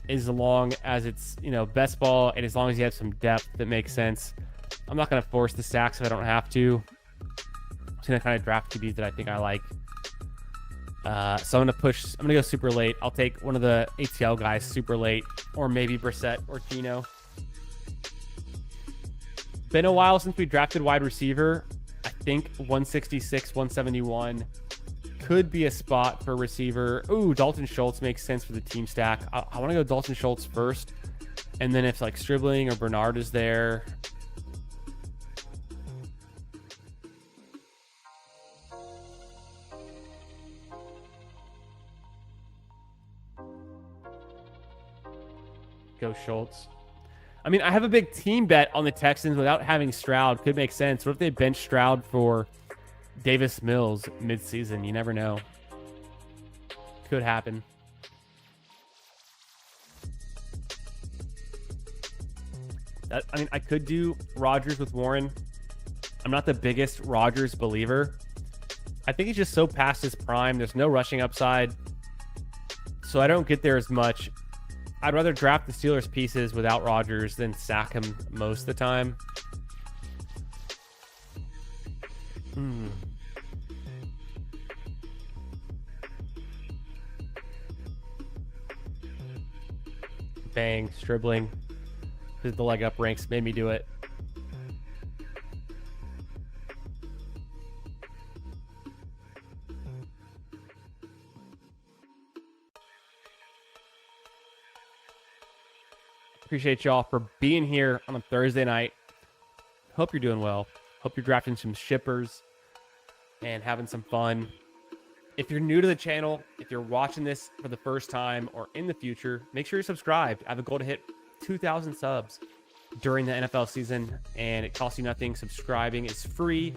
as long as it's, best ball and as long as you have some depth that makes sense. I'm not going to force the stacks if I don't have to. I'm just going to kind of draft QBs that I think I like. So I'm going to go super late. I'll take one of the ATL guys super late, or maybe Brissett or Gino. Been a while since we drafted wide receiver. I think 166, 171 could be a spot for receiver. Ooh, Dalton Schultz makes sense for the team stack. I want to go Dalton Schultz first. And then if like Stribling or Bernard is there. Go Schultz. I mean, I have a big team bet on the Texans without having Stroud. Could make sense. What if they bench Stroud for Davis Mills midseason? You never know. Could happen. I could do Rodgers with Warren. I'm not the biggest Rodgers believer. I think he's just so past his prime. There's no rushing upside. So I don't get there as much. I'd rather draft the Steelers pieces without Rodgers than stack him most of the time. Bang, Stribling. The leg up ranks made me do it. Appreciate y'all for being here on a Thursday night. Hope you're doing well. Hope you're drafting some shippers and having some fun. If you're new to the channel, if you're watching this for the first time or in the future, make sure you're subscribed. I have a goal to hit 2,000 subs during the NFL season, and it costs you nothing. Subscribing is free.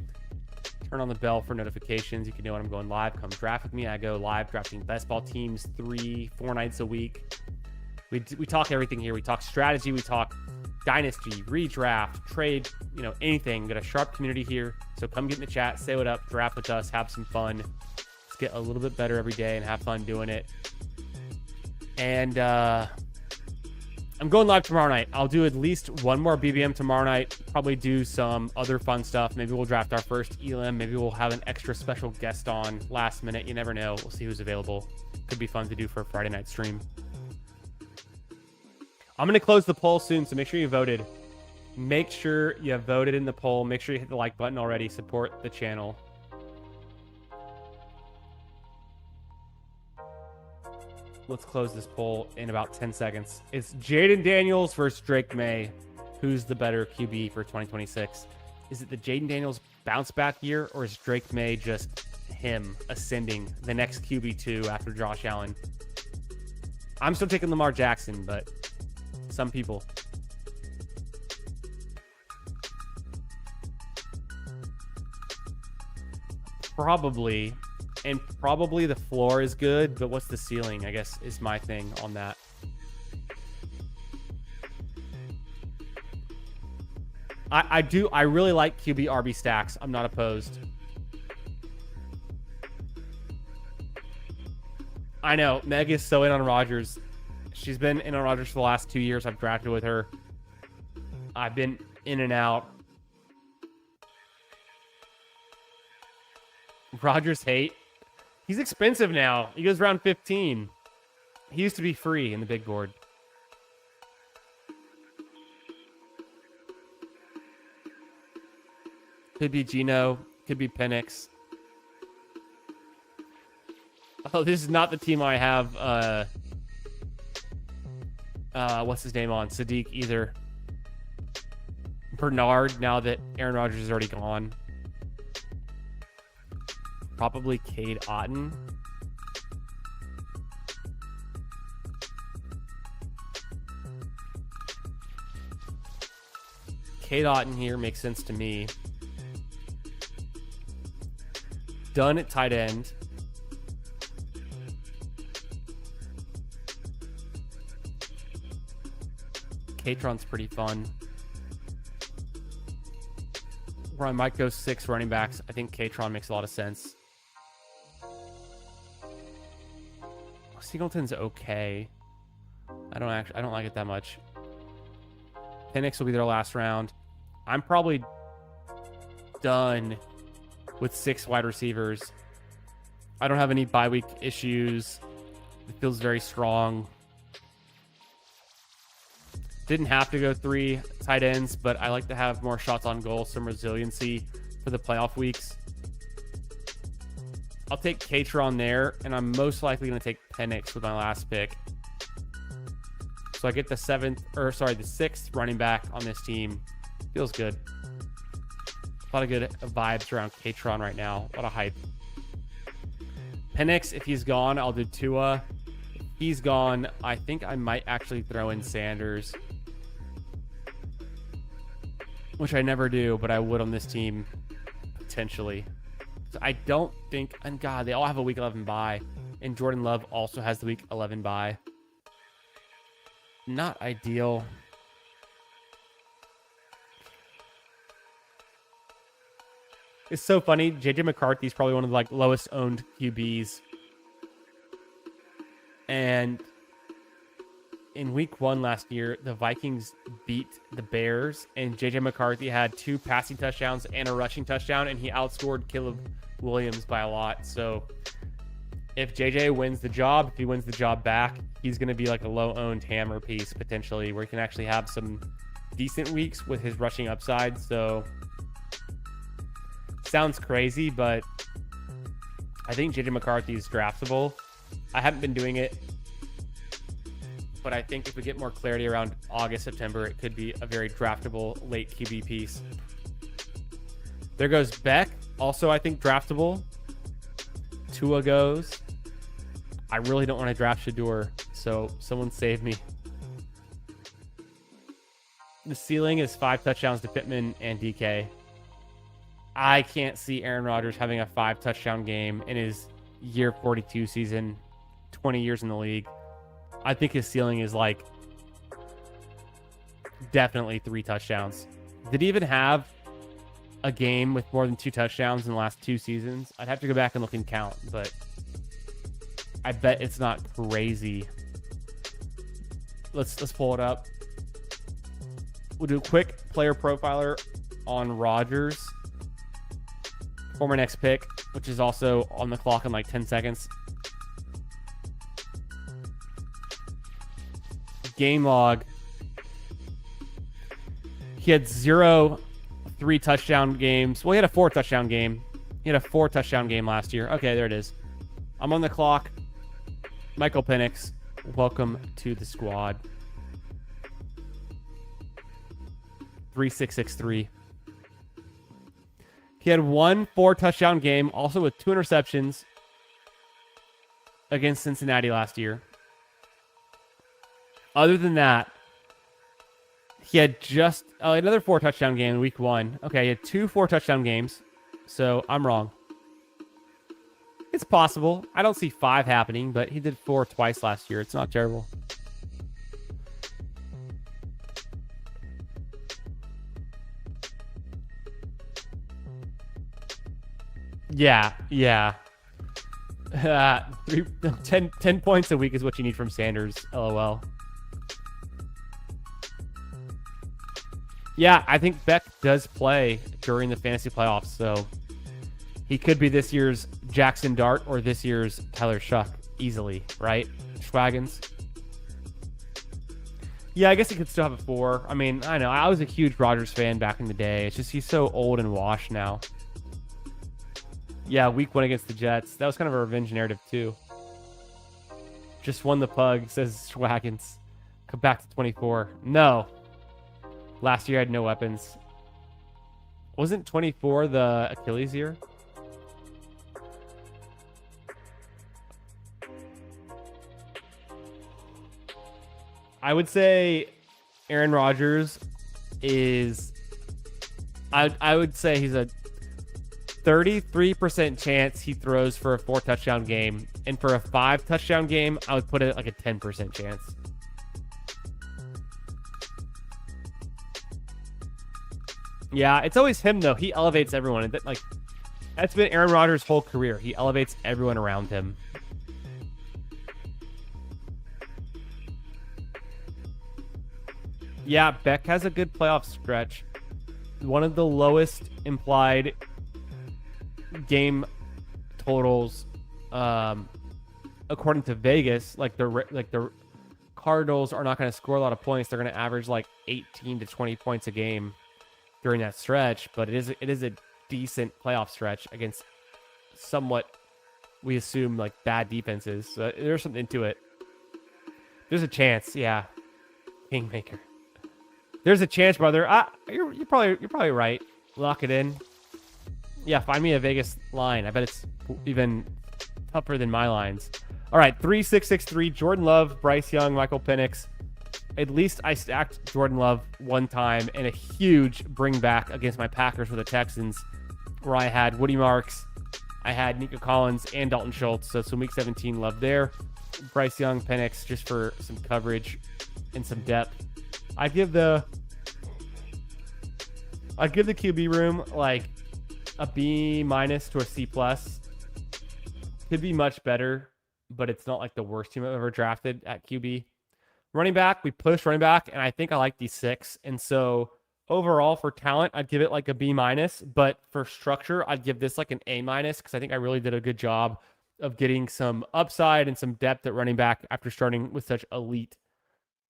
Turn on the bell for notifications. You can know when I'm going live. Come draft with me. I go live drafting best ball teams 3-4 nights a week. We talk everything here. We talk strategy. We talk dynasty, redraft, trade, anything. We've got a sharp community here. So come get in the chat, say what up, draft with us, have some fun. Let's get a little bit better every day and have fun doing it. And I'm going live tomorrow night. I'll do at least one more BBM tomorrow night. Probably do some other fun stuff. Maybe we'll draft our first Elam. Maybe we'll have an extra special guest on last minute. You never know. We'll see who's available. Could be fun to do for a Friday night stream. I'm going to close the poll soon, so make sure you voted. Make sure you voted in the poll. Make sure you hit the like button already. Support the channel. Let's close this poll in about 10 seconds. It's Jaden Daniels versus Drake May. Who's the better QB for 2026? Is it the Jaden Daniels bounce back year, or is Drake May just him ascending the next QB2 after Josh Allen? I'm still taking Lamar Jackson, but some people. Probably. And probably the floor is good, but what's the ceiling, I guess, is my thing on that. I really like QB RB stacks. I'm not opposed. I know. Meg is so in on Rodgers. She's been in on Rodgers for the last 2 years. I've drafted with her. I've been in and out. Rodgers hate. He's expensive now. He goes around 15. He used to be free in the big board. Could be Geno. Could be Penix. Oh, this is not the team I have. What's his name on? Sadiq either. Bernard, now that Aaron Rodgers is already gone. Probably Cade Otton. Cade Otton here makes sense to me. Dunn at tight end. Katron's pretty fun. Where I might go 6 running backs. I think Katron makes a lot of sense. Singleton's okay. I don't like it that much. Penix will be their last round. I'm probably done with 6 wide receivers. I don't have any bye week issues. It feels very strong. Didn't have to go 3 tight ends, but I like to have more shots on goal, some resiliency for the playoff weeks. I'll take Katron there, and I'm most likely going to take Penix with my last pick. So I get the 6th running back on this team. Feels good. A lot of good vibes around Katron right now. A lot of hype. Penix, if he's gone, I'll do Tua. If he's gone, I think I might actually throw in Sanders. Which I never do, but I would on this team, potentially. So I don't think, and God, they all have a week 11 bye. And Jordan Love also has the week 11 bye. Not ideal. It's so funny. JJ McCarthy's probably one of the lowest owned QBs. And in week 1 last year, the Vikings beat the Bears, and JJ McCarthy had 2 passing touchdowns and a rushing touchdown, and he outscored Caleb Williams by a lot. So if JJ wins the job, if he wins the job back, he's going to be like a low-owned hammer piece potentially, where he can actually have some decent weeks with his rushing upside. So sounds crazy, but I think JJ McCarthy is draftable. I haven't been doing it, but I think if we get more clarity around August, September, it could be a very draftable late QB piece. There goes Beck. Also, I think draftable. Tua goes. I really don't want to draft Shador, so someone save me. The ceiling is 5 touchdowns to Pittman and DK. I can't see Aaron Rodgers having a 5 touchdown game in his year 42 season, 20 years in the league. I think his ceiling is definitely 3 touchdowns. Did he even have a game with more than 2 touchdowns in the last 2 seasons? I'd have to go back and look and count, but I bet it's not crazy. Let's pull it up. We'll do a quick player profiler on Rodgers for my next pick, which is also on the clock in 10 seconds. Game log. He had 0 3 touchdown games. Well, he had a 4 touchdown game. He had a 4 touchdown game last year. Okay, there it is. I'm on the clock. Michael Penix, welcome to the squad. 3663. He had 1 4-touchdown game, also with 2 interceptions against Cincinnati last year. Other than that, he had just another 4-touchdown game in week 1. Okay, he had 2 4-touchdown games. So I'm wrong. It's possible. I don't see 5 happening, but he did 4 twice last year. It's not terrible. Yeah. 10 points a week is what you need from Sanders. LOL. Yeah, I think Beck does play during the fantasy playoffs, so he could be this year's Jackson Dart or this year's Tyler Shuck easily, right? Schwaggins. Yeah, I guess he could still have a 4. I mean, I know. I was a huge Rodgers fan back in the day. It's just he's so old and washed now. Yeah, week 1 against the Jets. That was kind of a revenge narrative, too. Just won the pug, says Schwaggins. Come back to 24. No. Last year I had no weapons. Wasn't 24 the Achilles year? I would say Aaron Rodgers is... I would say he's a 33% chance he throws for a 4-touchdown game. And for a 5-touchdown game, I would put it like a 10% chance. Yeah, it's always him, though. He elevates everyone. That's been Aaron Rodgers' whole career. He elevates everyone around him. Yeah, Beck has a good playoff stretch. One of the lowest implied game totals, according to Vegas. Like the Cardinals are not going to score a lot of points. They're going to average like 18 to 20 points a game during that stretch. But it is a decent playoff stretch against somewhat, we assume, like bad defenses. So there's something to it. There's a chance, yeah. Kingmaker. There's a chance, brother. You're probably right. Lock it in. Yeah, find me a Vegas line. I bet it's even tougher than my lines. All right, 3663. Jordan Love, Bryce Young, Michael Penix. At least I stacked Jordan Love one time in a huge bring back against my Packers with the Texans, where I had Woody Marks, I had Nico Collins, and Dalton Schultz. So some week 17 love there. Bryce Young, Penix, just for some coverage and some depth. I'd give the QB room like a B- to a C+. Could be much better, but it's not like the worst team I've ever drafted at QB. Running back, we pushed running back, and I think I like D6. And so overall for talent, I'd give it like a B-, but for structure, I'd give this like an A- because I think I really did a good job of getting some upside and some depth at running back after starting with such elite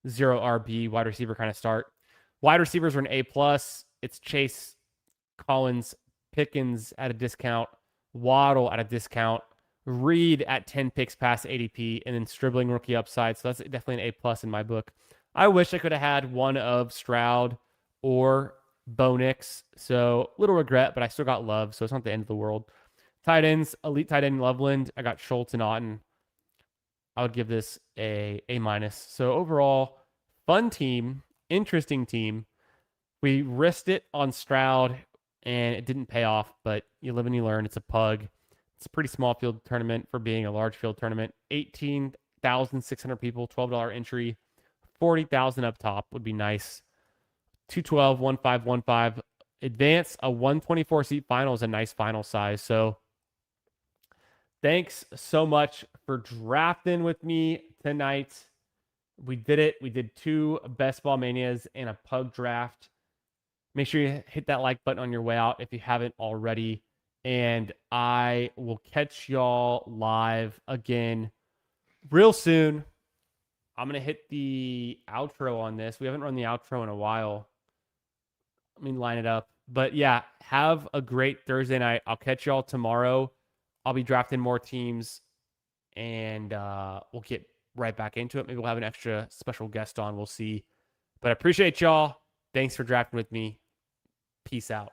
0 RB wide receiver kind of start. Wide receivers are an A+. It's Chase, Collins, Pickens at a discount, Waddle at a discount, Reed at 10 picks past ADP, and then Stribling rookie upside. So that's definitely an A+ in my book. I wish I could have had one of Stroud or Bo Nix. So little regret, but I still got Love, so it's not the end of the world. Tight ends, elite tight end Loveland. I got Schultz and Otten. I would give this A-. So overall, fun team, interesting team. We risked it on Stroud, and it didn't pay off, but you live and you learn. It's a pug. It's a pretty small field tournament for being a large field tournament. 18,600 people, $12 entry, 40,000 up top would be nice. 212, 1515. Advance, a 124 seat final is a nice final size. So thanks so much for drafting with me tonight. We did it. We did 2 Best Ball Manias and a pug draft. Make sure you hit that like button on your way out if you haven't already. And I will catch y'all live again real soon. I'm going to hit the outro on this. We haven't run the outro in a while. Let me line it up. But yeah, have a great Thursday night. I'll catch y'all tomorrow. I'll be drafting more teams, and we'll get right back into it. Maybe we'll have an extra special guest on. We'll see. But I appreciate y'all. Thanks for drafting with me. Peace out.